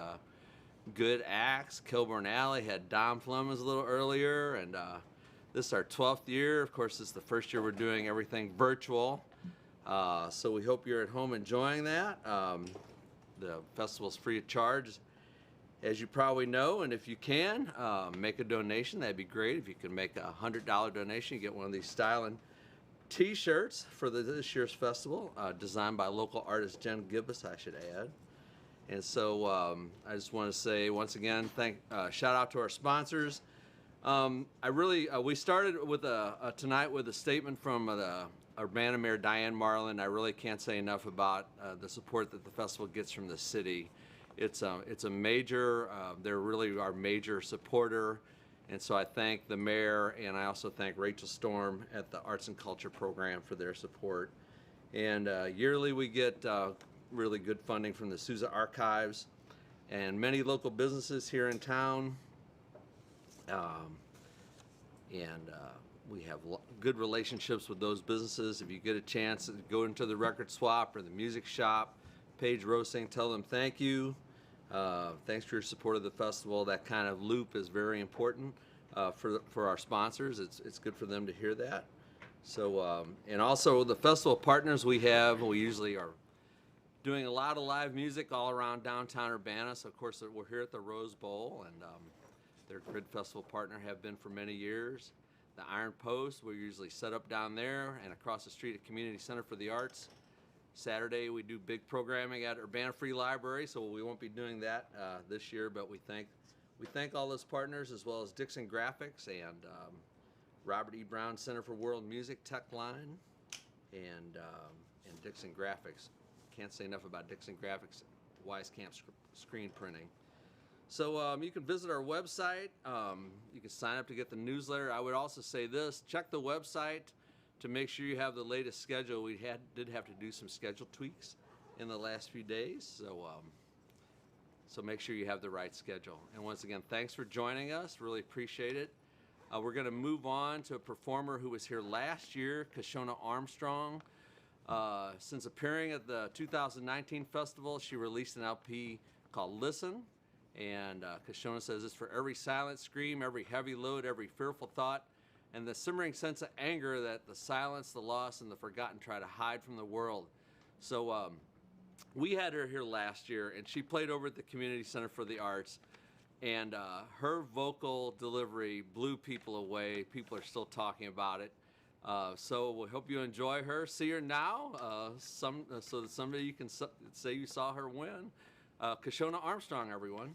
good acts. Kilburn Alley had Dom Flemons a little earlier, and this is our 12th year. Of course, this is the first year we're doing everything virtual, so we hope you're at home enjoying that. The festival's free of charge, as you probably know, and if you can, make a donation. That'd be great. If you can make a $100 donation, you get one of these styling T-shirts for this year's festival, designed by local artist Jen Gibbous, I should add. And so I just want to say once again, shout out to our sponsors. We started with tonight with a statement from the Urbana Mayor Diane Marlin. I really can't say enough about the support that the festival gets from the city. It's a major, they're really our major supporter. And so I thank the mayor, and I also thank Rachel Storm at the Arts and Culture Program for their support. And yearly we get really good funding from the Sousa Archives and many local businesses here in town. We have good relationships with those businesses. If you get a chance to go into the record swap or the music shop, Paige Rosing, tell them thank you. Thanks for your support of the festival. That kind of loop is very important for our sponsors. It's good for them to hear that. So, and also the festival partners we have, we usually are doing a lot of live music all around downtown Urbana. So of course we're here at the Rose Bowl, and Their Grid Festival partner, have been for many years. The Iron Post, we're usually set up down there and across the street at Community Center for the Arts. Saturday, we do big programming at Urbana Free Library, so we won't be doing that this year, but we thank all those partners, as well as Dixon Graphics and Robert E. Brown Center for World Music Tech Line and Dixon Graphics. Can't say enough about Dixon Graphics, Weiskamp screen printing. So you can visit our website. You can sign up to get the newsletter. I would also say this: check the website to make sure you have the latest schedule. We did have to do some schedule tweaks in the last few days, so make sure you have the right schedule. And once again, thanks for joining us. Really appreciate it. We're going to move on to a performer who was here last year, Kashona Armstrong. Since appearing at the 2019 festival, she released an LP called Listen. And Kashona says it's for every silent scream, every heavy load, every fearful thought, and the simmering sense of anger that the silence, the loss, and the forgotten try to hide from the world. So we had her here last year, and she played over at the Community Center for the Arts, and her vocal delivery blew people away. People are still talking about it. So we hope you enjoy her. See her now, so that someday you can say you saw her win. Kashona Armstrong, everyone.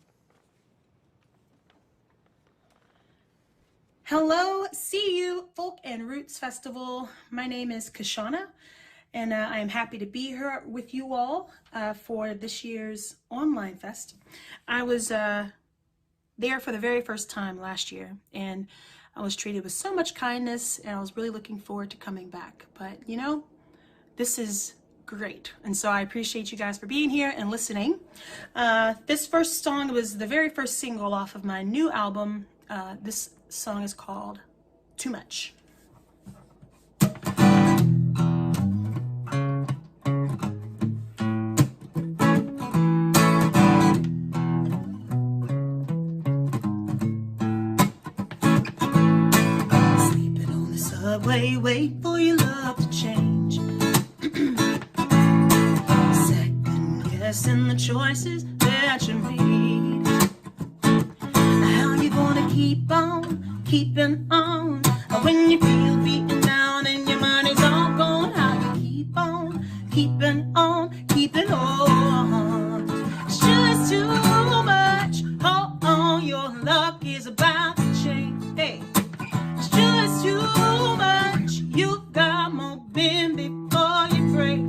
Hello, CU Folk and Roots Festival. My name is Kashona, and I am happy to be here with you all for this year's online fest. I was there for the very first time last year, and I was treated with so much kindness, and I was really looking forward to coming back. But you know, this is great, and so I appreciate you guys for being here and listening. This first song was the very first single off of my new album. This song is called Too Much. Sleeping on the subway, wait for your love to change. Second guessing the choices that you made. How you gonna keep on keeping on when you feel beaten down and your money's all gone? How you keep on keeping on keeping on? It's just too much. Hold on, your luck is about to change. Hey, it's just too much. You've got more been before you break.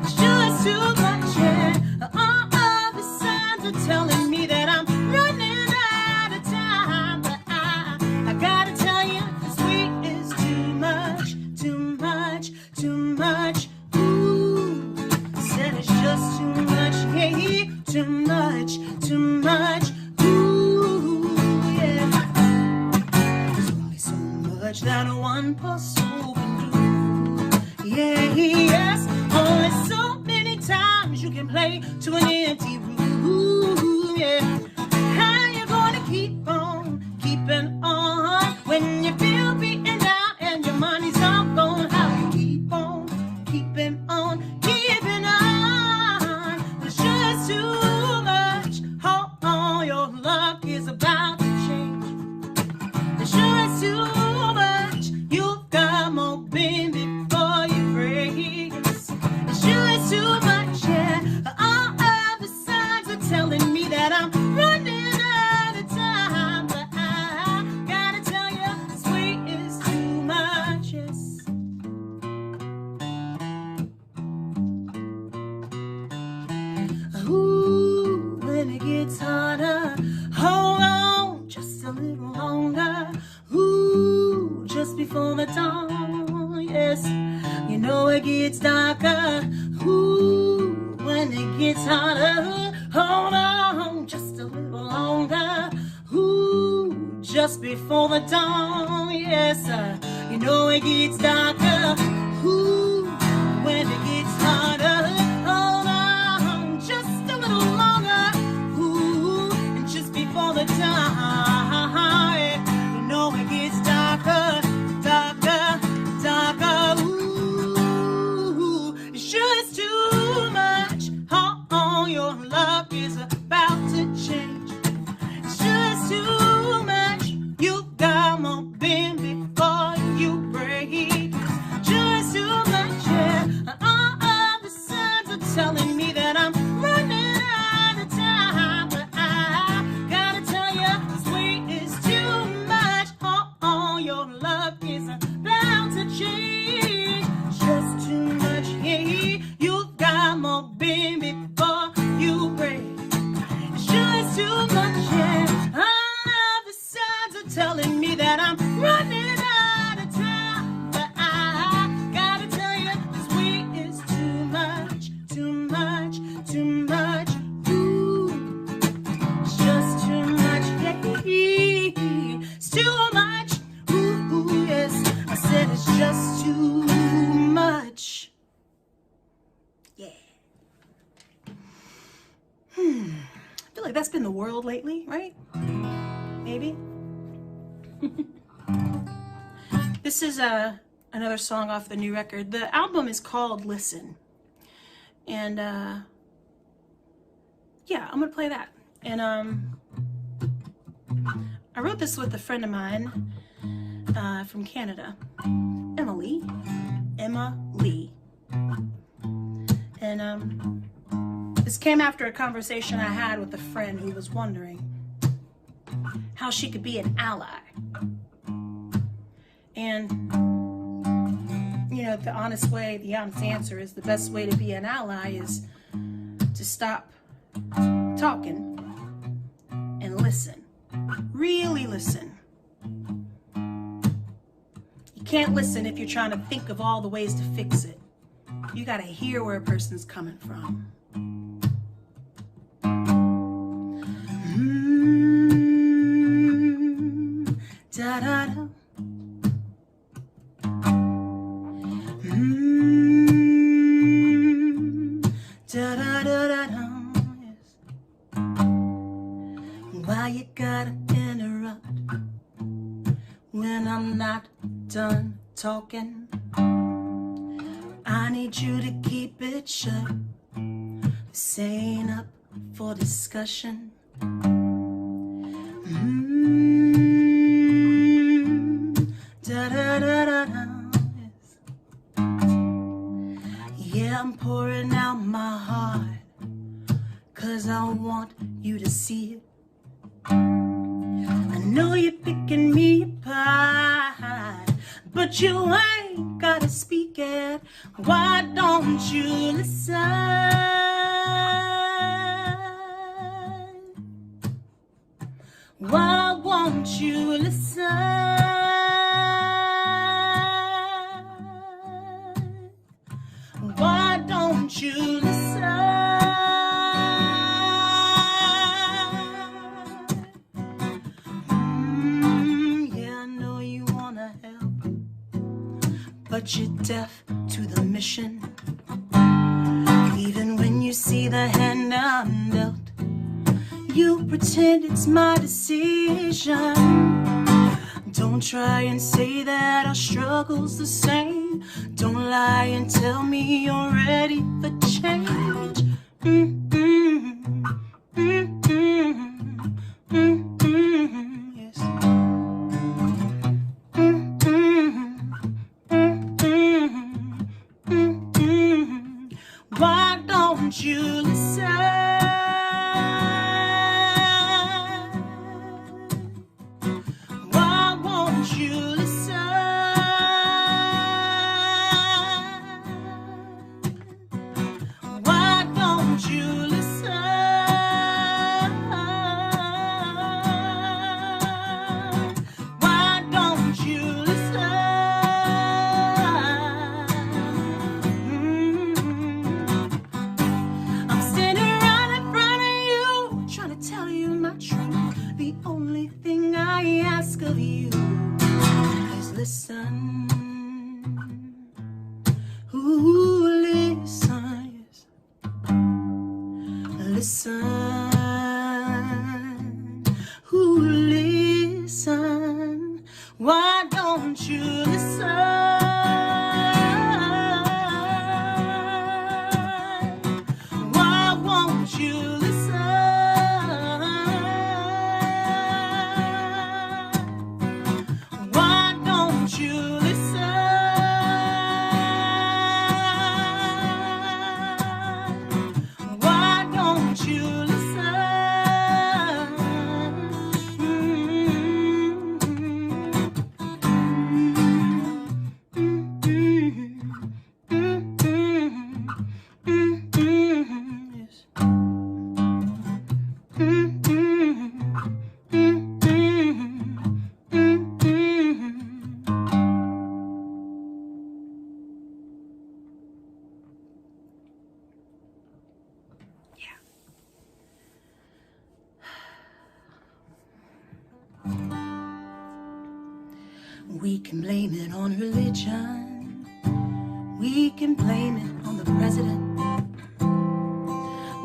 It's just too much, yeah. All of the signs are telling me that I'm running out of time, but I gotta tell you, this week is too much, too much, too much. Ooh, said it's just too much, yeah, too much, too much. Ooh, yeah. There's only so much that one person can do. Yeah, yes, only so many times you can play to an empty room. Yeah, how you gonna keep on keeping on when you feel beaten down and your money's all gone? How you keep on keeping on keeping on? It's just too much. Hold on, your luck is about to change. It's just too much. You've got more been before you break. It's just too much, yeah. All of the signs are telling me that I'm running out of time, but I gotta tell you, this weight is too much, yes. Ooh, when it gets harder, hold on just a little longer. Ooh, just before the dawn, yes. You know it gets darker. Ooh, when it gets harder, hold on just a little longer. Ooh, just before the dawn, yes. You know it gets darker. Ooh, when it gets harder, hold on just a little longer. Ooh, and just before the dawn, you know it gets darker, darker, darker. Ooh, it's just too much. Hold on, your luck is about to change. It's just too telling me that I'm running out of time. But I gotta tell you, this weight is too much, too much, too much. Ooh, it's just too much, yeah. It's too much. Ooh, yes. I said it's just too much. Yeah. I feel like that's been the world lately, right? Maybe. This is another song off the new record. The album is called Listen. And yeah, I'm gonna play that. And I wrote this with a friend of mine from Canada, Emma Lee. And this came after a conversation I had with a friend who was wondering how she could be an ally. And, you know, the honest answer is the best way to be an ally is to stop talking and listen. Really listen. You can't listen if you're trying to think of all the ways to fix it. You gotta hear where a person's coming from. Da da da. Da da da da da. Yes. Why you gotta interrupt when I'm not done talking? I need you to keep it shut. This ain't up for discussion. Da da da da da. Yes. Yeah, I'm pouring out my heart, 'cause I want you to see it. I know you're picking me apart, but you ain't gotta speak it. Why don't you listen? Why won't you listen? Why don't you listen? Yeah, I know you wanna help, but you're deaf to the mission. Even when you see the hand I'm dealt, you pretend it's my decision. Don't try and say that our struggle's the same. Don't lie and tell me you're ready for change. Yes. Why don't you listen? Listen, why don't you listen? Why won't you listen? Why don't you listen? Why don't you listen? We can blame it on religion. We can blame it on the president.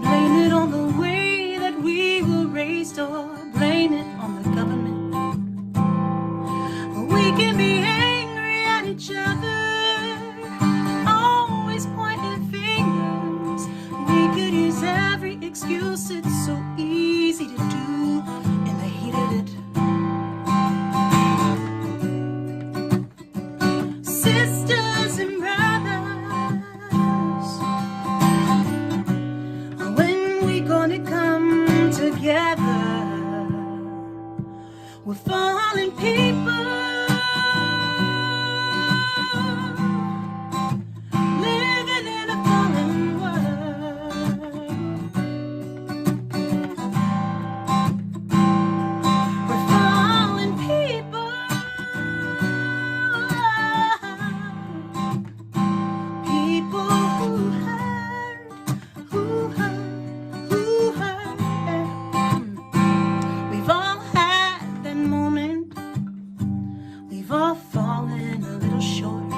Blame it on the way that we were raised, or blame it on the government. We can be angry at each other, always pointing fingers. We could use every excuse, it's so easy to do in the heat of it. Sisters and brothers, when we gonna come together? We're fallen people, living in a fallen world. We're fallen people, people who hurt, who hurt, who hurt. We've all had that moment. We've all fallen a little short.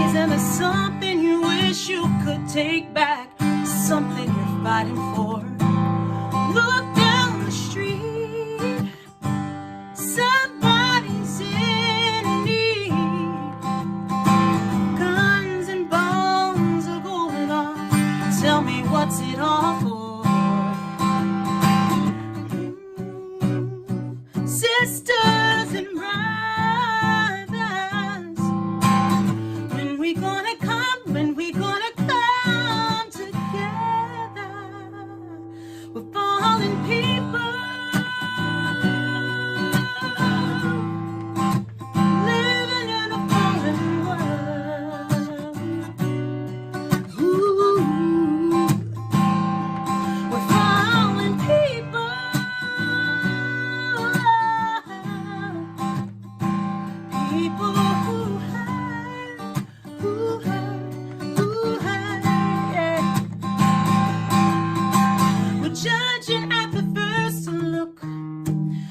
Isn't there something you wish you could take back? Something you're fighting for? Look down the street. Somebody's in need. Guns and bones are going off. Tell me, what's it all for? Sisters and brothers, when we gonna come, when we gonna come together? We're fallen people, living in a fallen world. Ooh, we're fallen people. People who hurt, who hurt, who hurt, yeah. We're judging at the first look,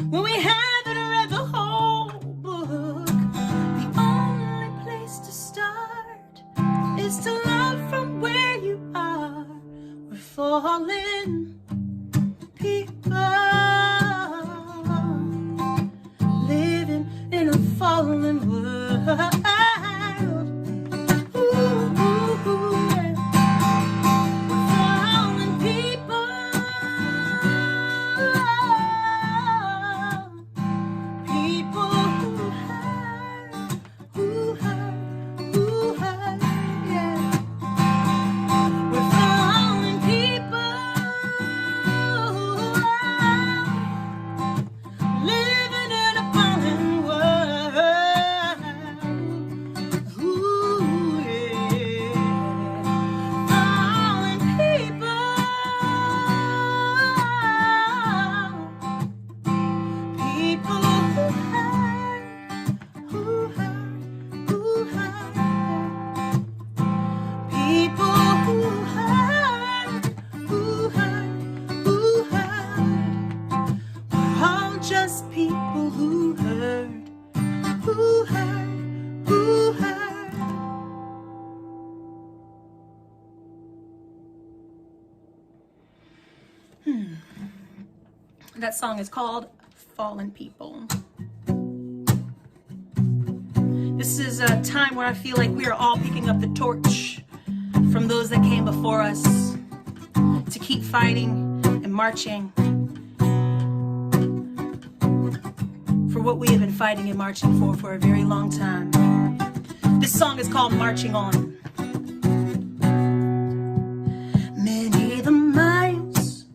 when we haven't read the whole book. The only place to start is to love from where you are. We're fallen people, living in a fallen world. Ooh, ooh, ooh, yeah. We're fallen people, people who hurt, who hurt, who hurt, yeah. We're fallen people, living in a fallen world. Ooh, yeah. Fallen people, people who hurt, who hurt, who hurt. People who hurt, who hurt, who hurt. We're all just people who hurt, who hurt, who hurt. That song is called Fallen People. This is a time where I feel like we are all picking up the torch from those that came before us to keep fighting and marching for what we have been fighting and marching for a very long time. This song is called Marching On. Many the miles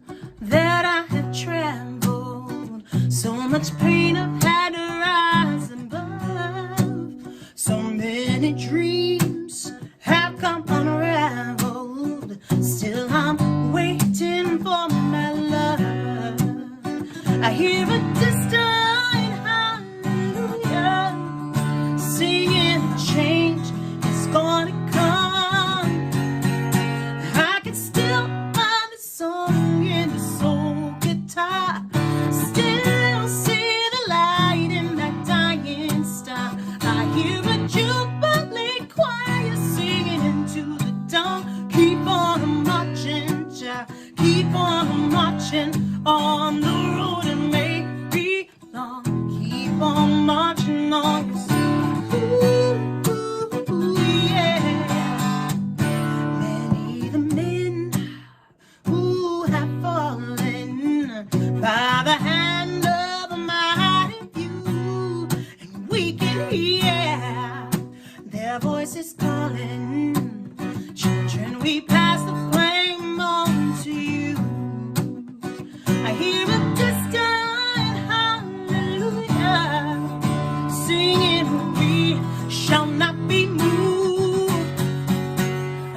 that I have traveled, so much pain I've had to rise above. So many dreams have come unraveled. Still I'm waiting for my love. I hear a distant hallelujah, singing change is gonna noise. Ooh, yeah. Many the men who have fallen by the hand of a mighty few, and we can hear their voices calling. Children, we pass the flame on to you. I hear a distant hallelujah singing, we shall not be moved.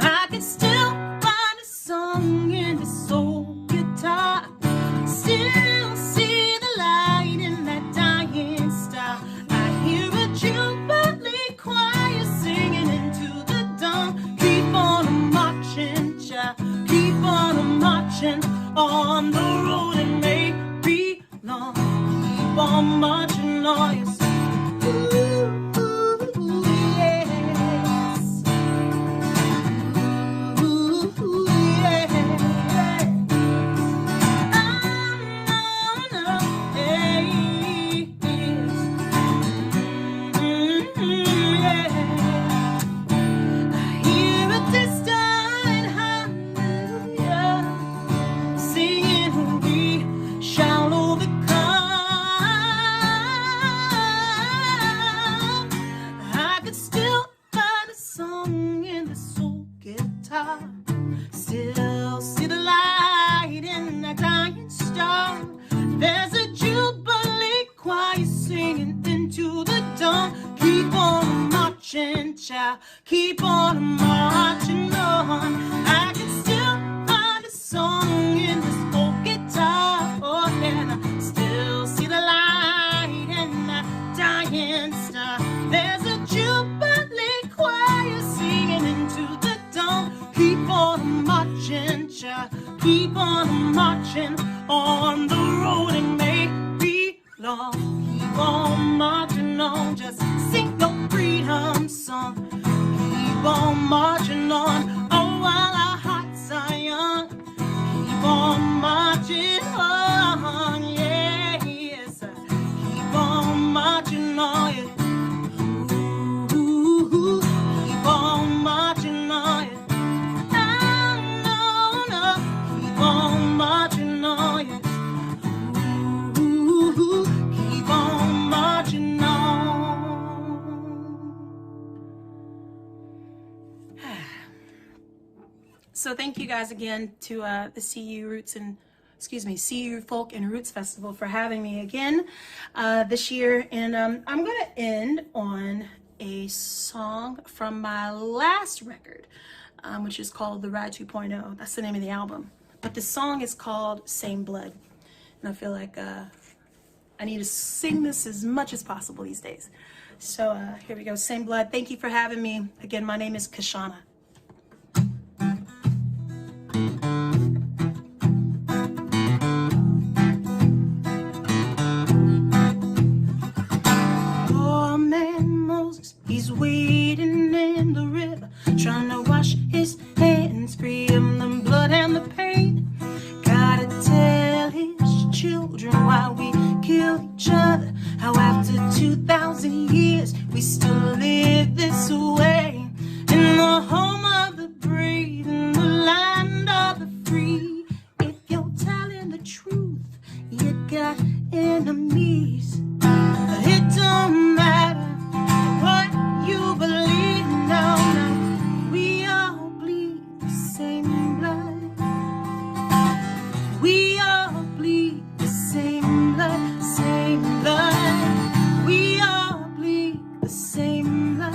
I can still find a song in the soul guitar, still see the light in that dying star. I hear a jubilee choir singing into the dawn. Keep on marching, child, keep on marching on the road it may be long. Keep on marching on, yes. Ooh, yes. Ooh, yeah. Still see the light in that dying star. There's a jubilee choir singing into the dawn. Keep on marching, child, keep on marching on. I can still find a song in this old guitar. Oh, and I still see the light in that dying star. There's a jubilee choir singing into the dawn. Keep on marching, child, keep on marching on the road it may be long. Keep on marching on, just sing your freedom song. Keep on marching on, oh, while our hearts are young. Keep on marching on, yeah, yes. Keep on marching on, yeah. Ooh, keep on marching on, yeah. Keep on marching on, yes. Ooh, keep on marching on. So thank you guys again to the CU Folk and Roots Festival for having me again this year. And I'm going to end on a song from my last record, which is called The Ride 2.0. That's the name of the album. But the song is called Same Blood. And I feel like I need to sing this as much as possible these days. So here we go, Same Blood. Thank you for having me. Again, my name is Kashana. Poor man Moses, he's waiting in the river, trying to wash his hands free of the blood and the pain. Gotta tell his children why we kill each other, how after 2,000 years we still live this way. In the home of the brave, in the land of the free, if you're telling the truth, you got enemies. But it don't matter what you believe, no, no. We all bleed the same blood. We all bleed the same blood, same blood. We all bleed the same blood.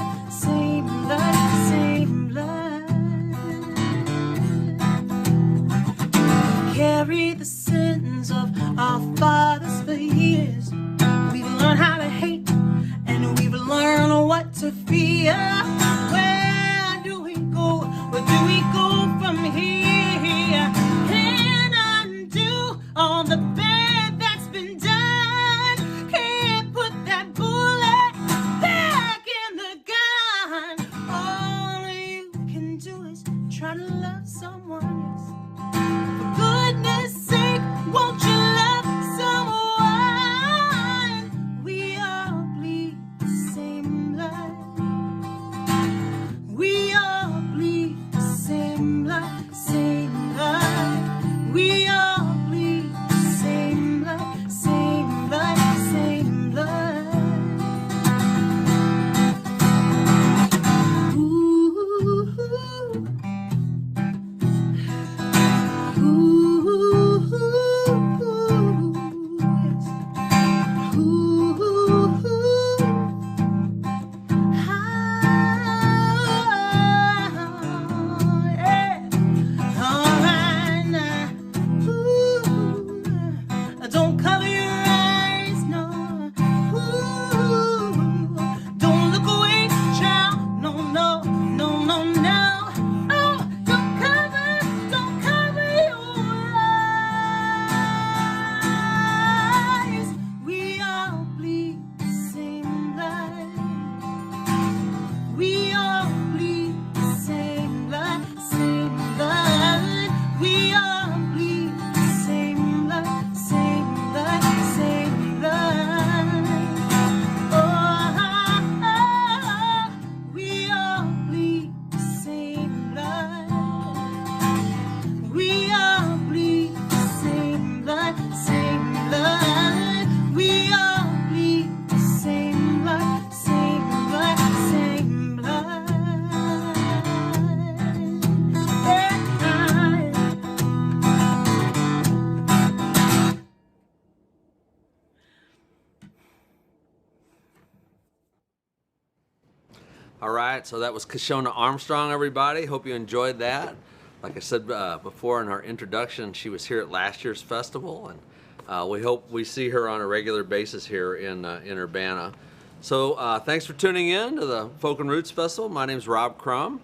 All right, so that was Kashona Armstrong, everybody. Hope you enjoyed that. Like I said before in our introduction, she was here at last year's festival, and we hope we see her on a regular basis here in Urbana. So thanks for tuning in to the Folk and Roots Festival. My name's Rob Crum,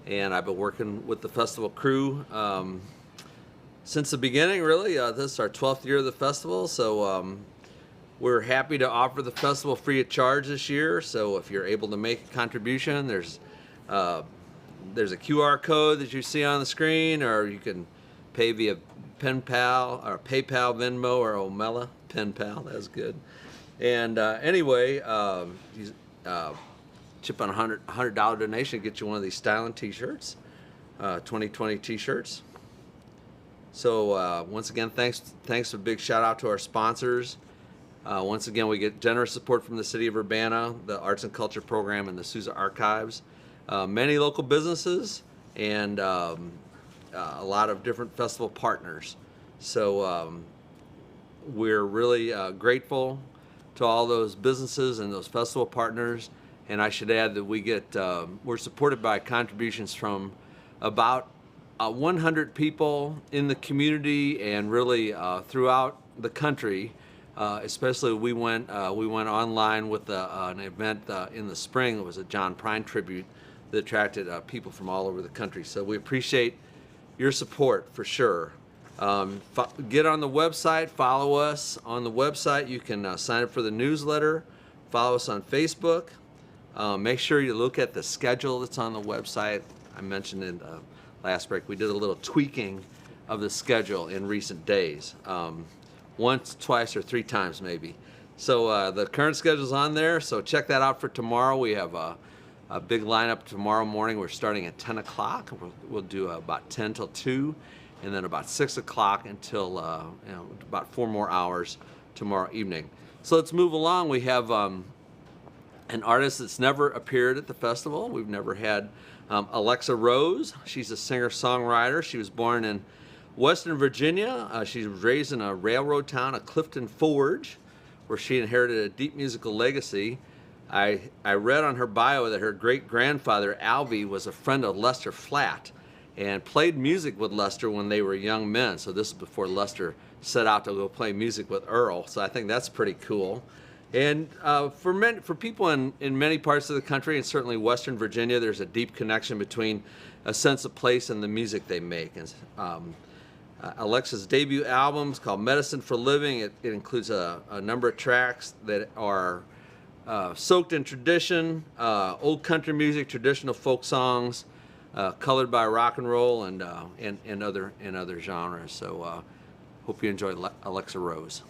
and I've been working with the festival crew since the beginning, really. This is our 12th year of the festival, so we're happy to offer the festival free of charge this year. So if you're able to make a contribution, there's a QR code that you see on the screen, or you can pay via PenPal or PayPal, Venmo, or Omela. PenPal, that's good. And anyway, chip on a $100 donation, get you one of these styling T-shirts, 2020 T-shirts. So once again, thanks a big shout out to our sponsors. Once again, we get generous support from the City of Urbana, the Arts and Culture Program, and the Sousa Archives. Many local businesses, and a lot of different festival partners. So we're really grateful to all those businesses and those festival partners. And I should add that we're supported by contributions from about 100 people in the community and really throughout the country. Especially we went online with an event in the spring. It was a John Prine tribute that attracted people from all over the country. So we appreciate your support for sure. Get on the website, follow us on the website. You can sign up for the newsletter, follow us on Facebook. Make sure you look at the schedule that's on the website. I mentioned in last break we did a little tweaking of the schedule in recent days. Once, twice, or 3 times maybe. So the current schedule's on there, so check that out for tomorrow. We have a big lineup tomorrow morning. We're starting at 10 o'clock. We'll do about 10 till 2, and then about 6 o'clock until about 4 more hours tomorrow evening. So let's move along. We have an artist that's never appeared at the festival. We've never had Alexa Rose. She's a singer-songwriter. She was born in Western Virginia. She was raised in a railroad town of Clifton Forge, where she inherited a deep musical legacy. I read on her bio that her great-grandfather, Alvy, was a friend of Lester Flatt and played music with Lester when they were young men. So this is before Lester set out to go play music with Earl. So I think that's pretty cool. And for people in many parts of the country, and certainly Western Virginia, there's a deep connection between a sense of place and the music they make. And, Alexa's debut album is called Medicine for Living. It includes a number of tracks that are soaked in tradition, old country music, traditional folk songs, colored by rock and roll and other genres. So hope you enjoy Alexa Rose.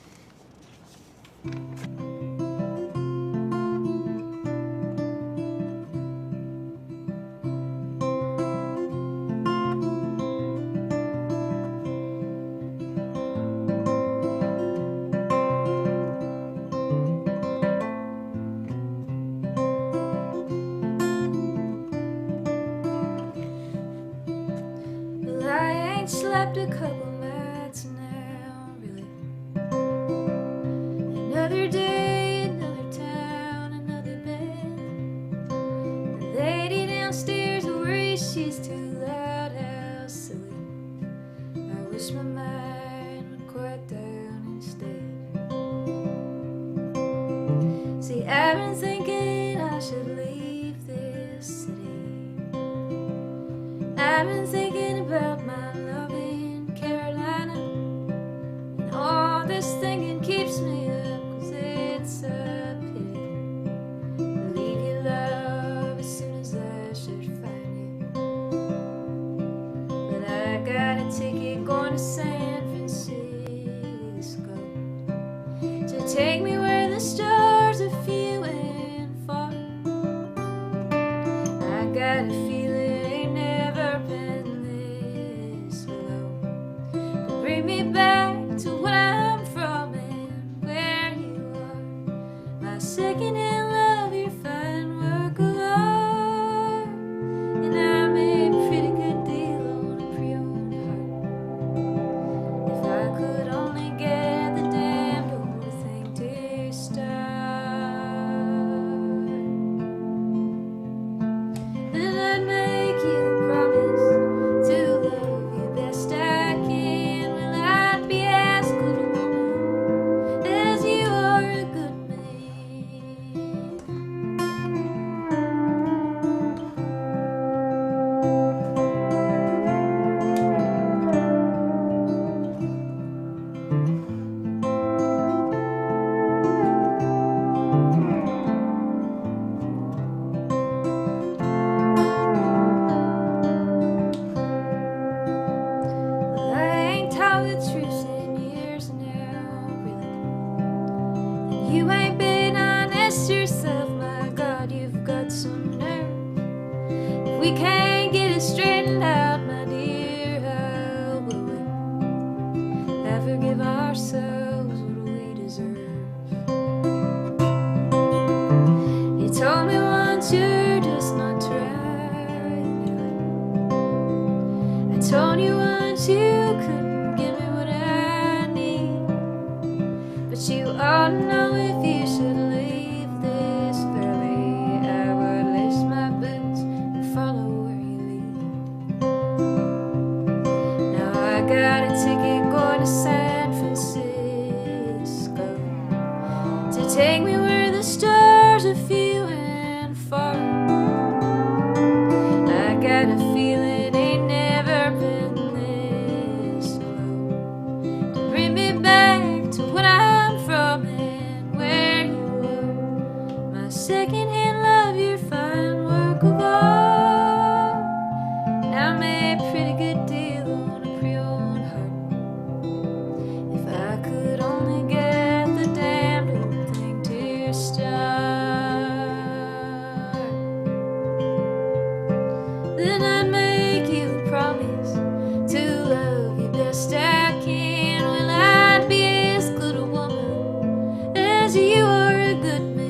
Slept a couple nights now, really. Another day, another town, another bed. The lady downstairs worries she's too loud, how silly. I wish my mind would quiet down instead. See, I've been thinking I should leave this city. I've been thinking about my keeps me up, 'cause it's a pity. Leave your love as soon as I should find you. But I got a ticket going to San Francisco to take me where the stars are few and far. I got a feeling ain't never been this low. To bring me back to what I'm from. Second in love, your fine work of art. And I made a pretty good deal on a pre-owned heart. If I could only get the damned old thing to start. we can't get it straightened out, my dear, how will we ever give ourselves what we deserve? You told me once you're just not trying. I told you once you couldn't give me what I need, but you ought to know if you should leave this valley, I would lace my boots and follow where you lead. Now I got a ticket going to San Francisco to take me where the stars are few and far. I got a feeling ain't never been this low, to bring me back to when I'm from and where you are. My second-hand love, your fine work of art. Now I made a pretty good deal on a pre-owned heart. If I could only get the damned old thing to start, then I'd make you a promise to love you best I can. Well, I'd be as good a woman as you are a good man.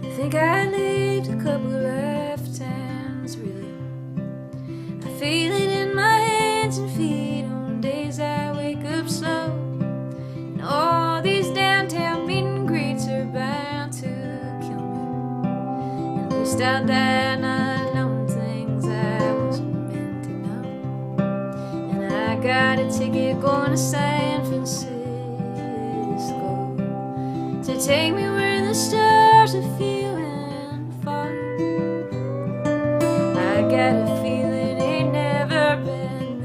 I think I lived a couple of lifetimes, really. I feel it in my hands and feet on days I wake up slow. And all these downtown meet and greets are bound to kill me. At least I'll die not knowing things I wasn't meant to know. And I got a ticket going to San Francisco to take me where the stars are few and far. I got a feeling ain't never been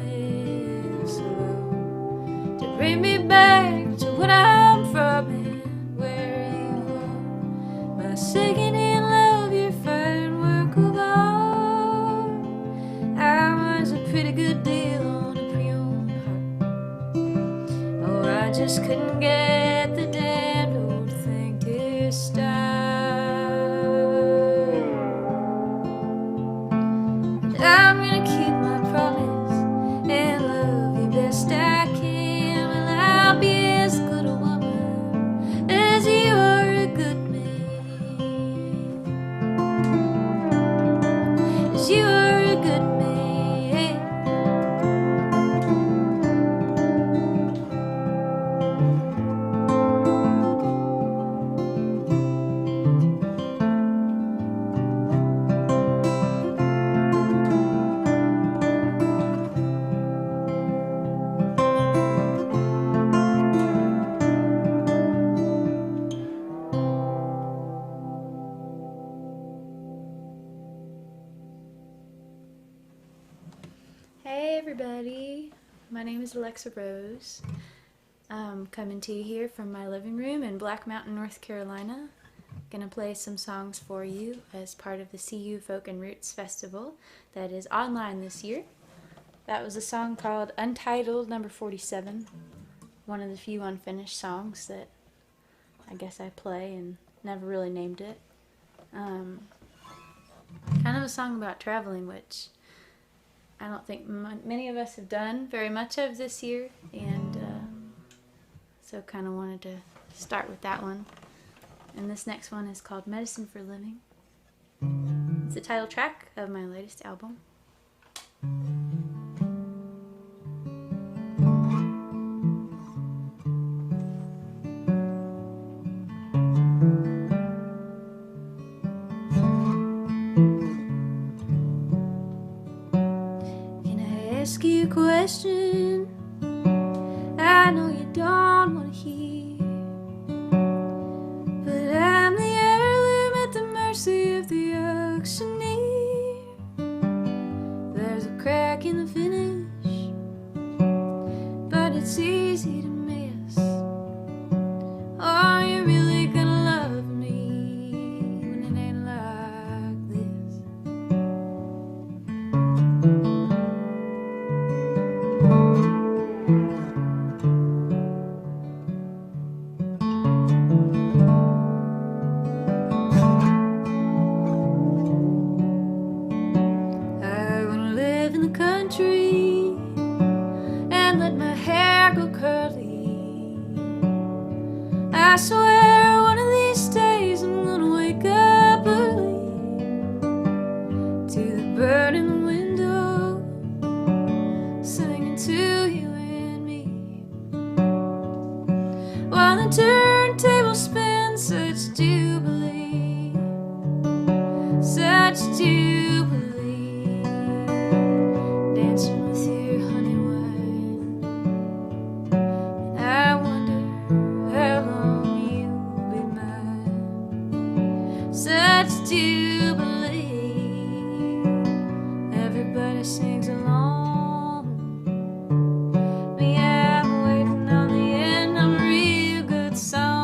this low, to bring me back to when I'm from and where you are. My second-hand love, your fine work of art. I was a pretty good deal on a pre-owned heart. Oh, I just couldn't get the damned old thing to start. I'm gonna keep my promise and love you best I can. Well, I'll be as good a woman as you are a good man. As you are a good man. Hey everybody, my name is Alexa Rose. I'm coming to you here from my living room in Black Mountain, North Carolina. Gonna play some songs for you as part of the CU Folk and Roots Festival that is online this year. That was a song called Untitled number 47, one of the few unfinished songs that I guess I play and never really named it. Kind of a song about traveling, which I don't think many of us have done very much of this year, and so kind of wanted to start with that one. And this next one is called Medicine for Living. It's the title track of my latest album. Ask you a question I know you don't want to hear, but I'm the heirloom at the mercy of the auctioneer. There's a crack in the finish, but it's easy to miss I swear one of these days I'm gonna wake up early to the bird in the window singing to you and me, while the turntable spins such jubilee, such jubilee, dancing with your honey wine. And I wonder how long you'll be mine. Such jubilee, everybody sings along. Me, I'm waiting on the end of a real good song.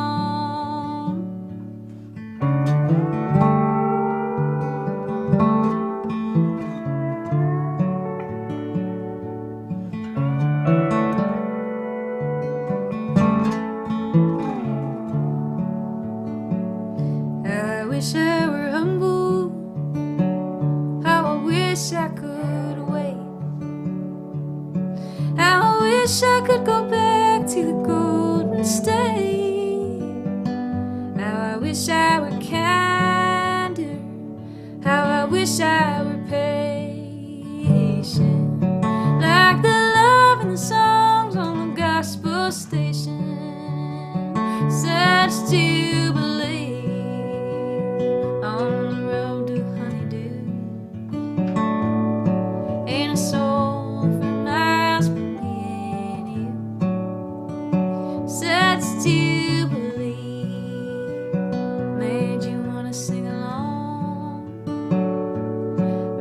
I wish I were humble. How I wish I could wait. How I wish I could go back to the Golden State. How I wish I were kinder. How I wish I were patient, like the love in the songs on the gospel station. Such jubilee on the road to honeydew. Ain't a soul for miles but me and you. Such jubilee made you wanna sing along.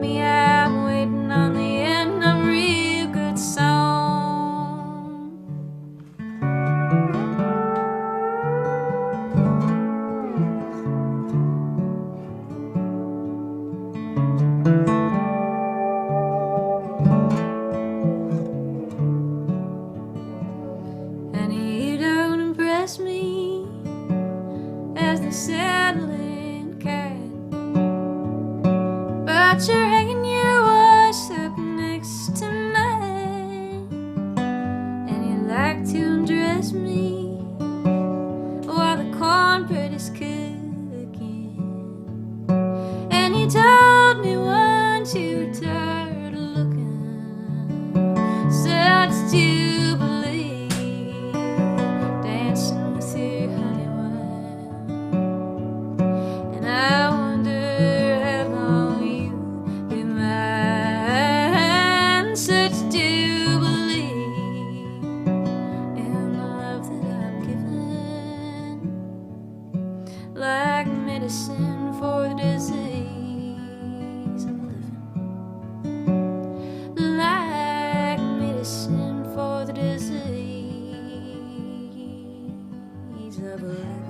Me, I'm waiting on the end of a real good song. And you don't impress me as the settling cat, but you're hanging your wash up next to mine, and you like to undress me while the cornbread is cooking. And you told me once you were tired of looking. Such jubilee, dancing with your honey wine. And I wonder how long you'll be mine. Such jubilee in the love that I'm given, like medicine for the disease of living, like medicine for the disease of living.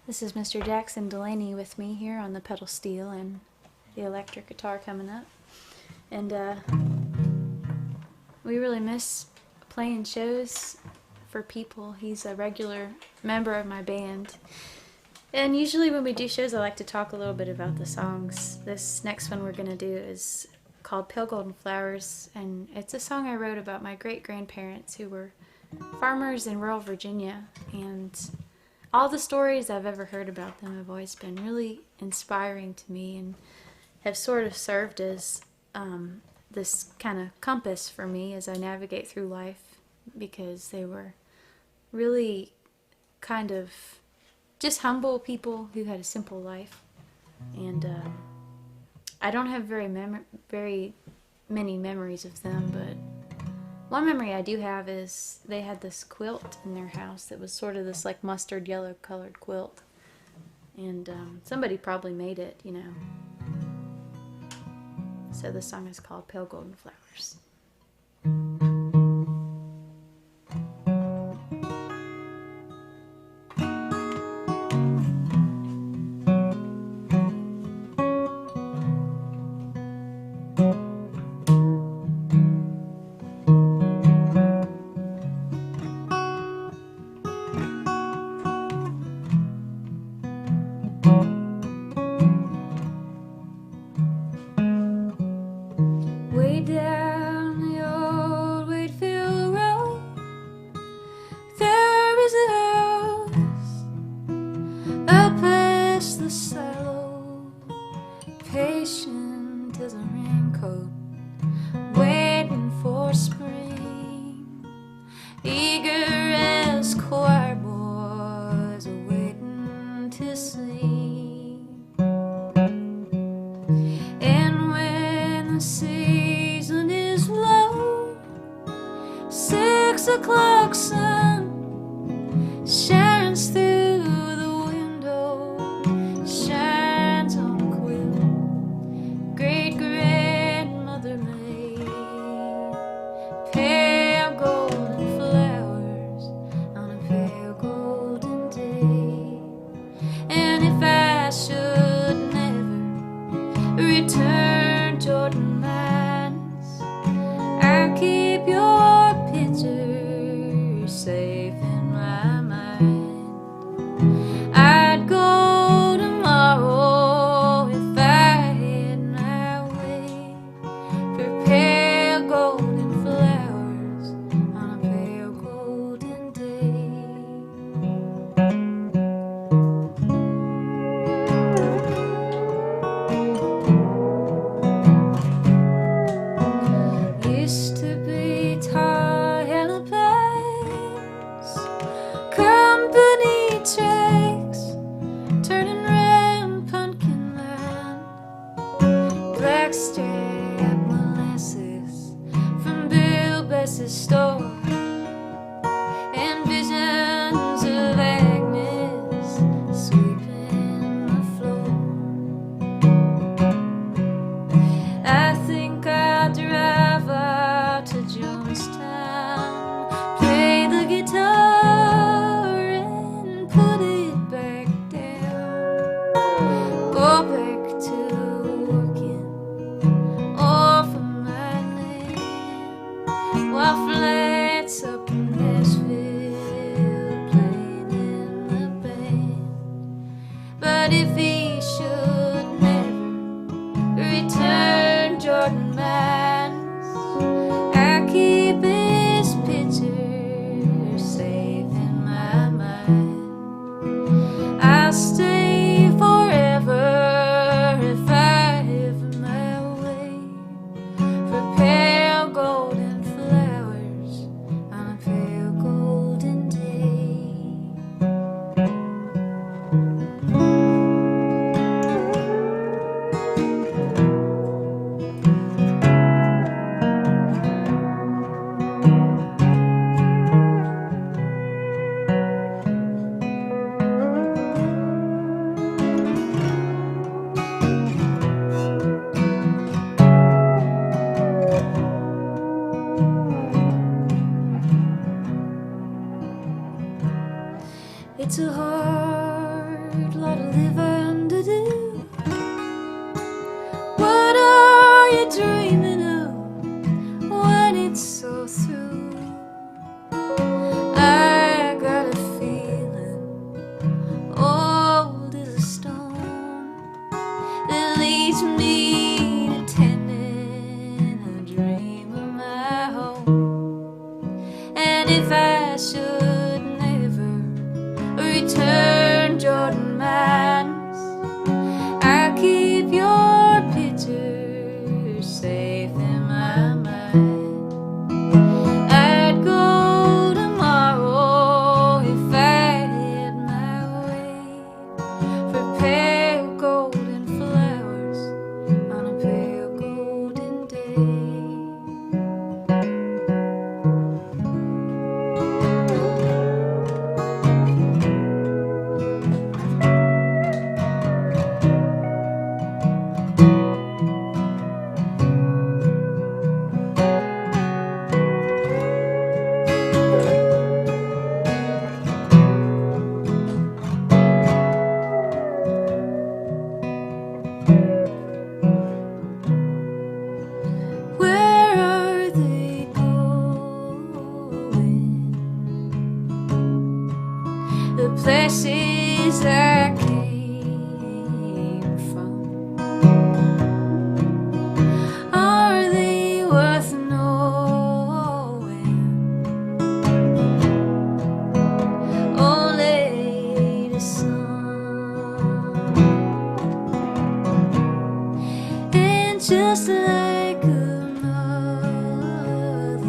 This is Mr. Jackson Delaney with me here on the pedal steel and the electric guitar coming up. And we really miss playing shows for people. He's a regular member of my band. And usually when we do shows, I like to talk a little bit about the songs. This next one we're going to do is called Pale Golden Flowers, and it's a song I wrote about my great-grandparents who were farmers in rural Virginia, and all the stories I've ever heard about them have always been really inspiring to me and have sort of served as this kind of compass for me as I navigate through life, because they were really kind of just humble people who had a simple life. And I don't have very many memories of them, but one memory I do have is they had this quilt in their house that was sort of this like mustard yellow colored quilt, and somebody probably made it, you know. So the song is called Pale Golden Flowers. eager as choir boys waiting to sleep. And when the season is low, 6 o'clock sun shines through the window, shines on a quilt great-grandmother made. Pale golden flowers on a pale golden day. And if I should never return Jordan Mines, I'll keep your picture safe in my mind. I'd go tomorrow if I had my way for pale golden flowers on a pale golden day. Used to be tar yellow pipes, company tracks, turning round pumpkin line, blackstrap molasses from Bill Bess's store, and visions of Agnes sweeping the floor. I think I'll drive out to Jonestown, play the guitar and put it back down, go back to working off of my land, while flats up in Nashville playing in the band. But if he should never return Jordan Mines, I keep his picture safe in my mind. I'll stay forever if I have my way for pale golden flowers on a pale golden day. It's a hard lot of living to do. What are you dreaming of when it's all through? I got a feeling old as a stone that leads me to tending a dream of my home. And if I should never return Jordan Mines, I'll keep your picture safe in my mind. I'd go tomorrow if I had my way for pale golden flowers on a pale golden day. Where are they going? The places I came from. Are they worth knowing? Only the sun. And just like a mother,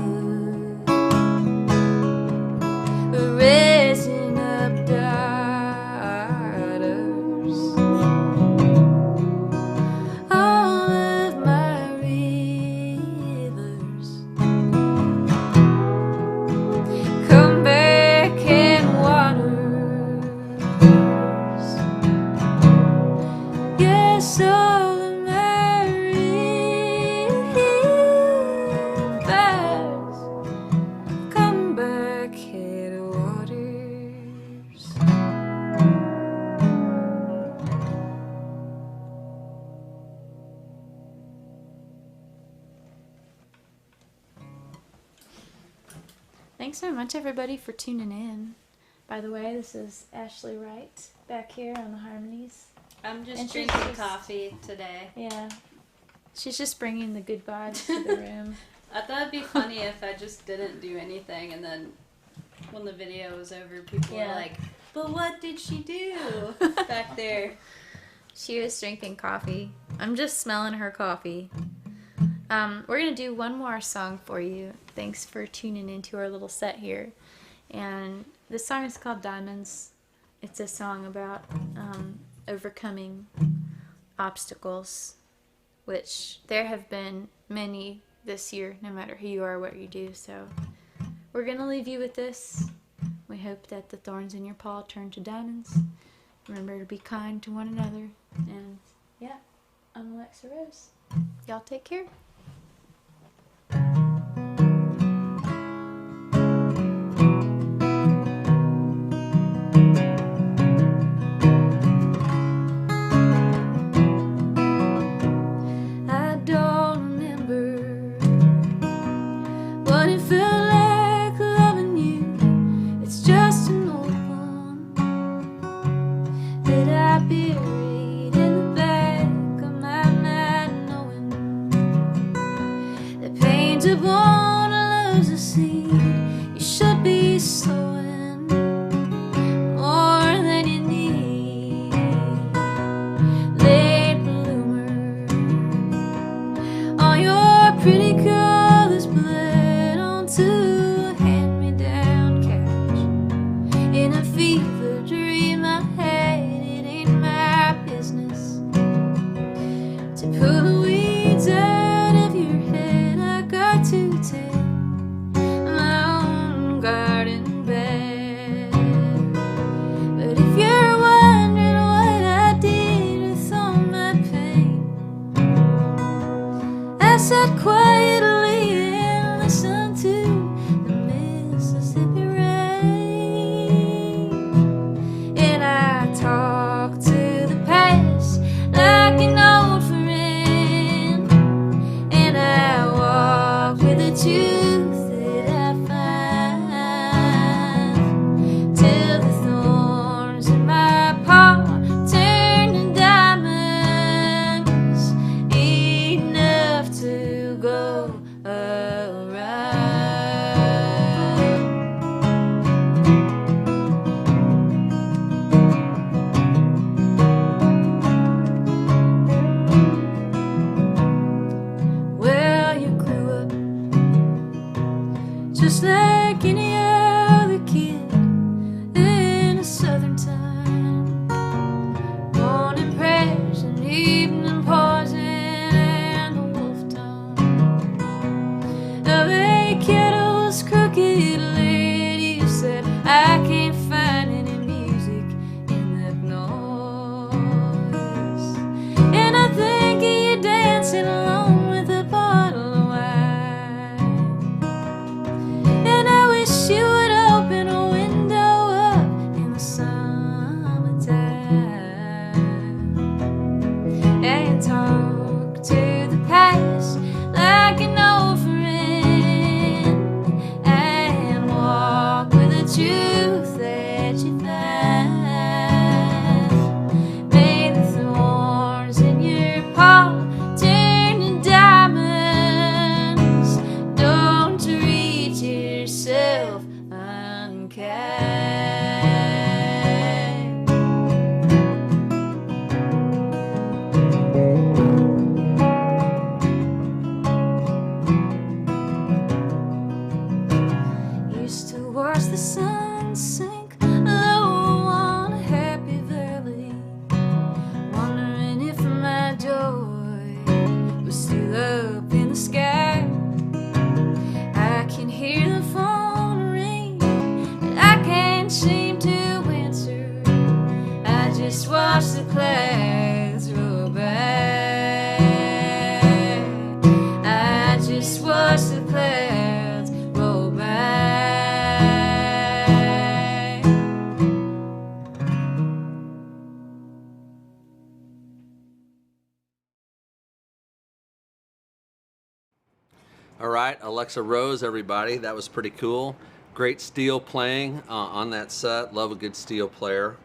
Thanks so much, everybody, for tuning in. By the way, this is Ashley Wright back here on the harmonies. I'm just And she's drinking just- coffee today. Yeah. She's just bringing the good vibes to the room. I thought it'd be funny if I just didn't do anything and then when the video was over, people were like, but what did she do back there? She was drinking coffee. I'm just smelling her coffee. We're going to do one more song for you. Thanks for tuning into our little set here. And this song is called Diamonds. It's a song about overcoming obstacles, which there have been many this year, no matter who you are or what you do. So we're going to leave you with this. We hope that the thorns in your paw turn to diamonds. Remember to be kind to one another. And yeah, I'm Alexa Rose. Y'all take care. I don't remember what it felt like loving you. It's just an old one that I buried in the back of my mind, knowing that pain to born loves a seed you should be sowing more than you need. Late bloomer, all your pretty colors bled onto a hand-me-down couch in a fever dream I had. It ain't my business to pull the weeds out of your head. I got to tell my own garden bed. But if you're wondering what I did with all my pain, I sat quietly and listened to the Mississippi rain. And I talked to the past like an old friend. And I walk with the truth that I find, till the thorns in my paw turn to diamonds, enough to go around. Well, you grew up just like any other kid in a southern time. Morning prayers and evening poison and the wolf tongue of a kettle's crooked lid. You said, I can't find any music in that noise. And I think of you dancing alone with a bottle of wine. And I wish you would open a window up in the summertime and talk to the past like an old friend, and walk with the truth that you find. May the thorns in your paw turn to diamonds. Don't treat yourself unkind. Used to watch the sun sink low on a happy valley, wondering if my joy was still up in the sky. I can hear the phone ring, and I can't seem to answer. I just watch the clouds roll by. I just watch the clouds roll by. All right, Alexa Rose, everybody. That was pretty cool. great steel playing on that set. Love a good steel player.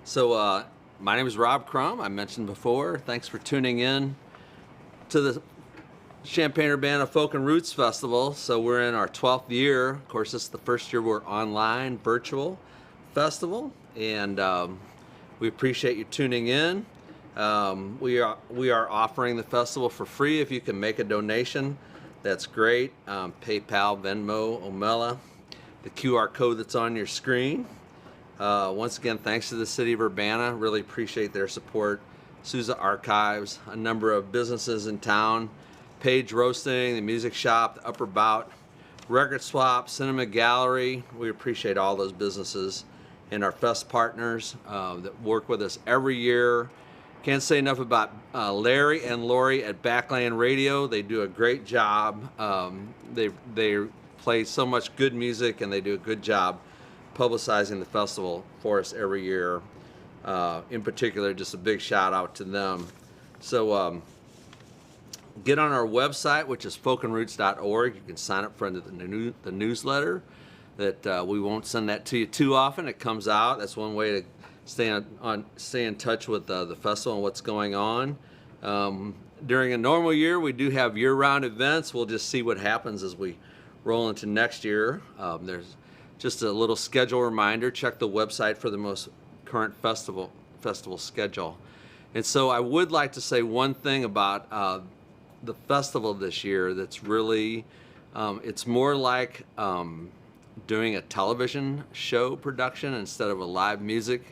So my name is Rob Crum. I mentioned before. Thanks for tuning in to the Champaign-Urbana Folk and Roots Festival. So we're in our 12th year. Of course, this is the first year we're online, virtual festival, and we appreciate you tuning in. We are offering the festival for free. If you can make a donation, that's great. PayPal, Venmo, Omela, the QR code that's on your screen. Once again, thanks to the City of Urbana. Really appreciate their support. Sousa Archives, a number of businesses in town, Page Roasting, the Music Shop, the Upper Bout, Record Swap, Cinema Gallery. We appreciate all those businesses and our fest partners that work with us every year. Can't say enough about Larry and Lori at Backland Radio. They do a great job. They play so much good music, and they do a good job publicizing the festival for us every year. In particular, just a big shout out to them. So get on our website, which is folkandroots.org. You can sign up for the newsletter. That we won't send that to you too often. It comes out. That's one way to stay in touch with the festival and what's going on. During a normal year, we do have year-round events. We'll just see what happens as we roll into next year. There's just a little schedule reminder. Check the website for the most current festival schedule. And so I would like to say one thing about the festival this year that's really, it's more like doing a television show production instead of a live music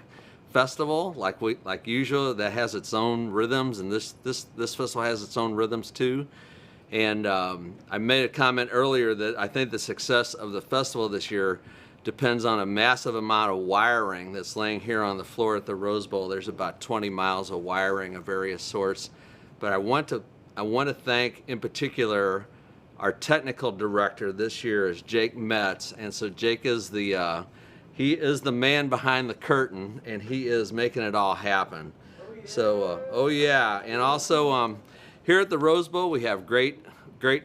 festival like usual. That has its own rhythms, and this festival has its own rhythms too. And I made a comment earlier that I think the success of the festival this year depends on a massive amount of wiring that's laying here on the floor at the Rose Bowl. There's about 20 miles of wiring of various sorts. But I want to thank in particular our technical director this year is Jake Metz, and so Jake is he is the man behind the curtain, and he is making it all happen. So, oh yeah, and also here at the Rose Bowl we have great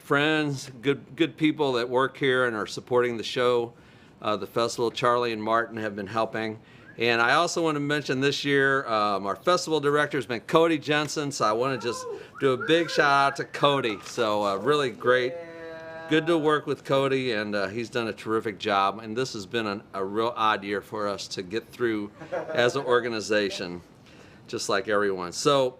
friends, good people that work here and are supporting the show, the festival. Charlie and Martin have been helping, and I also want to mention this year our festival director has been Cody Jensen. So I want to just do a big shout out to Cody. So really great. Good to work with Cody, and he's done a terrific job. And this has been a real odd year for us to get through as an organization, just like everyone. So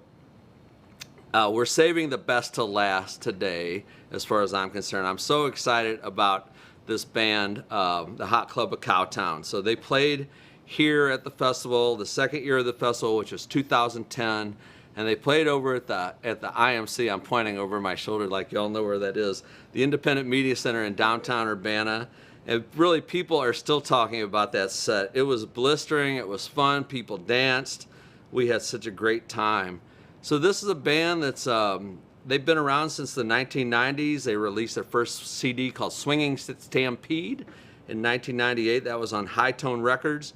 we're saving the best to last today, as far as I'm concerned. I'm so excited about this band, the Hot Club of Cowtown. So they played here at the festival, the second year of the festival, which was 2010. And they played over at the IMC. I'm pointing over my shoulder like y'all know where that is. The Independent Media Center in downtown Urbana. And really, people are still talking about that set. It was blistering. It was fun. People danced. We had such a great time. So this is a band that's, they've been around since the 1990s. They released their first CD called Swinging Stampede in 1998. That was on High Tone Records.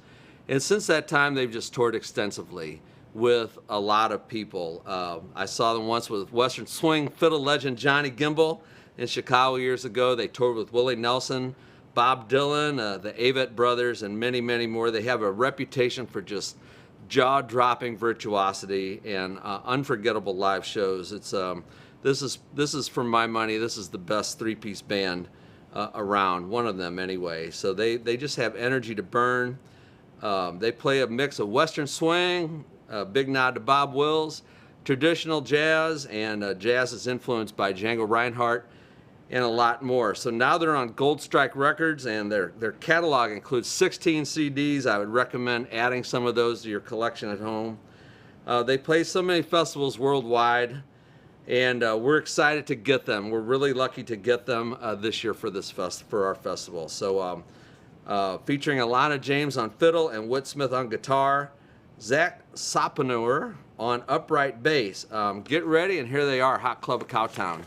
And since that time, they've just toured extensively with a lot of people. I saw them once with Western Swing fiddle legend Johnny Gimbel in Chicago years ago. They toured with Willie Nelson, Bob Dylan, the Avett Brothers, and many, many more. They have a reputation for just jaw-dropping virtuosity and unforgettable live shows. It's this is for my money. This is the best three-piece band around, one of them anyway. So they just have energy to burn. They play a mix of Western Swing, a big nod to Bob Wills, traditional jazz, and jazz is influenced by Django Reinhardt, and a lot more. So now they're on Gold Strike Records, and their catalog includes 16 CDs. I would recommend adding some of those to your collection at home. They play so many festivals worldwide, and we're excited to get them. We're really lucky to get them this year for our festival. So featuring Alana James on fiddle and Whit Smith on guitar, Zach Sopanur on upright bass. Get ready, and here they are, Hot Club of Cowtown.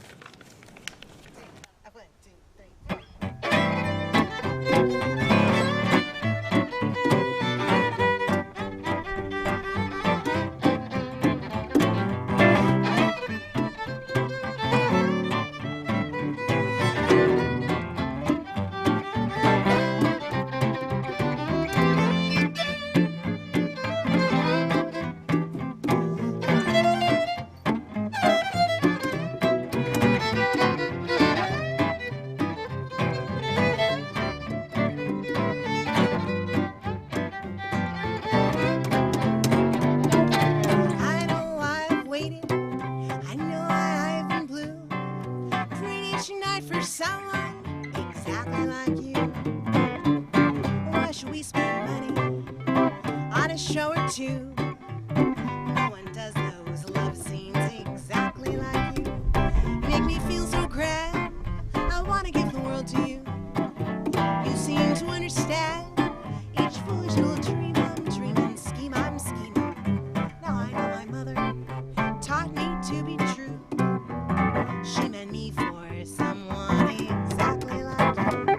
should we spend money on a show or two? No one does those love scenes exactly like you. You make me feel so grand, I want to give the world to you. You seem to understand each foolish little dream I'm dreaming, scheme I'm scheming. Now I know my mother taught me to be true. She meant me for someone exactly like you.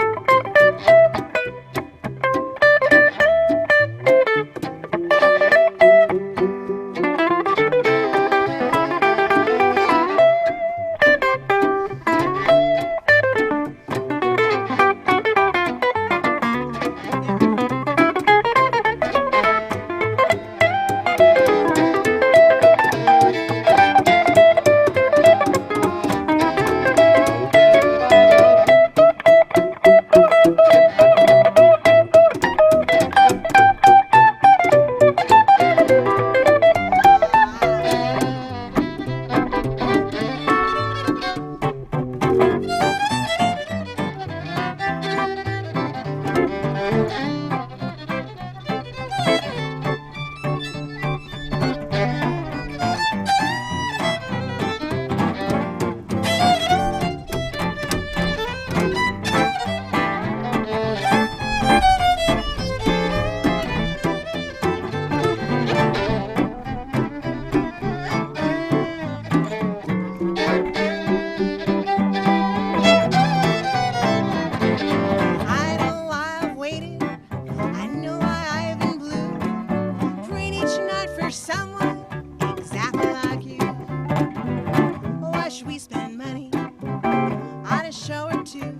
I know why I've waited, I know why I've been blue, praying each night for someone exactly like you. Why should we spend money on a show or two?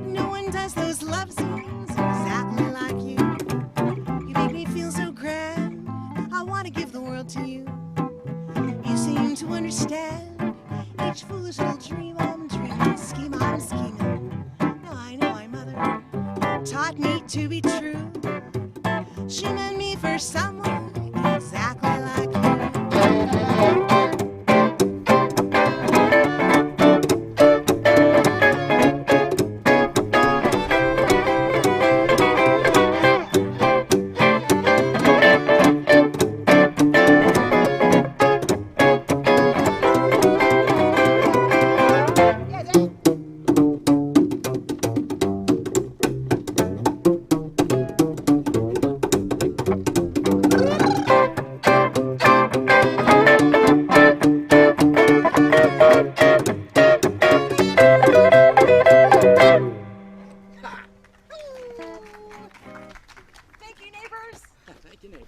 No one does those love scenes exactly like you. You make me feel so grand, I want to give the world to you. You seem to understand each foolish little dream I'm dreaming, scheme I'm scheming. Now I know my mother taught me to be true. She meant me for someone exactly like you. Thank you, neighbors. Thank you, neighbors.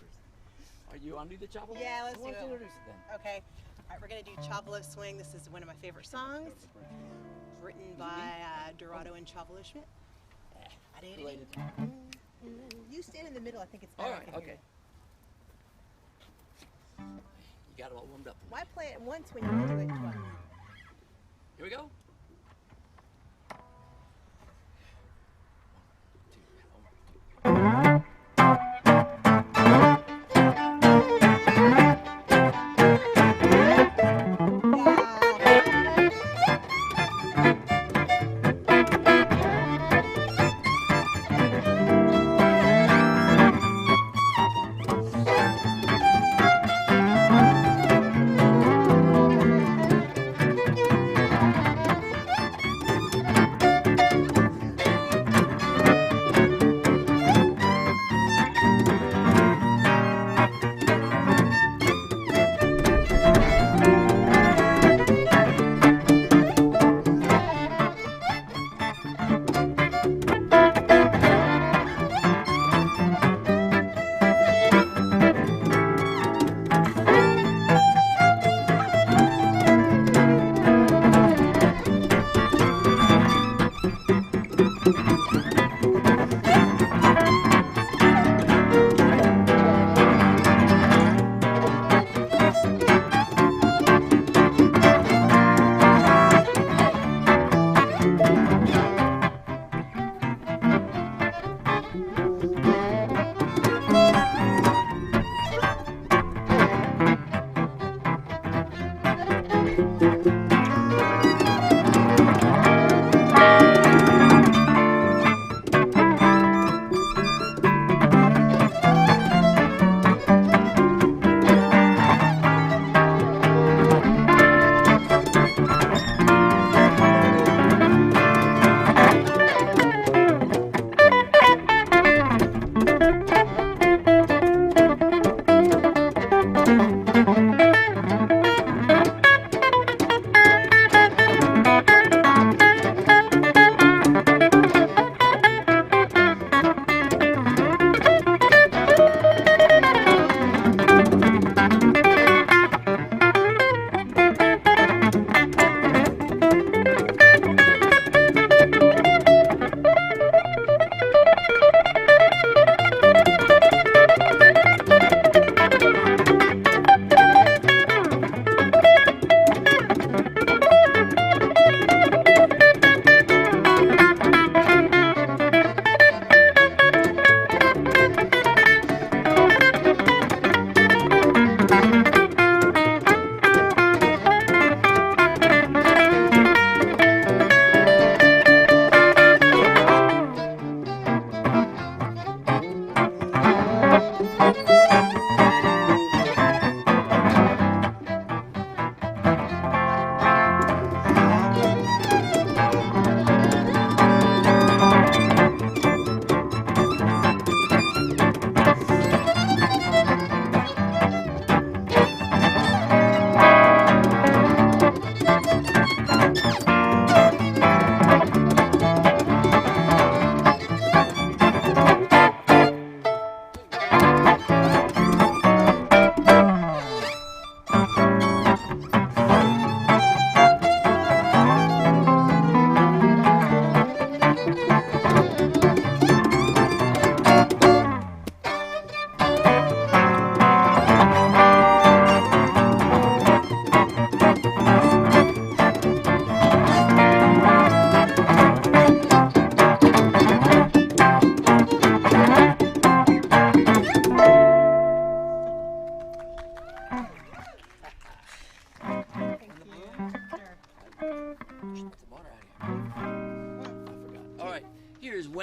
Are you on Do the Chapel? Yeah, let's do Why don't it. you introduce it then? Okay. All right, we're gonna do Chapala Swing. This is one of my favorite songs, written by Dorado and Chavela Schmidt. Related. You stand in the middle. I think it's All better. I right, can hear okay. You got it all warmed up. you. Why play it once when you can do it twice? Here we go.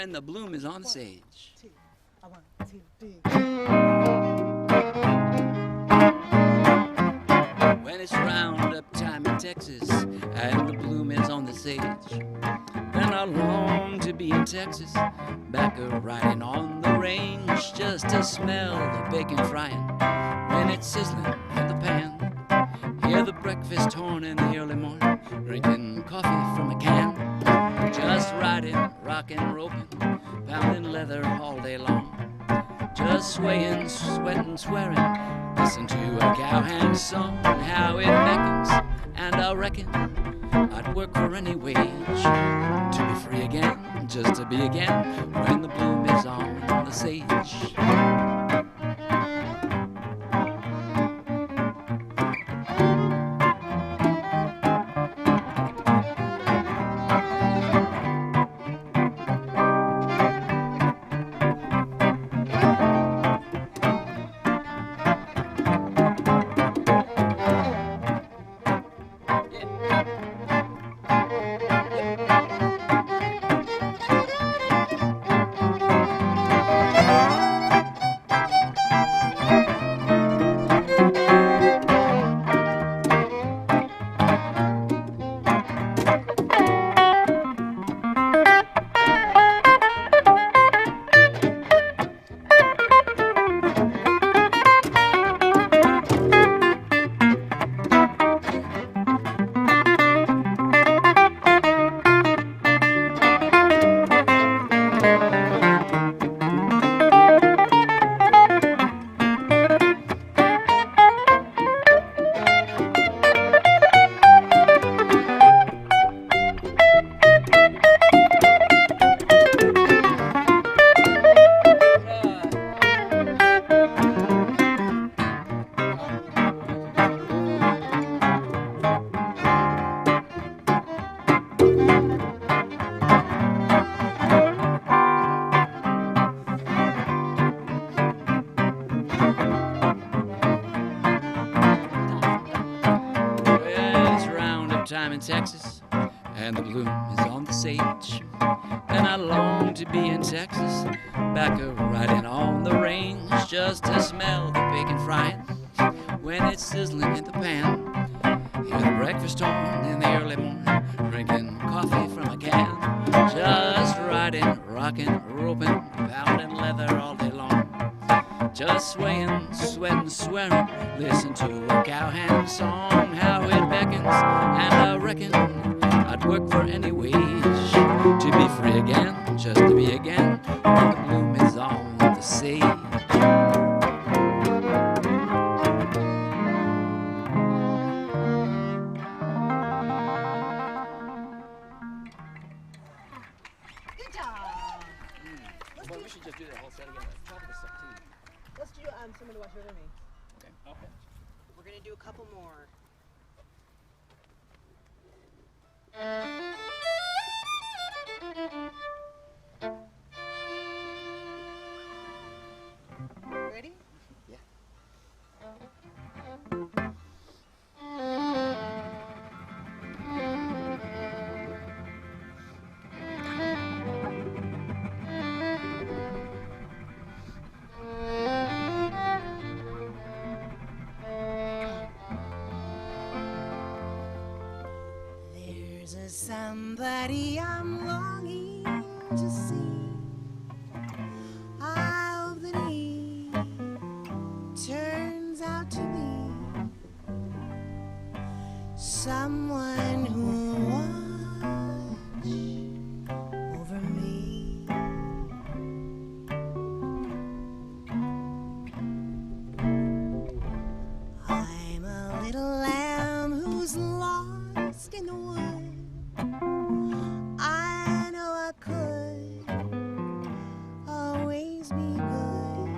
when the bloom is on the sage. When it's roundup time in Texas and the bloom is on the sage, then I long to be in Texas, back a riding on the range, just to smell the bacon frying when it's sizzling in the pan. Hear the breakfast horn in the early morning, drinking coffee from a can, just riding, rocking, roping, pounding leather all day long, just swaying, sweating, swearing. Listen to a cowhand song, how it beckons, and I reckon I'd work for any wage to be free again, just to be again when the bloom is on the sage. Time in Texas, and the bloom is on the sage, and I long to be in Texas, back a riding on the range, just to smell the bacon frying when it's sizzling in the pan. Hear the breakfast horn in the early morning, drinking coffee from a can, just riding, rocking, roping, pounding leather all day long, just swaying, sweating, swearing. Listen to a cowhand song, how it beckons, and I reckon I'd work for any wage to be free again, just to be again when the bloom is on the sage. Good job. Well, we should just do that whole set again. Probably the stuff too. Let's do Someone to Watch Over Me. Okay. Okay. We're gonna do a couple more. Ready? Yeah. There's a somebody I'm longing to see. I hope that he turns out to be someone who will watch over me. I'm a little lamb who's lost in the woods. I know I could always be good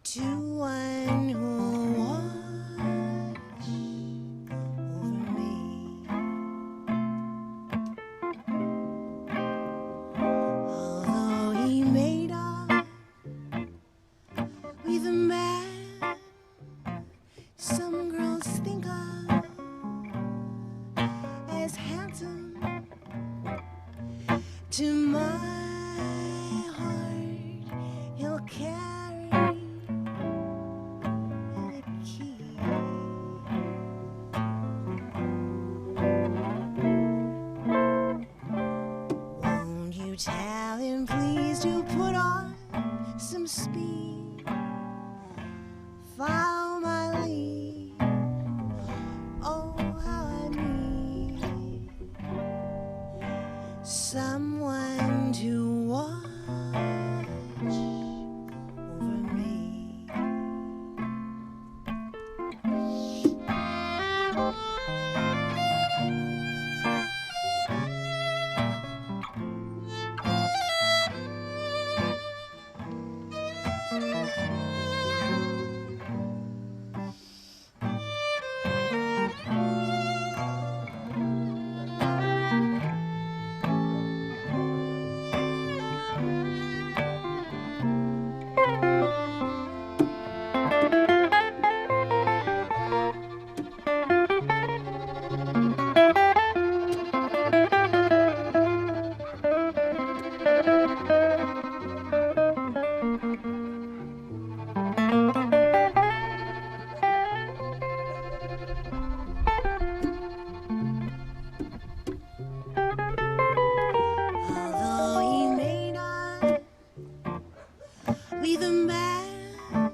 to one who watch To my heart, he'll carry the key. Won't you tell him, please, to put on some speed? Follow my lead. Oh, how I need someone to watch over me. Although he may not be the man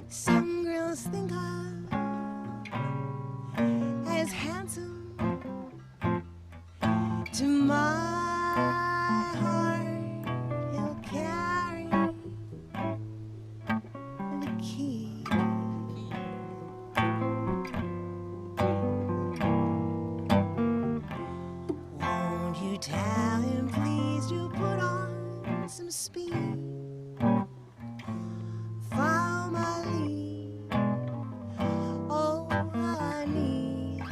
some girls think of as handsome, to my heart he'll carry the key. Won't you tell him, please, to put on some speed? Follow my lead. Oh, I need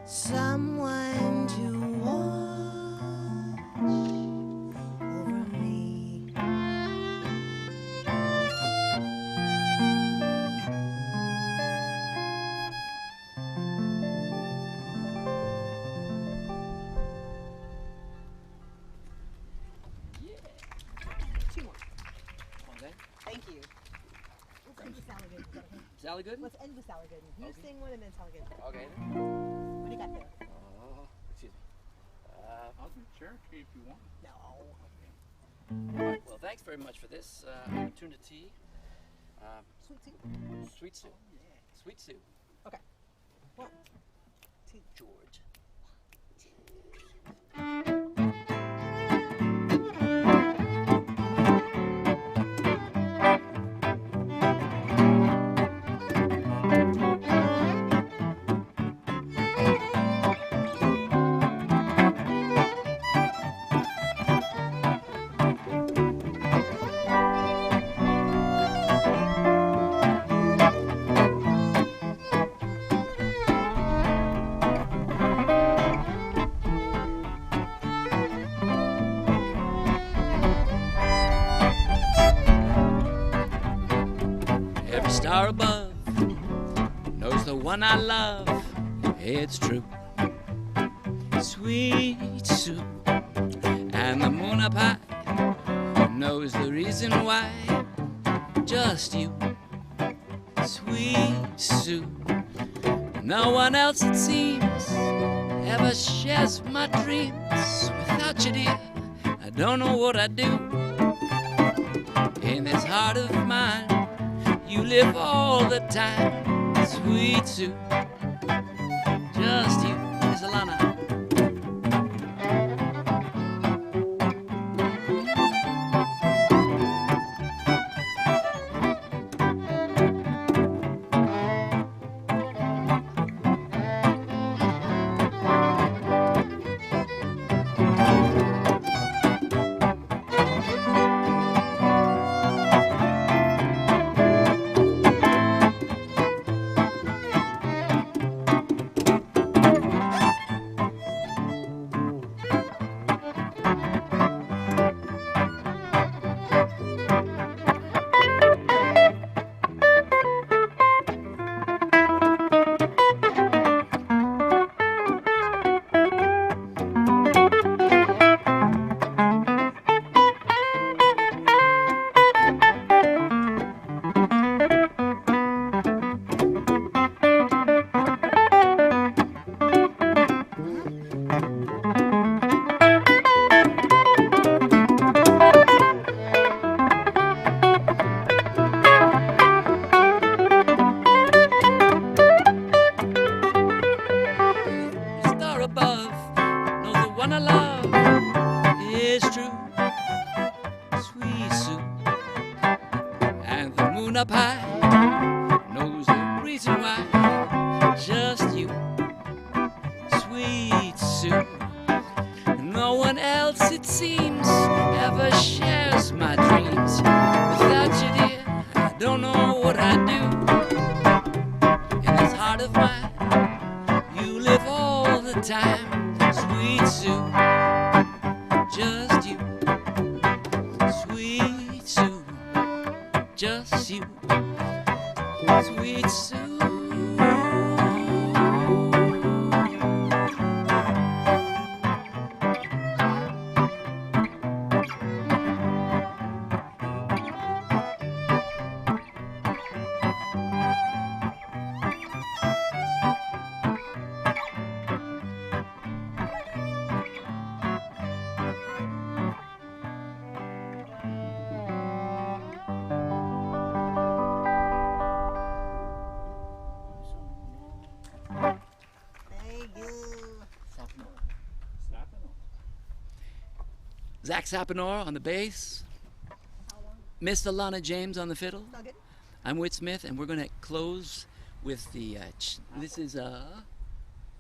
someone to watch over me. Two more. Thank you. Let's end with Sally Gooden. Is that okay? Sally Gooden? Let's end with Sally Gooden. You Okay. sing one and then Sally Gooden. Okay. What do you got there? Excuse me. I'll do Cherokee if you want. No. All right, well, thanks very much for this opportunity. Sweet soup. Sweet soup. Sweet soup. Okay. One, two. George. Every star above knows the one I love. It's true. Sweet soup. And the moon up high knows the reason why. Just you. Sweet soup. No one else, it seems, ever shares my dreams. Without you, dear, I don't know what I'd do. In this heart of mine, you live all the time. Sweet soup. Just you, Miss Alana. is true, sweet Sue. And the moon up high knows the reason why. Just you, sweet Sue. No one else, it seems, ever shares my dreams. Without you, dear, I don't know what I'd do. In this heart of mine, you live all the time, sweet Sue. Just you, sweet Sue. Just you, sweet Sue. Zach Sapinor on the bass, Miss Alana James on the fiddle. I'm Whit Smith, and we're going to close with the, this is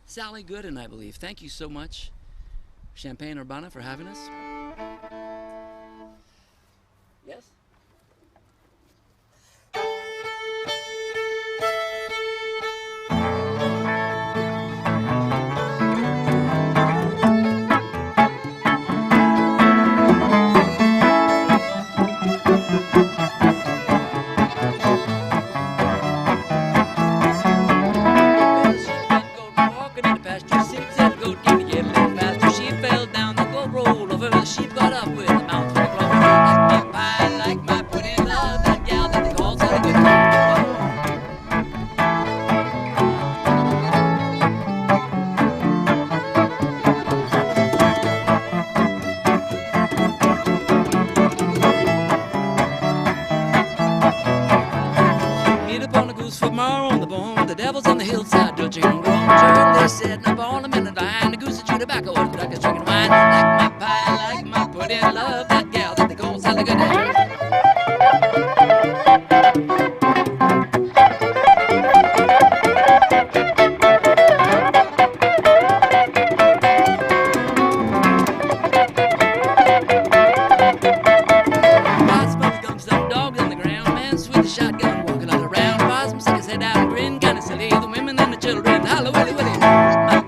Sally Gooden, I believe. Thank you so much, Champagne Urbana, for having us. Yes? Sheep got up with a mouthful of clover. Like my pie, like my pudding, love that gal that they call Sally Gooden. Meet up on a goose for tomorrow on the bone. The devil's on the hillside, dodging and growing. They're sitting up on a minute line. The goose that chew tobacco and the duck is drinking wine. Like my pie, like my pudding, love that gal that they call Sally Gooden. Shotgun walking all around. Bosman stuck his head out and grin, kinda silly. The women and the children holler, Willie, Willie. My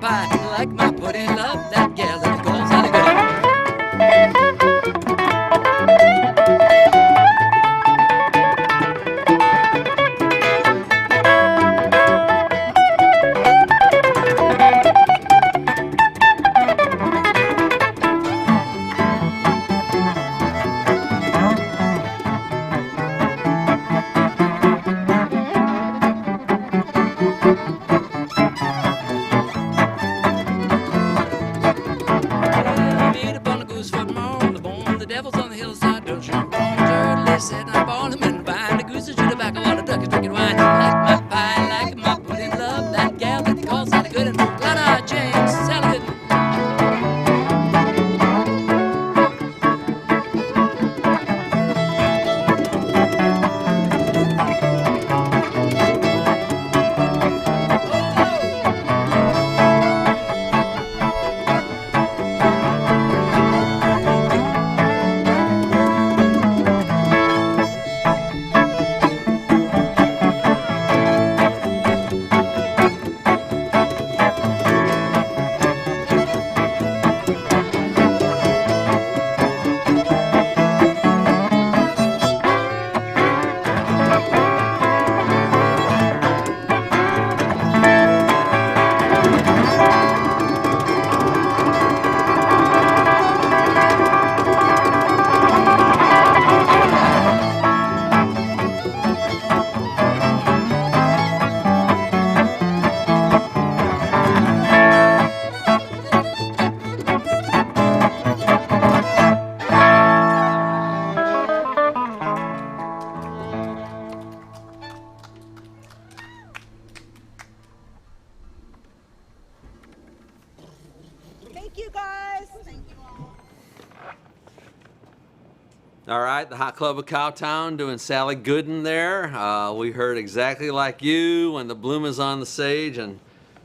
All right, the Hot Club of Cowtown doing Sally Gooden there. We heard Exactly Like You, When the Bloom is on the Sage, and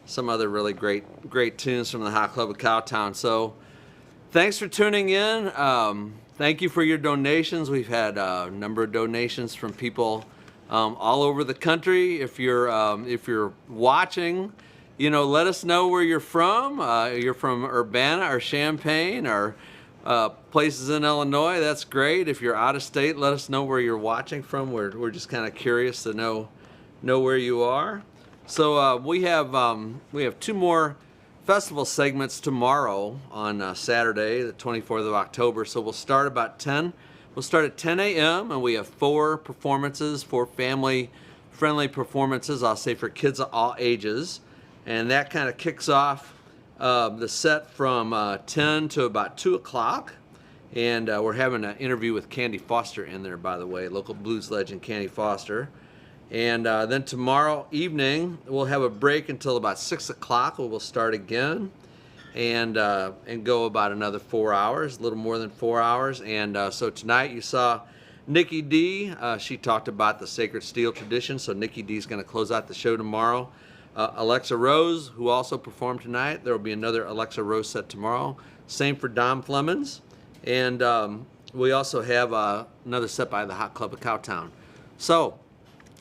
some other really great tunes from the Hot Club of Cowtown. So thanks for tuning in. Thank you for your donations. We've had a number of donations from people all over the country. If you're watching, let us know where you're from. You're from Urbana or Champaign or places in Illinois. That's great. If you're out of state, let us know where you're watching from. We're just kind of curious to know where you are. So we have 2 more festival segments tomorrow on Saturday, the 24th of October. So we'll start about 10. We'll start at 10 a.m. and we have 4 performances, 4 family-friendly performances, I'll say for kids of all ages. And that kind of kicks off the set from 10 to about 2 o'clock. And we're having an interview with Candy Foster in there, by the way, local blues legend Candy Foster. And then tomorrow evening, we'll have a break until about 6 o'clock, where we'll start again and go about another 4 hours, a little more than 4 hours. And so tonight you saw Nikki D. She talked about the Sacred Steel tradition, so Nikki D is going to close out the show tomorrow. Alexa Rose, who also performed tonight. There will be another Alexa Rose set tomorrow. Same for Dom Flemons. And we also have another set by the Hot Club of Cowtown. So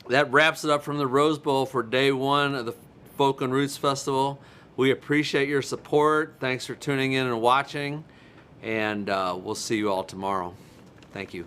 that wraps it up from the Rose Bowl for day 1 of the Folk and Roots Festival. We appreciate your support. Thanks for tuning in and watching. And we'll see you all tomorrow. Thank you.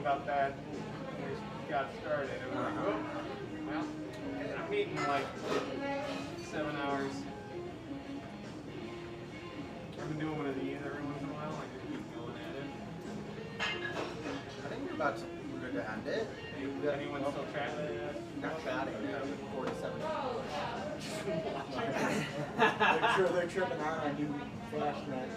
about that when we got started. It was like, oh, well, I'm meeting in like 7 hours. I've been doing one of these every once in a while. I just keep going at it. I think we're good to end it. Anyone still chatting? Not chatting. 47. They're tripping out on you flashing that.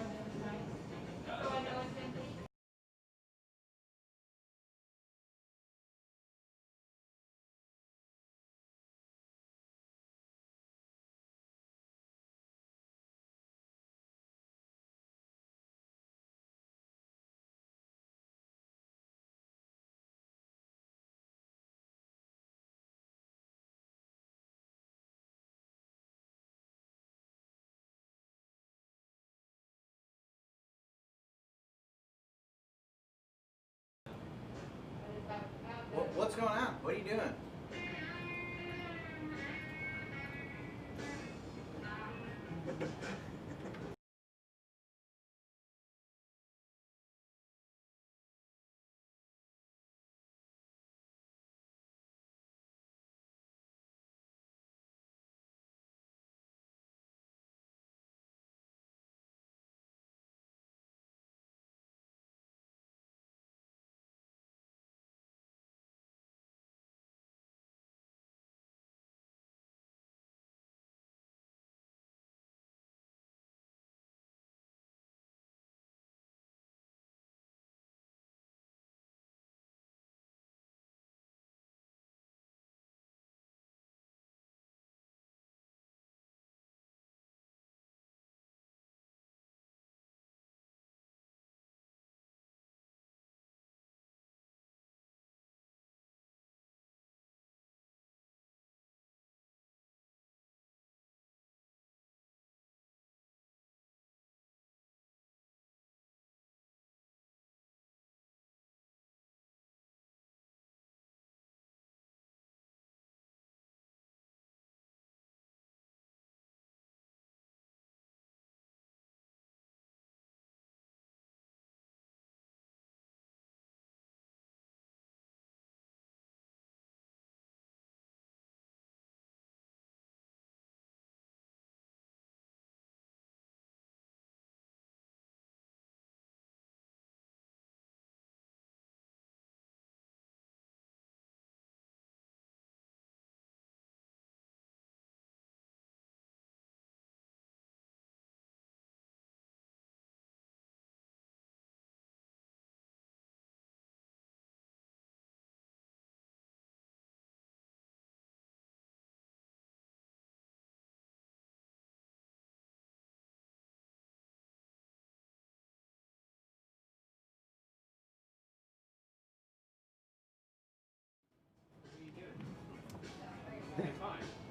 What's going on? What are you doing?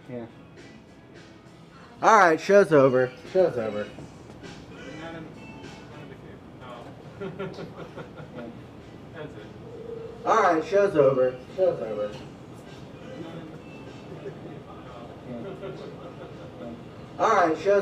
Yeah. All right, show's over. Show's over. That's it. All right, show's over. Show's over. All right, show's